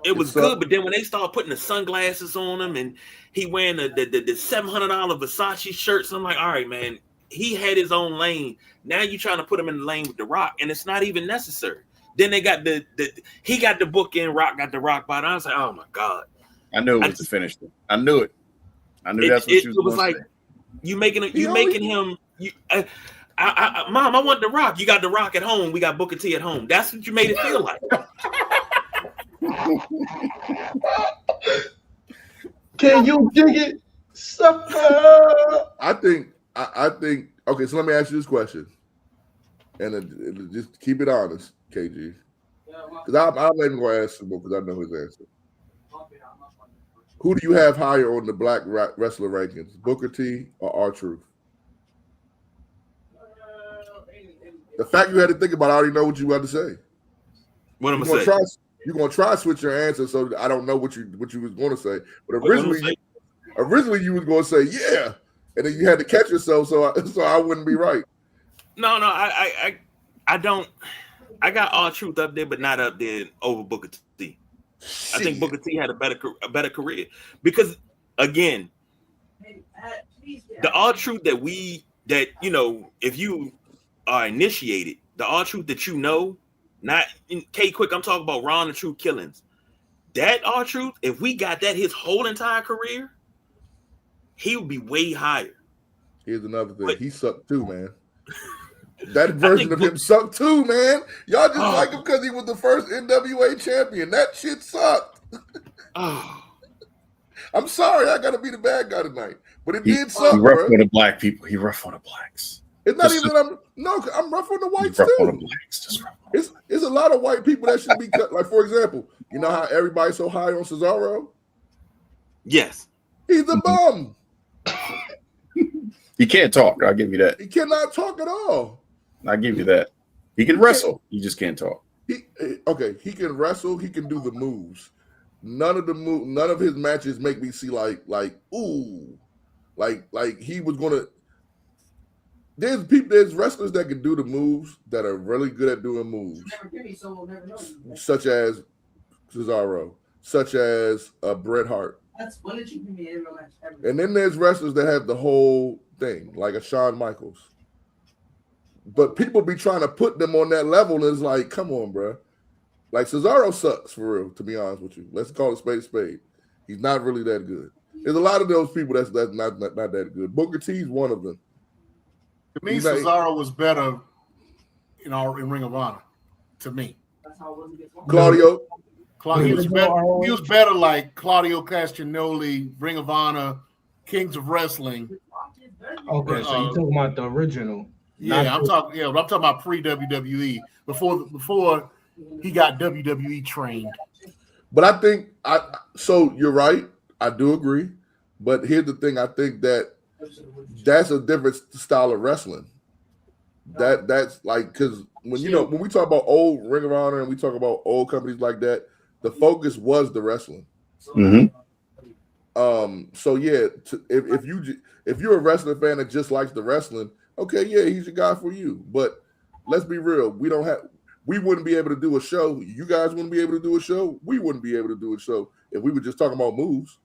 C: good. But then when they started putting the sunglasses on him and he wearing the $700 Versace shirts, I'm like, all right, man. He had his own lane. Now you're trying to put him in the lane with The Rock, and it's not even necessary. Then they got he got the book in, Rock got the Rock bottom. I was like, oh my God.
A: I knew it was the finish. I knew it. I knew that's what you was
C: It was like you making him. Mom, I want The Rock. You got The Rock at home. We got Booker T at home. That's what you made it feel like.
E: Can you dig it, sucker?
F: I think. Okay, so let me ask you this question, and just keep it honest, KG. Because I'm not even going to ask him because I know his answer. Who do you have higher on the black wrestler rankings, Booker T or R-Truth? The fact you had to think about, I already know what you had to say.
C: What am I saying?
F: You're gonna try to switch your answer, so I don't know what you was going to say. But originally you was going to say yeah, and then you had to catch yourself, so I wouldn't be right.
C: No, I don't. I got R-Truth up there, but not up there over Booker T. I think Booker T had a better career because, again, the R-Truth that you know, if you are initiated, the R-Truth that you know, not in K-Quick, I'm talking about Ron the Truth Killings. That R-Truth, if we got that his whole entire career, he would be way higher.
F: Here's another thing. He sucked too, man. That version of him sucked too, man. Y'all just like him because he was the first NWA champion. That shit sucked. I'm sorry, I gotta be the bad guy tonight. But it did suck.
A: He rough on the black people. He rough on the blacks.
F: It's not even I'm rough on the whites too. On the blacks. It's a lot of white people that should be cut. Like, for example, you know how everybody's so high on Cesaro?
C: Yes.
F: He's a bum.
A: He can't talk. I'll give you that.
F: He cannot talk at all.
A: I'll give you that. He can wrestle. He just can't talk.
F: He can wrestle. He can do the moves. None of his matches make me see like ooh, like he was gonna. There's wrestlers that can do the moves that are really good at doing moves, such as Cesaro, such as Bret Hart. And then there's wrestlers that have the whole thing, like a Shawn Michaels. But people be trying to put them on that level, and it's like, come on, bro. Like, Cesaro sucks, for real, to be honest with you. Let's call it spade a spade. He's not really that good. There's a lot of those people that's not that good. Booker T's one of them.
B: To me, Cesaro was better in Ring of Honor. To me.
F: Claudio.
B: He was better like Claudio Castagnoli, Ring of Honor, Kings of Wrestling.
E: Okay, so you're talking about the original.
B: Yeah, I'm talking about pre-WWE, before he got WWE trained.
F: But I think so you're right. I do agree. But here's the thing, I think that's a different style of wrestling. That's like, because when we talk about old Ring of Honor and we talk about old companies like that, the focus was the wrestling.
A: Mm-hmm.
F: So yeah, if you're a wrestling fan that just likes the wrestling, okay, yeah, he's your guy for you. But let's be real, we wouldn't be able to do a show. You guys wouldn't be able to do a show. We wouldn't be able to do a show if we were just talking about moves.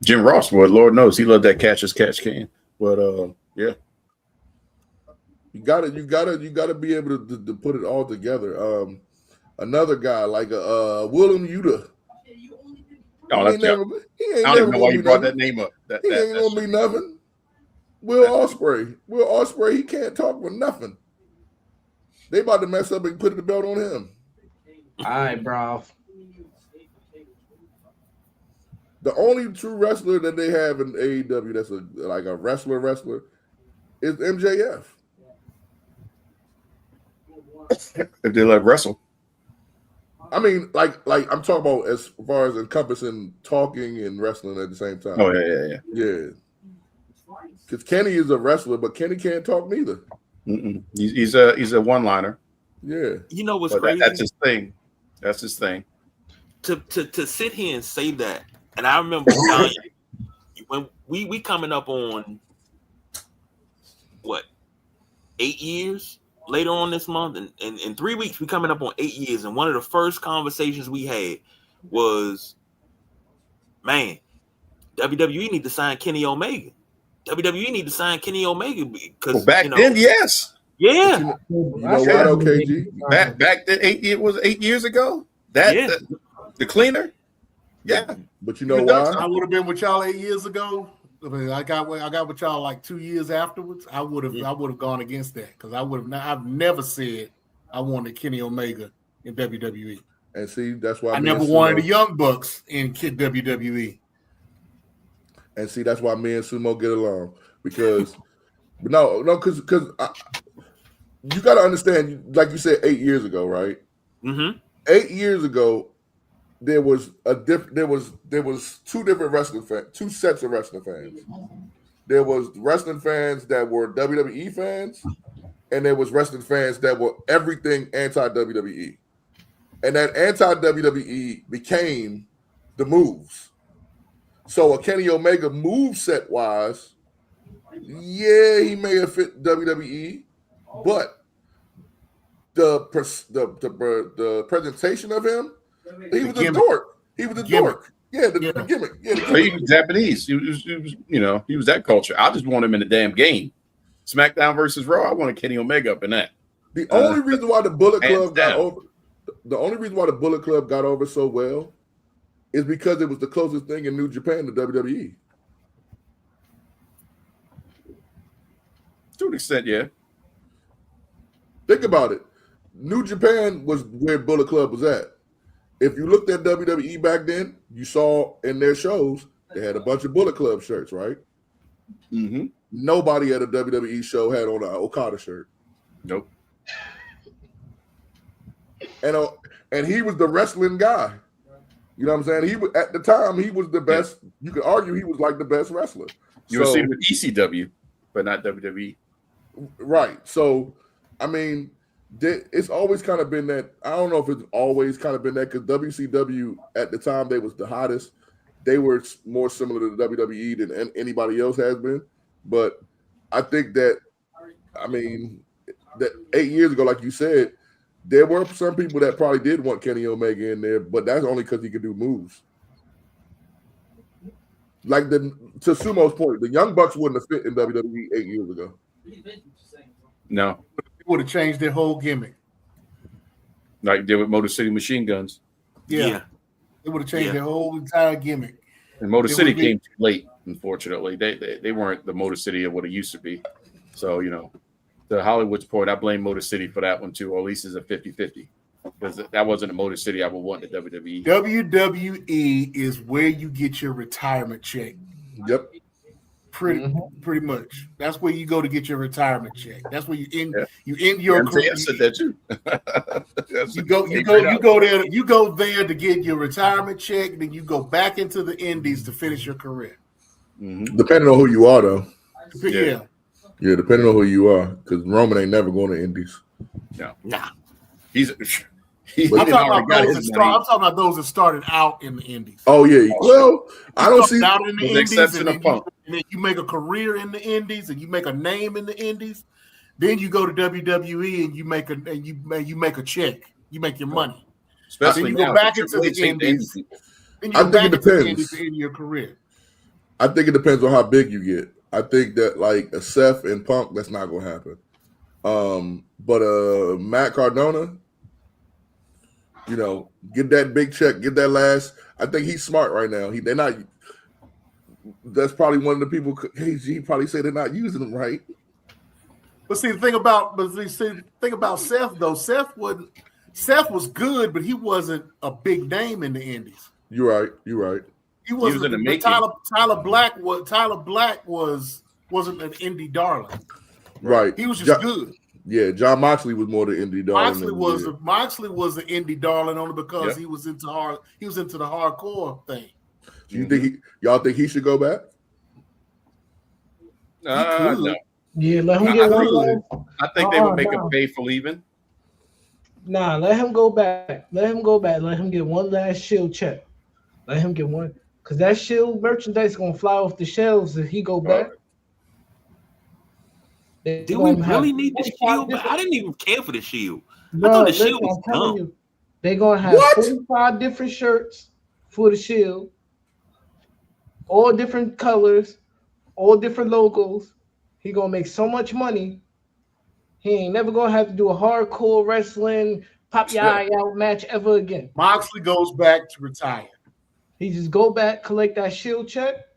A: Jim Ross, boy, Lord knows he loved that catch as catch can. But yeah.
F: You gotta be able to put it all together. Another guy like Willem Yuta.
A: I don't even know why you brought that name up.
F: He ain't gonna be nothing. Will Ospreay, he can't talk for nothing. They about to mess up and put the belt on him.
E: All right, bro.
F: The only true wrestler that they have in AEW that's a wrestler is MJF.
A: If they let wrestle.
F: I mean, like I'm talking about as far as encompassing talking and wrestling at the same time.
A: Oh yeah.
F: Because Kenny is a wrestler, but Kenny can't talk neither.
A: Mm-mm. He's a one-liner.
F: Yeah.
C: You know what's
A: but
C: crazy?
A: That's his thing.
C: To sit here and say that, and I remember when we coming up on what 8 years later on this month, and in 3 weeks we coming up on 8 years, and one of the first conversations we had was, man, WWE need to sign Kenny Omega. WWE need to sign Kenny Omega because
A: back then, yes.
C: Yeah.
F: You know what, OKG?
A: Back then, 8 years ago? The cleaner? Yeah.
F: But you know why?
B: I would have been with y'all 8 years ago. I got with y'all like 2 years afterwards. I would have gone against that because I've never said I wanted Kenny Omega in WWE.
F: And see, that's why
B: I never wanted the Young Bucks in WWE.
F: And see, that's why me and Sumo get along because because you got to understand, like you said, 8 years ago, right?
C: Mm-hmm.
F: 8 years ago, there was two different wrestling fans, two sets of wrestling fans. There was wrestling fans that were WWE fans, and there was wrestling fans that were everything anti-WWE. And that anti-WWE became the moves. So a Kenny Omega move set wise, yeah, he may have fit WWE, but the presentation of him, he was a dork. He was a dork. Yeah, the gimmick. Yeah, the
A: He was Japanese. He was, he was that culture. I just want him in the damn game. SmackDown versus Raw. I wanted Kenny Omega up in that.
F: The only reason why the Bullet Club got over so well is because it was the closest thing in New Japan to WWE.
A: To an extent, yeah.
F: Think about it. New Japan was where Bullet Club was at. If you looked at WWE back then, you saw in their shows, they had a bunch of Bullet Club shirts, right?
A: Mm-hmm.
F: Nobody at a WWE show had on an Okada shirt.
A: Nope.
F: And he was the wrestling guy. You know what I'm saying? He was at the time, he was the best. Yeah. You could argue he was like the best wrestler.
A: You were seeing with ECW, but not WWE.
F: Right. So, I mean, it's always kind of been that. I don't know if it's always kind of been that, because WCW at the time, they was the hottest. They were more similar to the WWE than anybody else has been. But I think that, I mean, that 8 years ago, like you said, there were some people that probably did want Kenny Omega in there, but that's only because he could do moves. Like to Sumo's point, the Young Bucks wouldn't have fit in WWE 8 years ago.
A: No.
B: It would have changed their whole gimmick.
A: Like they did with Motor City Machine Guns.
B: Yeah. It would have changed their whole entire gimmick.
A: And Motor City came too late, unfortunately. They weren't the Motor City of what it used to be. So, to Hollywood's point, I blame Motor City for that one too, or at least it's a 50-50. Because that wasn't a Motor City I would want in WWE.
B: WWE is where you get your retirement check.
F: Yep.
B: Pretty much. That's where you go to get your retirement check. That's where you end your career.
A: I said that too.
B: You go there to get your retirement check, then you go back into the indies to finish your career.
F: Mm-hmm. Depending on who you are, though.
B: Yeah.
F: Yeah, depending on who you are, because Roman ain't never going to indies.
A: No.
C: Nah.
B: I'm talking about those that started out in the indies.
F: Oh yeah. Well, I don't see
B: out in the indies,
A: and
B: then you make a career in the indies, and you make a name in the indies. Then you go to WWE and you make a check. You make your money.
A: Especially
B: then you go back into the indies. Then you go back into the indies to end your career.
F: I think it depends on how big you get. I think that like a Seth and Punk, that's not going to happen. But Matt Cardona, get that big check, get that last. I think he's smart right now. They're not. That's probably one of the people. He probably say they're not using him right.
B: But see, the thing about Seth though, Seth was good, but he wasn't a big name in the indies.
F: You're right.
B: He wasn't in the making. Tyler Black wasn't an indie darling.
F: Right.
B: He was just good.
F: Yeah, John Moxley was more the indie darling.
B: Moxley was an indie darling only because he was into the hardcore thing.
F: Do you think y'all think he should go back?
A: No.
E: Yeah, let him get one.
A: I think they would make him pay for leaving.
E: Nah, let him go back. Let him get one last Shield check. Let him get one. Because that Shield merchandise is going to fly off the shelves if he go back.
C: Do we really need the Shield? I didn't even care for the Shield.
E: No,
C: I thought the Shield was dumb.
E: They're going to have 45 different shirts for the Shield. All different colors. All different logos. He going to make so much money. He ain't never going to have to do a hardcore wrestling pop your eye out match ever again.
B: Moxley goes back to retire.
E: He just go back, collect that Shield check.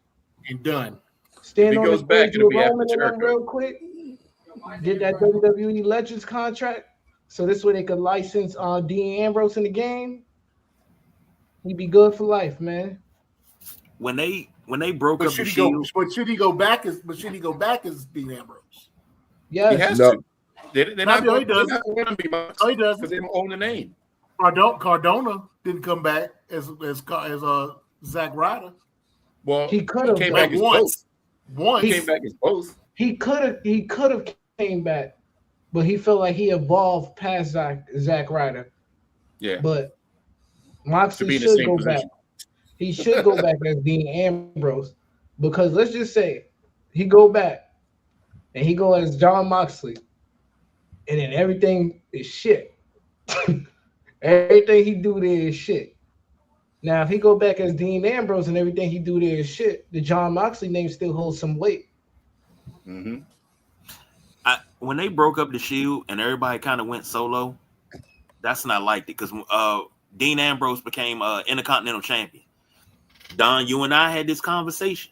B: And done.
E: Stand on his back, it'll be after real quick. Get that WWE Legends contract. So this way they could license Dean Ambrose in the game. He'd be good for life, man.
C: When they broke up the Shield,
B: should he go back as Dean Ambrose?
E: Yeah,
A: he has to. They're not going to be much.
B: He does
A: because they don't own the name.
B: Cardona didn't come back as Zack Ryder.
A: Well,
E: He could have
A: came back as
B: once.
A: both.
B: Once.
A: He came back as both.
E: He could have came back, but he felt like he evolved past Zack Ryder.
A: Yeah.
E: But
A: To
E: Moxley
A: be in the
E: should
A: same
E: go
A: position.
E: back. He should go back as Dean Ambrose, because let's just say he go back and he go as John Moxley, and then everything is shit. Everything he do there is shit. Now, if he go back as Dean Ambrose and everything he do there is shit, the John Moxley name still holds some weight.
A: Mm-hmm.
C: When they broke up the Shield and everybody kind of went solo, that's when I liked it, because Dean Ambrose became Intercontinental Champion. Don, you and I had this conversation.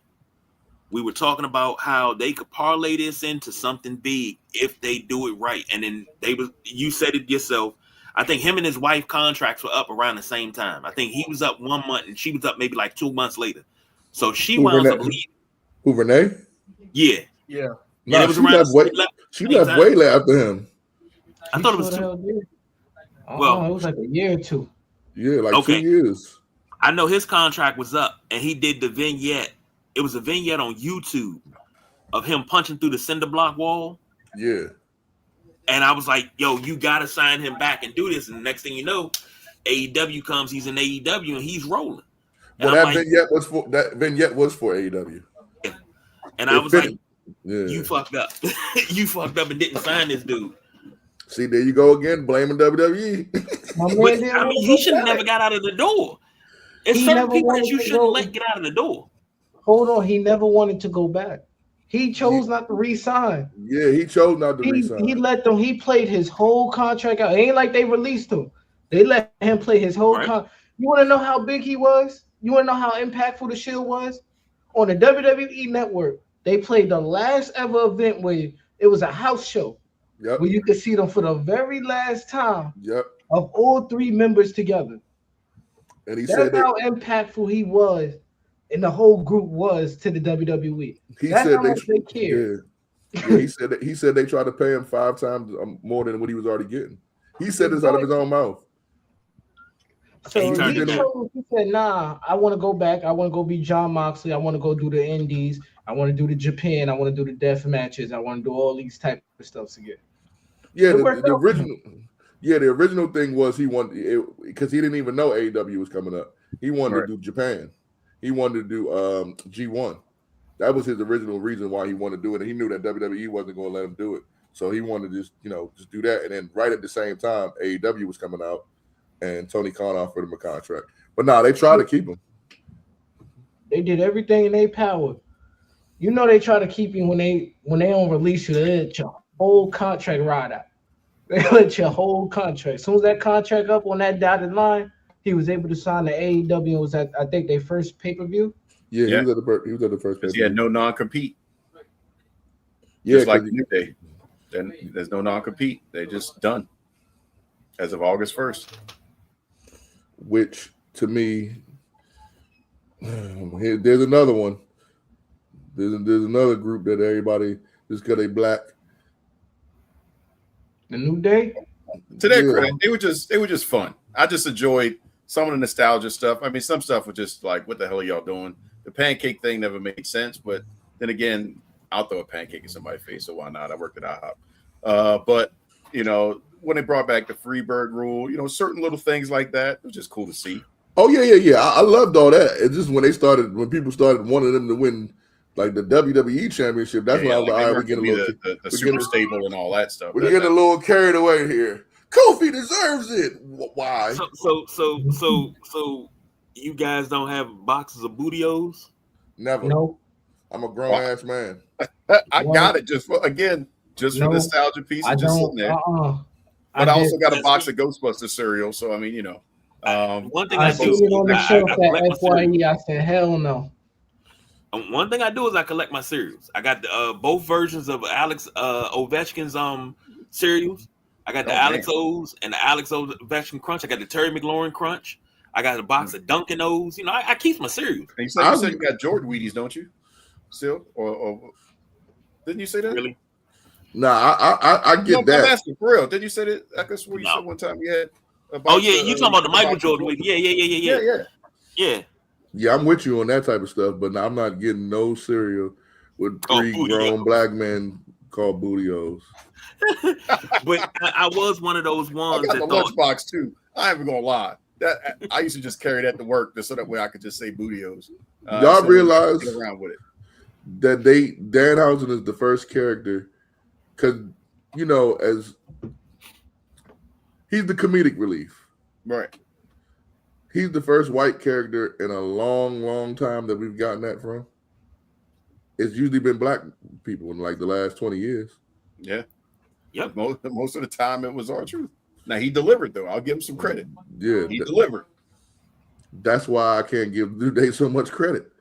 C: We were talking about how they could parlay this into something big if they do it right. And then you said it yourself. I think him and his wife contracts were up around the same time. I think he was up 1 month and she was up maybe like 2 months later. So she wound up leaving.
F: Who, Renee?
C: Yeah.
B: Yeah.
F: Nah, she left way after him.
C: I thought it was 2.
E: Well, it was like a year or 2.
F: Yeah, like 2 years.
C: I know his contract was up, and he did the vignette. It was a vignette on YouTube of him punching through the cinder block wall.
F: Yeah. And
C: I was like, yo, you got to sign him back and do this. And the next thing you know, AEW comes, he's in AEW, and he's rolling.
F: Well, that vignette was for AEW.
C: Yeah. And I was like, you fucked up. You fucked up and didn't sign this dude.
F: See, there you go again, blaming WWE.
C: But, he should have never got out of the door. It's certain people that you shouldn't let get out of the door.
E: Hold on, he never wanted to go back. He chose not to re-sign.
F: Yeah, he chose not to re-sign.
E: He let them. He played his whole contract out. It ain't like they released him. They let him play his whole contract. You want to know how big he was? You want to know how impactful the Shield was? On the WWE Network, they played the last ever event where it was a house show.
F: Yep.
E: Where you could see them for the very last time.
F: Yep.
E: Of all 3 members together.
F: And he
E: That's how impactful he was, and the whole group was to the WWE. That's how much they cared.
F: Yeah, he said they tried to pay him 5 times more than what he was already getting. He said this out of his own mouth.
E: So he said, nah, I want to go back. I want to go be John Moxley. I want to go do the indies. I want to do the Japan. I want to do the death matches. I want to do all these type of stuff again.
F: Yeah, the original thing was he wanted, because he didn't even know AEW was coming up. He wanted to do Japan. He wanted to do G1. That was his original reason why he wanted to do it. And he knew that WWE wasn't going to let him do it. So he wanted to just do that. And then right at the same time, AEW was coming out and Tony Khan offered him a contract. But they tried to keep him.
E: They did everything in their power. You know they try to keep you when they don't release you. They let your whole contract ride out. They let your whole contract. As soon as that contract up on that dotted line, he was able to sign the AEW and was at, I think, their first pay-per-view.
F: Yeah, he was at the first pay-per-view.
A: He had no non-compete.
F: Yeah,
A: just like the New Day. Then there's no non-compete. They're just done as of August 1st.
F: Which, to me, there's another one. There's another group that everybody, just because they black.
E: The New Day?
A: To their credit, they were just fun. I just enjoyed some of the nostalgia stuff. I mean, some stuff was just like, what the hell are y'all doing? The pancake thing never made sense, but then again, I'll throw a pancake in somebody's face, so why not? I worked at IHOP. But, when they brought back the Freebird rule, certain little things like that, it was just cool to see.
F: Oh, yeah. I loved all that. It's just when people started wanting them to win, like the WWE championship, that's when I was like, all right, we're getting a little
A: the super stable and all that stuff.
F: We're getting a little carried away here. Kofi deserves it. Why?
C: So you guys don't have boxes of Bootios?
F: Never.
E: No.
F: I'm a grown ass man.
A: I got it just for nostalgia piece. Just sitting there. But I also got a box of Ghostbusters cereal, so I mean,
C: one thing
E: I see it on the shelf at FYE. I said, hell no.
C: One thing I do is I collect my cereals. I got both versions of Alex Ovechkin's cereals. I got the Alex O's and the Alex Ovechkin Crunch. I got the Terry McLaurin Crunch. I got a box of Dunkin' O's. I keep my cereals.
A: And you said you got Jordan Wheaties, don't you? Still, or didn't you say that?
C: Really?
F: Nah, I get that.
A: I'm asking for real. Did you say that? I guess what you said one time you had.
C: Oh yeah, you talking about the Michael Jordan wig? Yeah.
F: Yeah, I'm with you on that type of stuff, but I'm not getting no cereal with three grown black men called booty-os.
C: But I was one of those
A: I
C: ones
A: got
C: that
A: the
C: thought,
A: lunchbox too. I ain't even gonna lie. That I used to just carry that to work just so that way I could just say booty-os.
F: Y'all
A: so
F: realize
A: get around with it.
F: that Danhausen is the first character, because as he's the comedic relief.
A: Right.
F: He's the first white character in a long, long time that we've gotten that from. It's usually been black people in like the last 20 years.
A: Yeah.
C: Yep.
A: Most of the time it was R-Truth. Now he delivered though. I'll give him some credit.
F: Yeah.
A: He delivered.
F: That's why I can't give New Day so much credit.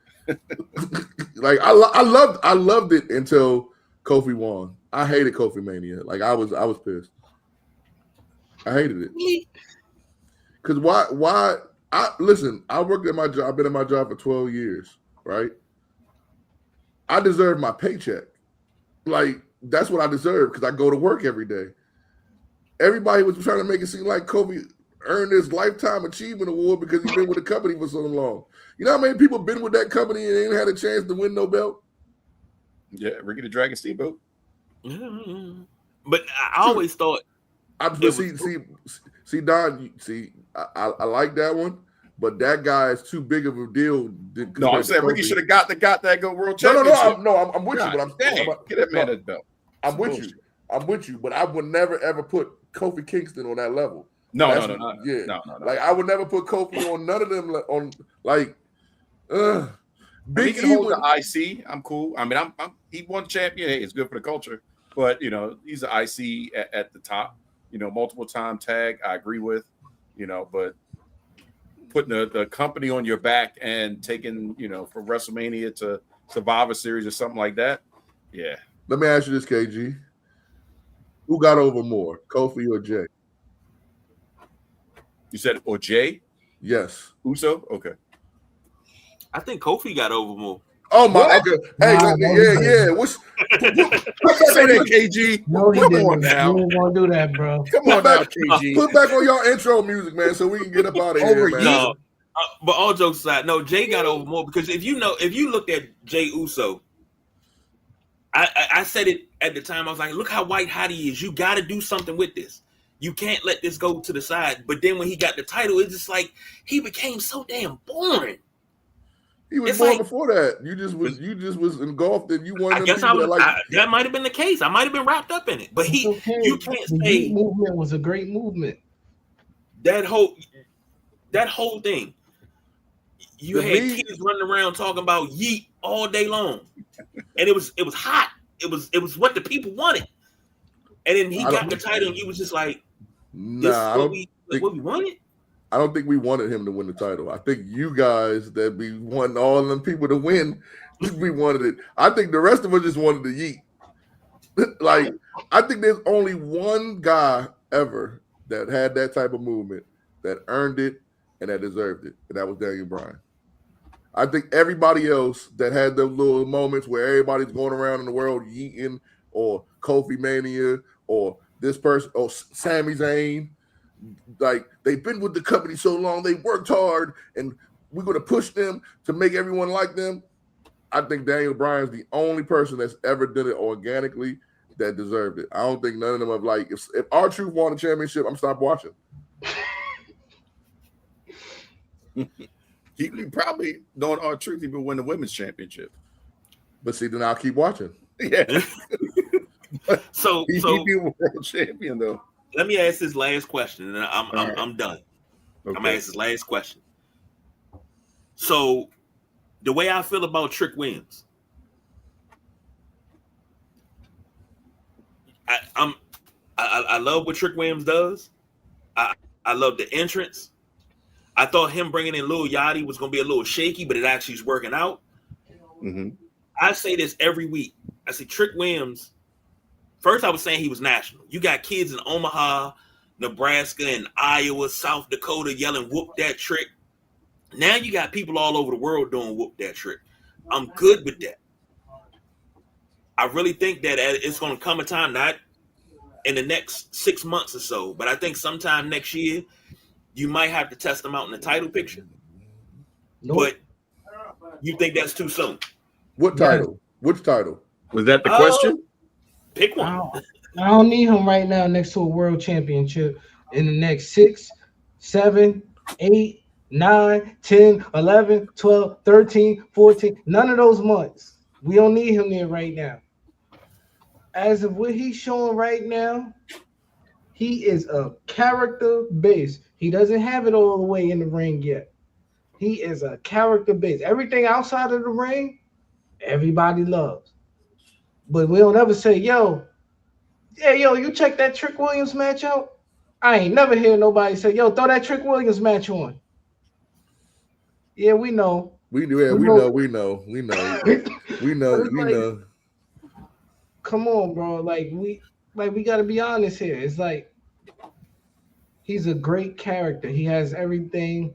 F: Like I loved it until Kofi won. I hated Kofi Mania. Like I was pissed. I hated it. Cause why listen, I worked at my job, I've been at my job for 12 years, right? I deserve my paycheck. Like that's what I deserve because I go to work every day. Everybody was trying to make it seem like Kobe earned his lifetime achievement award because he's been with the company for so long. You know how many people been with that company and ain't had a chance to win no belt?
A: Yeah, Ricky the Dragon Steamboat.
C: But I always thought.
F: See, Don. I like that one, but that guy is too big of a deal.
A: No, I'm saying Ricky should have got that go world championship.
F: No, I'm with you. But I'm
A: saying, get that man that belt.
F: I'm with you, but I would never ever put Kofi Kingston on that level.
A: No.
F: Like I would never put Kofi on none of them. On like,
A: Big E hold the IC. I'm cool. I mean, he won champion. Hey, it's good for the culture, but he's an IC at the top. Multiple time tag. I agree with. But putting the company on your back and taking from WrestleMania to Survivor Series or something like that. Yeah.
F: Let me ask you this, KG. Who got over more, Kofi or Jay?
A: You said or Jay?
F: Yes.
A: Uso? Okay.
C: I think Kofi got over more.
F: Oh my! Okay. Hey, yeah. What's
A: say that, KG?
E: No, he
A: Come
E: didn't.
A: on now.
E: You ain't gonna do that, bro.
A: Come on now, KG.
F: Put back on y'all intro music, man, so we can get up out of here, man.
C: No, but all jokes aside, no, Jay got over more because if you looked at Jay Uso, I said it at the time. I was like, look how white hot he is. You got to do something with this. You can't let this go to the side. But then when he got the title, it's just like he became so damn boring.
F: He was born before that. You just was engulfed and you wanted.
C: I guess that might have been the case. I might have been wrapped up in it. But you can't say
E: the movement was a great movement.
C: That whole thing. You had kids running around talking about yeet all day long, and it was hot. It was what the people wanted. And then he got the title, and he was just like, what we wanted.
F: I don't think we wanted him to win the title. I think you guys that we want all them people to win, we wanted it. I think the rest of us just wanted to yeet. Like, I think there's only one guy ever that had that type of movement that earned it and that deserved it, and that was Daniel Bryan. I think everybody else that had those little moments where everybody's going around in the world yeeting, or Kofi Mania, or this person, or Sami Zayn, like they've been with the company so long, they worked hard, and we're going to push them to make everyone like them. I think Daniel Bryan's the only person that's ever done it organically that deserved it. I don't think none of them have, like, if R-Truth won a championship, I'm stopped watching.
A: He probably knowing R-Truth, he would win the women's championship.
F: But see, then I'll keep watching.
A: Yeah.
C: So
A: he'd be a world champion though.
C: Let me ask this last question, and I'm done. Okay. I'm gonna ask this last question. So, the way I feel about Trick Williams, I love what Trick Williams does. I love the entrance. I thought him bringing in Lil Yachty was gonna be a little shaky, but it actually is working out.
A: Mm-hmm.
C: I say this every week. I say Trick Williams. First, I was saying he was national. You got kids in Omaha, Nebraska, and Iowa, South Dakota yelling, "Whoop that trick." Now you got people all over the world doing "Whoop that trick." I'm good with that. I really think that it's going to come a time, not in the next 6 months or so, but I think sometime next year, you might have to test him out in the title picture.
E: Nope.
C: But you think that's too soon?
F: What title? Which title?
A: Was that the question?
C: Pick
E: I
C: one.
E: don't need him right now next to a world championship in the next 6, 7, 8, 9, 10, 11, 12, 13, 14. None of those months. We don't need him there right now. As of what he's showing right now, he is a character base. He doesn't have it all the way in the ring yet. He is a character base. Everything outside of the ring, everybody loves. But we don't ever say, yo, you check that Trick Williams match out? I ain't never hear nobody say, yo, throw that Trick Williams match on. Yeah, we know.
F: We know.
E: Come on, bro. Like we gotta be honest here. It's like he's a great character. He has everything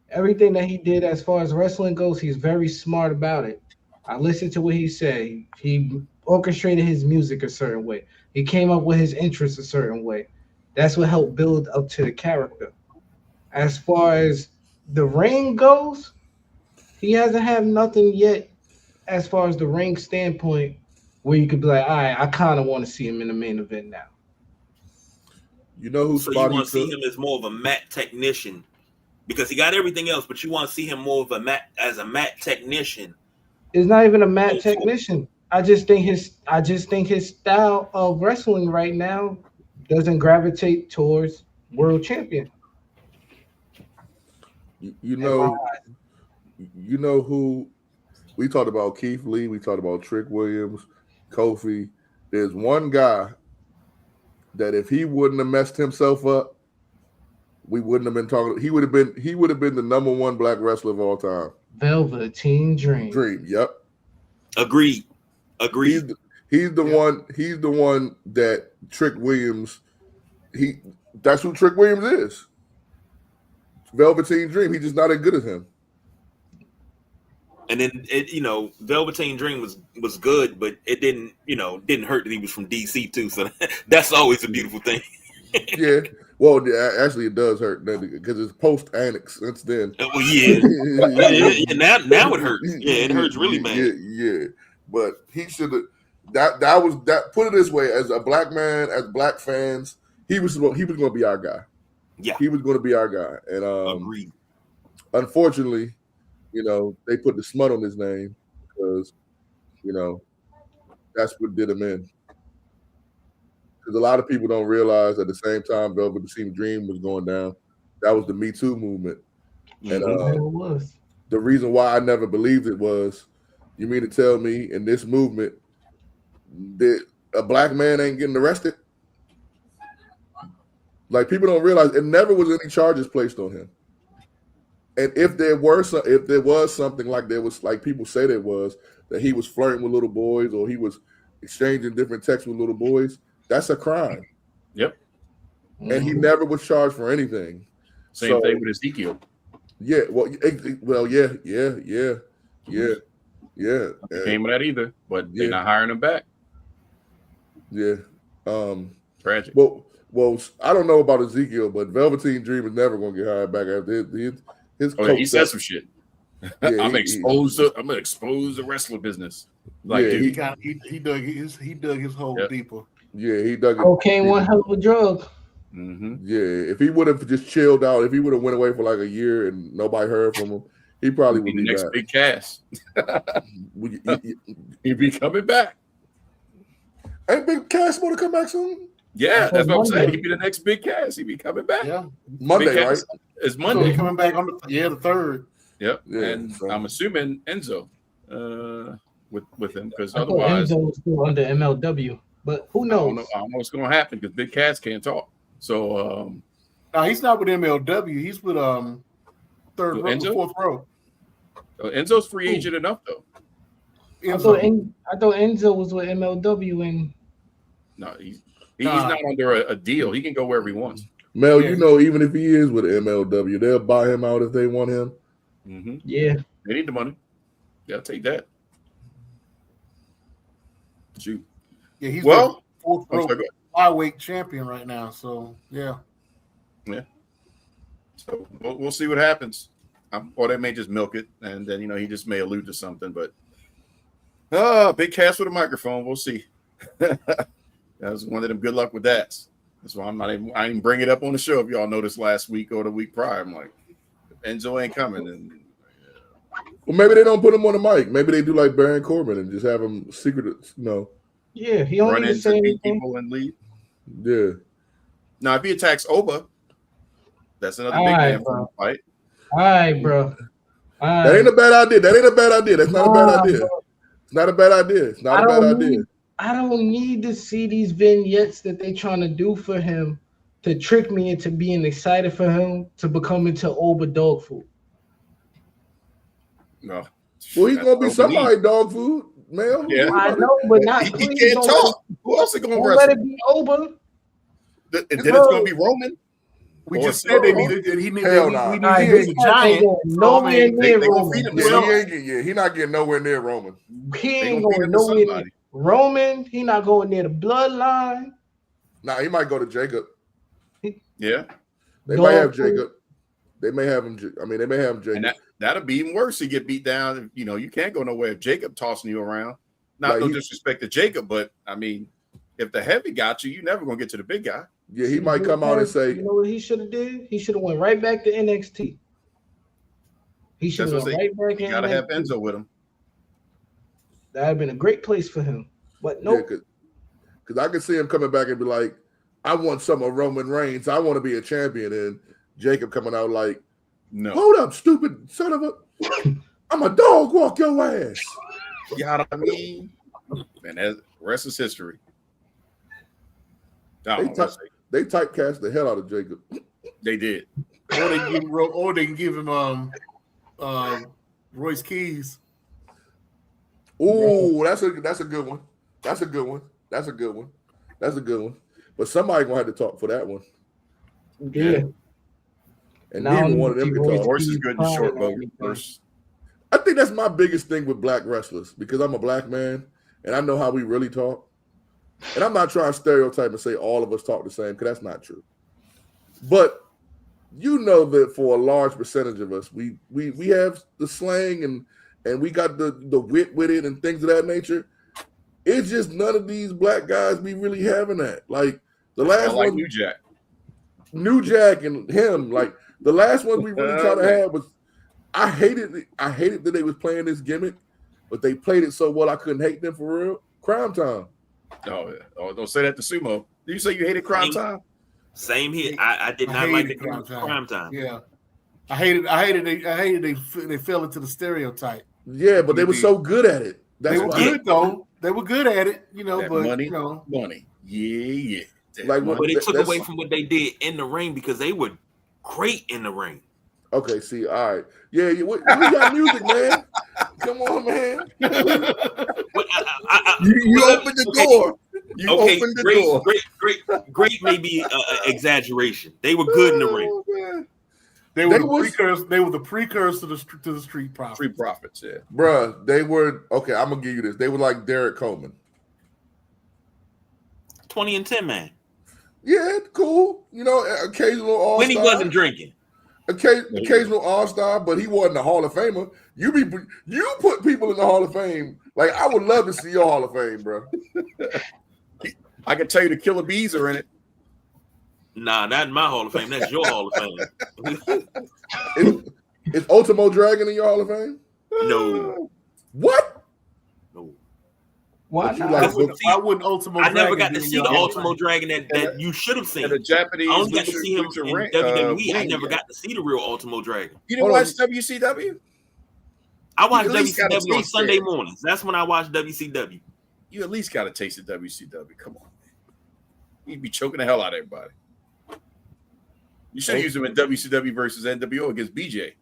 E: that he did as far as wrestling goes. He's very smart about it. I listened to what he said. He orchestrated his music a certain way. He came up with his interests a certain way. That's what helped build up to the character. As far as the ring goes, he hasn't had nothing yet as far as the ring standpoint where you could be like, all right, I kind of want to see him in the main event now.
F: You know who?
C: So you want to see him as more of a mat technician because he got everything else, but you want to see him more of a mat technician.
E: It's not even a mat technician. I just think his style of wrestling right now doesn't gravitate towards world champion.
F: You know who we talked about? Keith Lee. We talked about Trick Williams, Kofi. There's one guy that if he wouldn't have messed himself up, we wouldn't have been talking. He would have been the number one black wrestler of all time.
E: Velveteen Dream.
F: Yep.
C: Agreed.
F: He's the one. He's the one that Trick Williams. That's who Trick Williams is. Velveteen Dream. He's just not as good as him.
C: And then Velveteen Dream was good, but it didn't hurt that he was from DC too. So that's always a beautiful thing.
F: Yeah. Well, actually, it does hurt because it's post annex since then.
C: Well, yeah. Now it hurts. Yeah, it hurts really bad.
F: Yeah. But he should have. That was that. Put it this way: as a black man, as black fans, he was going to be our guy.
C: Yeah,
F: he was going to be our guy. And
C: agreed.
F: Unfortunately, they put the smut on his name because, that's what did him in. Because a lot of people don't realize at the same time Velveteen Dream was going down, that was the Me Too movement. And the reason why I never believed it was, you mean to tell me in this movement that a black man ain't getting arrested? Like, people don't realize it never was any charges placed on him. And if there was something like there was, like people say there was, that he was flirting with little boys or he was exchanging different texts with little boys, that's a crime.
A: Yep.
F: And he never was charged for anything.
A: Same thing with Ezekiel.
F: Yeah. Yeah.
A: Came with that either, but they're not hiring him back.
F: Yeah.
A: Tragic.
F: Well, I don't know about Ezekiel, but Velveteen Dream is never going to get hired back after his coach.
A: He said some shit. Yeah, I'm gonna expose the wrestler business. Like,
B: he dug his hole deeper.
F: Yeah, he dug it.
E: Cocaine, one hell of a drug.
A: Mm-hmm.
F: Yeah, if he would have just chilled out, if he would have went away for like a year and nobody heard from him, he probably would be
A: next
F: back.
A: Big Cass. He'd be coming back.
F: Ain't Big Cass want to come back soon?
A: Yeah, that's what I'm saying. He'd be the next Big Cass. He'd be coming back.
B: Yeah,
F: Monday, right?
B: It's Monday. So coming back on the 3rd.
A: Yep. Yeah, and so I'm assuming Enzo with him because otherwise
E: Enzo was still under MLW, but who knows?
A: I don't know what's going to happen because Big Cass can't talk. So
B: no, he's not with MLW. He's with third row, fourth row.
A: Enzo's free agent enough though.
E: I thought Enzo was with MLW and
A: no, he's not under a deal. He can go wherever he wants.
F: Mel, even if he is with MLW, they'll buy him out if they want him.
A: Mm-hmm.
E: Yeah,
A: they need the money. Gotta take that. Shoot.
B: Yeah, he's the fourth row flyweight champion right now. So yeah.
A: So we'll see what happens. Or they may just milk it, and then he just may allude to something. But big cast with a microphone. We'll see. That was one of them. Good luck with that. That's why I didn't bring it up on the show. If y'all noticed last week or the week prior, I'm like, Enzo ain't coming. And
F: well, maybe they don't put him on the mic. Maybe they do like Baron Corbin and just have him secret.
E: Yeah, he only
A: run
E: need to
A: into
E: say
A: people and leave.
F: Yeah.
A: Now, if he attacks Oba, that's another
E: All
A: big
E: right,
A: man
E: bro.
A: fight.
E: All right, bro.
F: That ain't a bad idea. That's not a bad idea.
E: Bro.
F: It's not a bad idea. It's not a bad idea.
E: I don't need to see these vignettes that they trying to do for him to trick me into being excited for him to become into Oba dog food.
A: No.
F: Well, he's gonna be somebody dog food, man.
A: Yeah.
E: I know, but not
A: He
E: please
A: can't
E: don't
A: talk. Who else is going to
E: don't
A: wrestle?
E: let it be Oba.
A: And then it's going to be Roman.
B: We
A: Or
B: just said they
A: Cesaro.
B: needed. We
F: Hell nah.
B: need
E: All right,
B: him as a
E: this guy ain't
B: giant.
E: going nowhere near
A: they gonna
E: Roman.
A: feed him
F: He not getting nowhere near Roman.
E: He
A: They
E: ain't
A: gonna feed
E: going
A: him to
E: nowhere near
A: somebody.
E: Roman. He not going near the bloodline.
F: Nah, he might go to Jacob.
A: Yeah.
F: They
E: Dog
F: may have
E: food.
F: Jacob. They may have him. They may have Jacob.
A: And that'll be even worse. He get beat down. You can't go nowhere if Jacob tossing you around. Not
F: Like
A: no disrespect to Jacob, but I mean, if the heavy got you never gonna get to the big guy.
F: Yeah, he might come out and say,
E: you know what he should have did? He should have went right back to NXT. He should have
A: That's
E: went
A: what
E: right back
A: You
E: in
A: gotta have
E: NXT.
A: Enzo with him.
E: That would have been a great place for him. But
F: yeah,
E: nope.
F: because I can see him coming back and be like, I want some of Roman Reigns. I want to be a champion. And Jacob coming out like,
A: No.
F: hold up, stupid son of a, I'm a dog, walk your ass.
A: You know what I mean? Man, the rest is history. I don't know what to say.
F: They typecast the hell out of Jacob.
A: They did.
B: Or they can give him Royce Keys.
F: Ooh, that's a good one. That's a good one. But somebody gonna have to talk for that one.
E: Yeah.
F: And
E: Now
F: neither one of them can
E: Royce
F: talk.
A: Horse is good in
E: Keys
A: short
E: crying
A: boat
E: on
A: first.
F: I think that's my biggest thing with black wrestlers because I'm a black man and I know how we really talk. And I'm not trying to stereotype and say all of us talk the same because that's not true. But you know that for a large percentage of us, we have the slang and we got the wit with it and things of that nature. It's just none of these black guys be really having that. Like the last
A: I like
F: one,
A: New Jack.
F: New Jack and him, like the last one we really kind of had was I hated that they was playing this gimmick, but they played it so well I couldn't hate them for real. Crime Time.
A: Oh, don't say that to Sumo. Did you say you hated Crime Time?
C: Same here. I did not like the Crime Time.
B: Yeah, I hated they fell into the stereotype.
F: Yeah, but they were so good at it. That's
B: They were
F: why.
B: good though. They were good at it,
A: That
B: but
A: money. Yeah. That
F: Like,
A: money.
C: But it took
F: That's-
C: away from what they did in the ring because they were great in the ring.
F: Okay, see, all right. Yeah, we got music, man. Come on, man.
C: But
A: You opened the door. You opened the door.
C: Great may be an exaggeration. They were good in the ring.
F: Oh, man.
B: They were
F: They
B: the
F: was-
B: precursor. They were the precursor to the Street Profits.
A: Free profits, yeah.
F: Bruh, they were okay. I'm gonna give you this. They were like Derek Coleman.
C: 20 and 10, man.
F: Yeah, cool. Occasional all-star.
C: When he wasn't drinking.
F: Occasional all-star, but he wasn't a Hall of Famer. You put people in the Hall of Fame. Like I would love to see your Hall of Fame, bro.
A: I can tell you the Killer Bees are in it.
C: Nah, not in my Hall of Fame. That's your Hall of Fame.
F: Is Ultimo Dragon in your Hall of Fame?
C: No.
F: What?
C: No.
E: Why
F: But you
E: not?
F: like-
B: Why wouldn't Ultimo?
C: I never
B: Dragon
C: got to
B: be in
C: see
B: your
C: the
B: Hall of
C: Ultimo
B: Fame?
C: Dragon that you should have seen.
A: And the Japanese.
C: I only got to see him in WWE. I
A: ring,
C: never
A: yeah.
C: got to see the real Ultimo Dragon.
A: You didn't
F: Hold
A: watch WCW?
C: I watched
A: You at least gotta
C: WCW on
A: taste
C: Sunday
A: it.
C: mornings. That's when I watched WCW.
A: You at least got to taste the WCW. Come on, man. You'd be choking the hell out of everybody. You should have used him in WCW versus NWO against BJ.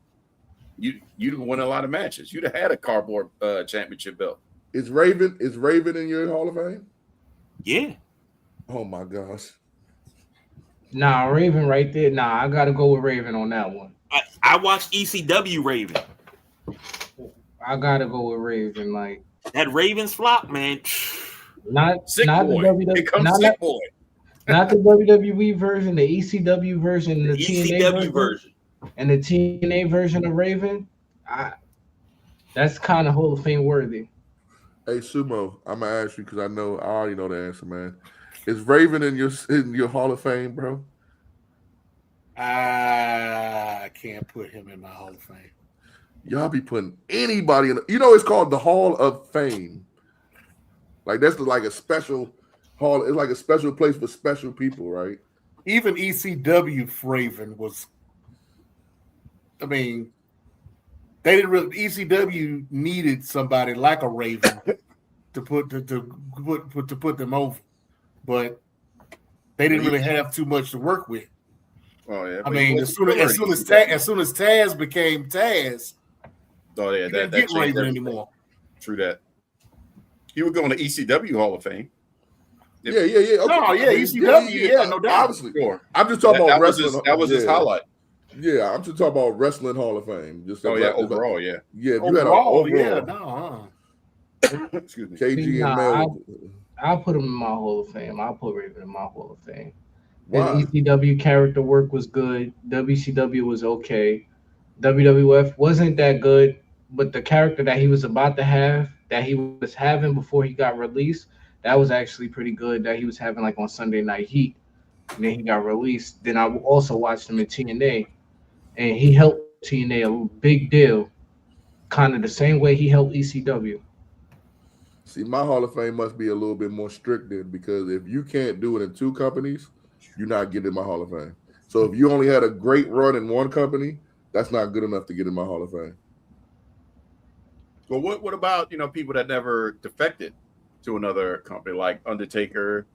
A: You'd have won a lot of matches. You'd have had a cardboard championship belt.
F: Is Raven in your Hall of Fame?
C: Yeah.
F: Oh my gosh.
E: Nah, Raven right there. Nah, I gotta go with Raven on that one.
C: I watched ECW Raven.
E: I gotta go with Raven. Like
C: That Ravens flop, man.
E: not
A: Sick
E: not
A: boy.
E: the WWE,
A: Here comes
E: not,
A: Sick Boy.
E: not the WWE version, the ECW version, the TNA
C: ECW version.
E: and the TNA version of Raven, that's kind of Hall of Fame worthy.
F: Hey, Sumo, I'm gonna ask you because I already know the answer, man. Is Raven in your Hall of Fame, bro?
B: I can't put him in my Hall of Fame.
F: Y'all be putting anybody in. It's called the Hall of Fame. Like that's like a special hall. It's like a special place for special people, right?
B: Even ECW Raven was. I mean, they didn't really. ECW needed somebody like a Raven to put them over, but they didn't really have too much to work with.
A: Oh yeah.
B: I mean, as soon as Taz became Taz,
A: oh yeah,
B: you didn't get Raven anymore.
A: True that. He would go in the ECW Hall of Fame.
F: Yeah. Okay.
B: No, yeah, ECW, no doubt.
F: Obviously,
A: Sure.
F: I'm just talking about wrestling.
A: That was his highlight.
F: Yeah, I'm just talking about Wrestling Hall of Fame. Just
A: overall, yeah.
F: Yeah, if you had an
B: overall.
F: Excuse me, KG and Mel.
E: I'll put him in my Hall of Fame. I'll put Raven in my Hall of Fame.
F: Why?
E: His ECW character work was good. WCW was okay. WWF wasn't that good, but the character that he was about to have, that he was having before he got released, that was actually pretty good. That he was having like on Sunday Night Heat. And then he got released. Then I also watched him in TNA, and he helped TNA a big deal, kind of the same way he helped ECW.
F: See, my Hall of Fame must be a little bit more strict then, because if you can't do it in two companies, you're not getting in my Hall of Fame. So if you only had a great run in one company, that's not good enough to get in my Hall of Fame.
A: Well, what about people that never defected to another company, like Undertaker,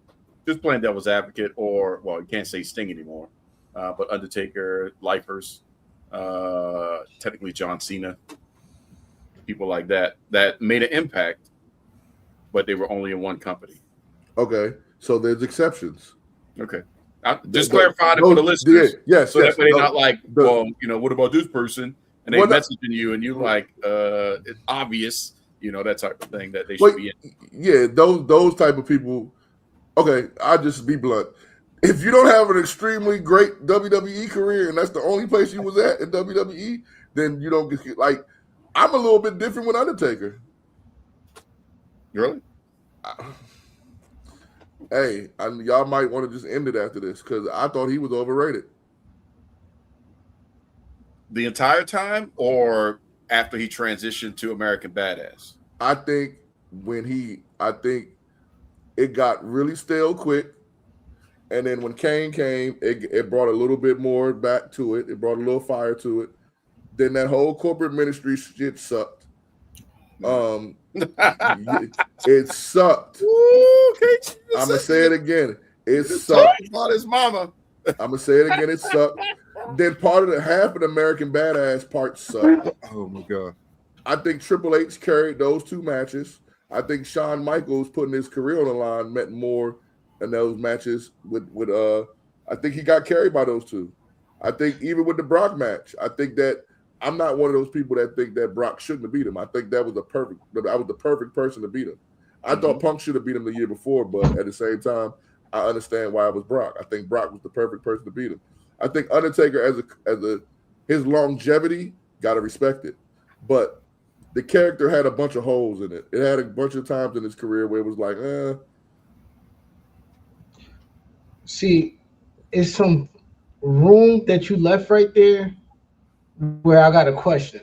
A: just playing devil's advocate, or you can't say Sting anymore, but Undertaker, Lifers, technically John Cena, people like that made an impact, but they were only in one company.
F: Okay, so there's exceptions.
A: Okay. Just clarifying it for the listeners.
F: Yes.
A: So that way they're not like, what about this person? And they messaging you and you like, it's obvious, that type of thing that they should be in.
F: Yeah, those type of people. Okay, I'll just be blunt. If you don't have an extremely great WWE career and that's the only place you was at in WWE, then you don't get like. I'm a little bit different with Undertaker.
A: Really?
F: Hey, y'all might want to just end it after this because I thought he was overrated.
A: The entire time, or after he transitioned to American Badass?
F: I think it got really stale quick, and then when Kane came, it brought a little bit more back to it. It brought a little fire to it. Then that whole corporate ministry shit sucked. It sucked.
A: Ooh,
F: I'm gonna say it again. It sucked.
A: About his mama.
F: I'm gonna say it again. It sucked. Then half of the American Badass part sucked.
A: Oh my god.
F: I think Triple H carried those two matches. I think Shawn Michaels putting his career on the line meant more in those matches. I think he got carried by those two. I think even with the Brock match, I think that. I'm not one of those people that think that Brock shouldn't have beat him. I think that was the perfect person to beat him. I thought Punk should have beat him the year before, but at the same time, I understand why it was Brock. I think Brock was the perfect person to beat him. I think Undertaker his longevity, gotta respect it. But the character had a bunch of holes in it. It had a bunch of times in his career where it was like,
E: See, it's some room that you left right there where I got a question.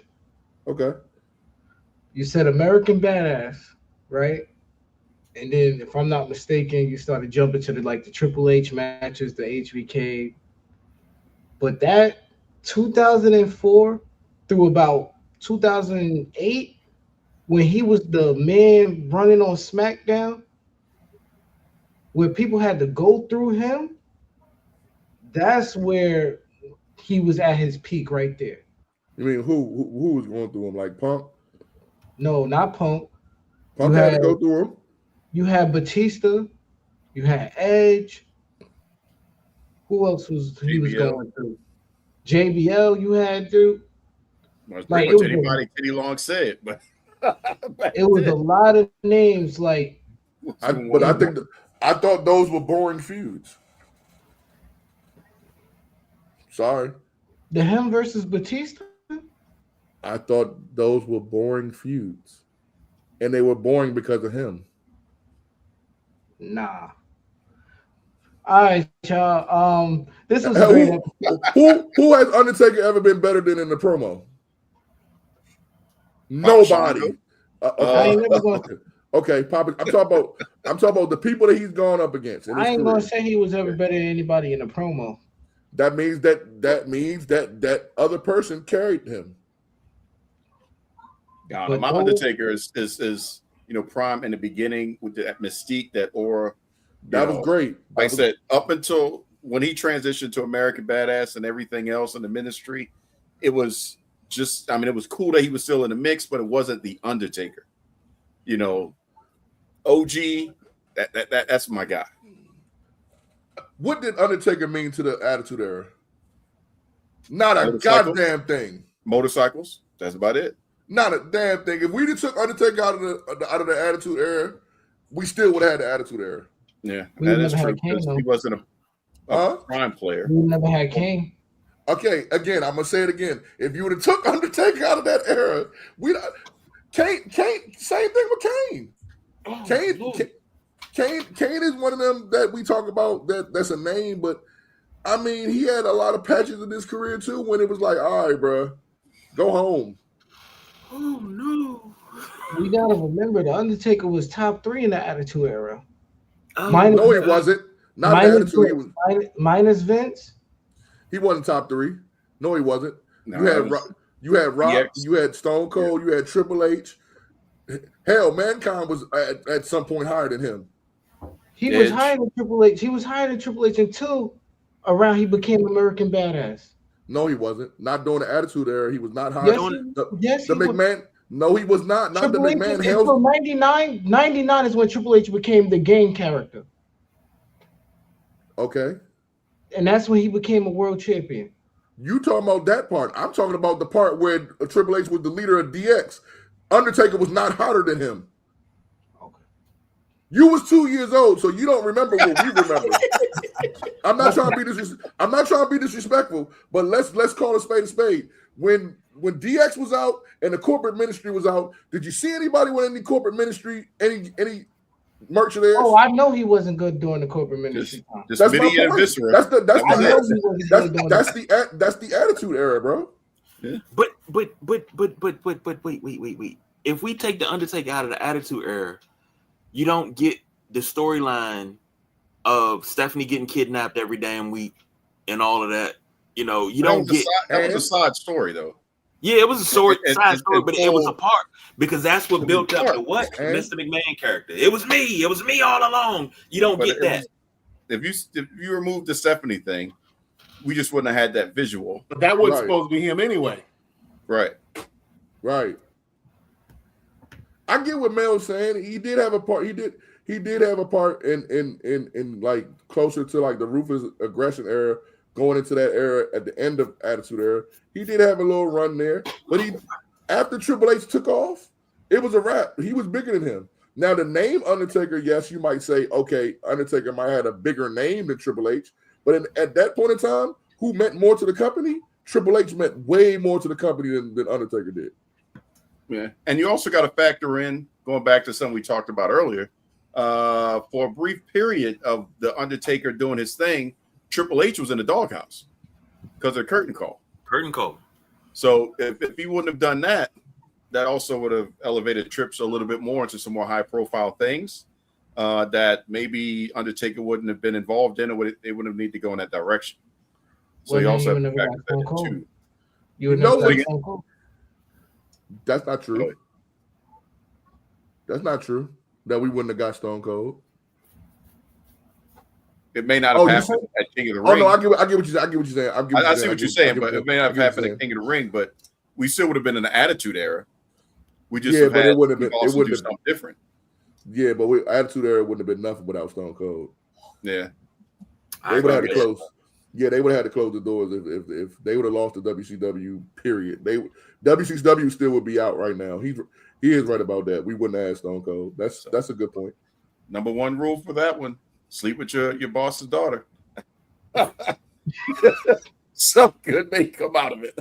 F: Okay.
E: You said American Badass, right? And then, if I'm not mistaken, you started jumping to the Triple H matches, the HBK. But that 2004 through about 2008, when he was the man running on SmackDown, where people had to go through him, that's where he was at his peak right there.
F: You mean who was going through him? Like Punk?
E: No, not Punk.
F: Punk had to go through him.
E: You had Batista. You had Edge. Who else was he was going through? JBL. You had through.
A: Well, pretty much anybody Teddy Long said, but
E: it was a lot of names. I
F: thought those were boring feuds. Sorry.
E: The him versus Batista.
F: I thought those were boring feuds, and they were boring because of him.
E: Nah. All right, y'all. This was a great episode.
F: Who has Undertaker ever been better than in the promo? Nobody.
E: I ain't never gonna.
F: Okay, Papa. I'm talking about the people that he's gone up against.
E: I ain't gonna say he was ever better than anybody in the promo.
F: That means that other person carried him.
A: God, my Undertaker is prime in the beginning with that mystique, that aura.
F: That was great.
A: Like I said, up until when he transitioned to American Badass and everything else in the ministry, it was just, it was cool that he was still in the mix, but it wasn't the Undertaker. OG, that's my guy.
F: What did Undertaker mean to the Attitude Era? Not a goddamn thing.
A: Motorcycles. That's about it.
F: Not a damn thing. If we took Undertaker out of the Attitude Era, we still would have had the Attitude Era.
A: Yeah, that is true. He wasn't a prime player.
E: We never had Kane.
F: Okay, again, I'm gonna say it again. If you would have took Undertaker out of that era, Kane. Same thing with Kane. Kane is one of them that we talk about that's a name, but he had a lot of patches in his career too when it was like, all right, bro, go home.
C: Oh no.
E: We gotta remember the Undertaker was top 3 in the Attitude Era.
F: No, he wasn't. Not the Attitude. He was
E: minus Vince.
F: He wasn't top 3. No, he wasn't.
A: No,
F: you had Rock, you had Stone Cold, you had Triple H. Hell, Mankind was at some point higher than him.
E: He was higher than Triple H. He was higher than Triple H until around he became American Badass.
F: No, he wasn't. Not during the Attitude Era. He was not high.
E: Yes,
F: the McMahon. No, he was not. Not
E: Triple
F: the McMahon.
E: Until 99. 99 is when Triple H became the game character.
F: Okay.
E: And that's when he became a world champion.
F: You talking about that part. I'm talking about the part where Triple H was the leader of DX. Undertaker was not hotter than him.
E: Okay.
F: You was 2 years old, so you don't remember what we remember. I'm not trying to be disrespectful, but let's call a spade a spade. When DX was out and the corporate ministry was out, did you see anybody with any corporate ministry, any merch there?
E: Oh, I know he wasn't good during the corporate ministry.
A: That's my point.
F: That's the Attitude Era, bro.
C: Yeah. But wait. If we take the Undertaker out of the Attitude Era, you don't get the storyline of Stephanie getting kidnapped every damn week and all of that. You don't get
A: that was a side story though.
C: Yeah, it was a side story, but it was a part because that's what built up the Mr. McMahon character. It was me all along. You don't get that.
A: If you remove the Stephanie thing, we just wouldn't have had that visual.
B: But that wasn't supposed to be him anyway.
A: Right.
F: I get what Mel's saying. He did have a part. He did have a part in like closer to like the Ruthless Aggression era, going into that era at the end of Attitude Era. He did have a little run there, but after Triple H took off, it was a wrap. He was bigger than him. Now the name Undertaker, yes, you might say, okay, Undertaker might have had a bigger name than Triple H, but at that point in time, who meant more to the company? Triple H meant way more to the company than Undertaker did.
A: Yeah, and you also got to factor in, going back to something we talked about earlier, for a brief period of the Undertaker doing his thing, Triple H was in the doghouse because of Curtain Call. So if he wouldn't have done that, that also would have elevated Trips a little bit more into some more high-profile things that maybe Undertaker wouldn't have been involved in, or they wouldn't have needed to go in that direction. So you also have to factor that in too.
F: That's not true. That's not true. That we wouldn't have got Stone Cold.
A: It may not have happened at King of the Ring.
F: Oh no, I get what you're saying.
A: I see what you're saying, but it may not have happened at King of the Ring. But we still would have been in the Attitude Era. We just
F: but it would have been. It would have been
A: something different.
F: Yeah, but Attitude Era wouldn't have been nothing without Stone Cold.
A: Yeah,
F: they would have had to close. Yeah, they would have had to close the doors if they would have lost the WCW. Period. WCW still would be out right now. He is right about that. We wouldn't have had Stone Cold. That's a good point.
A: Number one rule for that one: sleep with your boss's daughter. Something good may come out of it.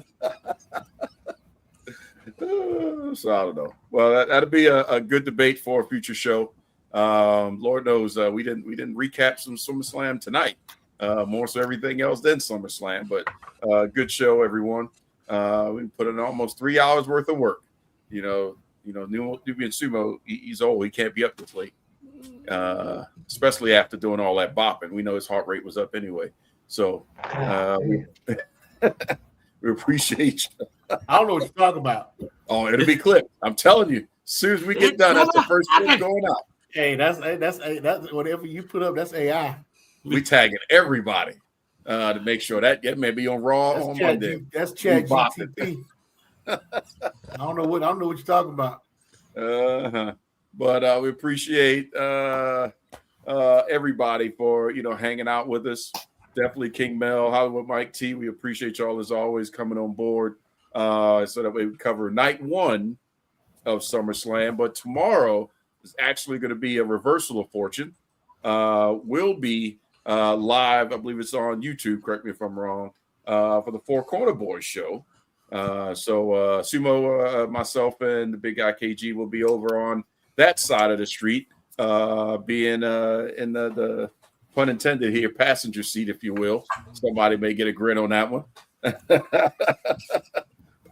A: So I don't know. Well, that'll be a good debate for a future show. Lord knows we didn't recap some SummerSlam tonight. More so everything else than SummerSlam, but good show, everyone. We put in almost 3 hours worth of work. New Nubian Sumo, he's old. He can't be up this late, especially after doing all that bopping. We know his heart rate was up anyway. So we appreciate you.
B: I don't know what you're talking about.
A: Oh, it'll be clipped. I'm telling you. As soon as we get done, that's the first clip going out.
B: Hey, that's whatever you put up. That's AI.
A: We tagging everybody to make sure that may be on Raw on Monday.
B: That's Chat GTP. I don't know what you're talking about.
A: But we appreciate everybody for hanging out with us. Definitely King Mel, Hollywood Mike T. We appreciate y'all as always coming on board. So that way we cover night 1 of SummerSlam. But tomorrow is actually going to be a reversal of fortune. We'll be live, I believe it's on YouTube, correct me if I'm wrong, for the Four Corner Boys show. So Sumo, myself, and the big guy KG will be over on that side of the street, being in the pun intended here, passenger seat, if you will. Somebody may get a grin on that one.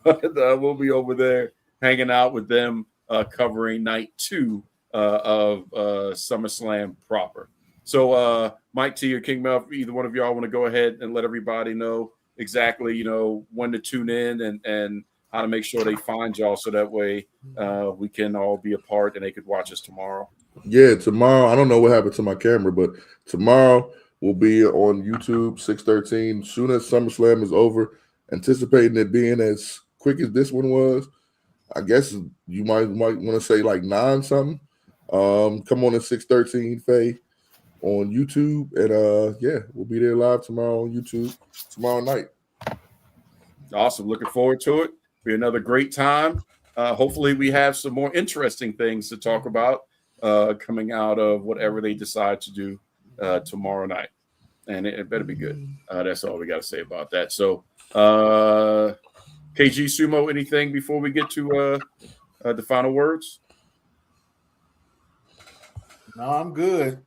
A: But we'll be over there hanging out with them, covering night 2 of SummerSlam proper. So Mike T or King Mel, either one of y'all want to go ahead and let everybody know exactly, when to tune in and how to make sure they find y'all so that way we can all be a part and they could watch us tomorrow.
F: Yeah, tomorrow. I don't know what happened to my camera, but tomorrow we'll be on YouTube 6:13. Soon as SummerSlam is over, anticipating it being as quick as this one was. I guess you might want to say like 9 something. Come on at 6:13, Faye, on YouTube, and we'll be there live tomorrow on YouTube tomorrow night.
A: Awesome. Looking forward to it. Be another great time. Hopefully we have some more interesting things to talk about coming out of whatever they decide to do tomorrow night. And it better be good. That's all we got to say about that. So KG Sumo, anything before we get to the final words?
B: No, I'm good.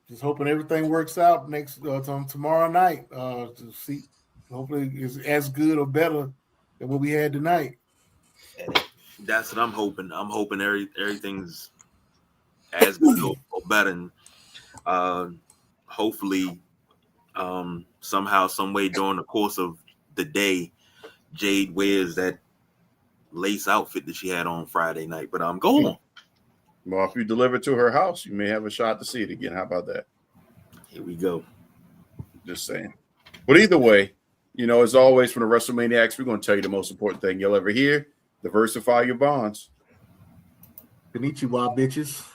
B: Just hoping everything works out next tomorrow night. To see, hopefully it's as good or better than what we had tonight.
C: That's what I'm hoping. I'm hoping everything's as good or better. And hopefully, somehow, some way during the course of the day, Jade wears that lace outfit that she had on Friday night. But go on.
A: Well, if you deliver to her house, you may have a shot to see it again. How about that?
C: Here we go.
A: Just saying. But either way, as always, from the Wrestlemaniacs, we're going to tell you the most important thing you'll ever hear. Diversify your bonds.
B: Konnichiwa, bitches.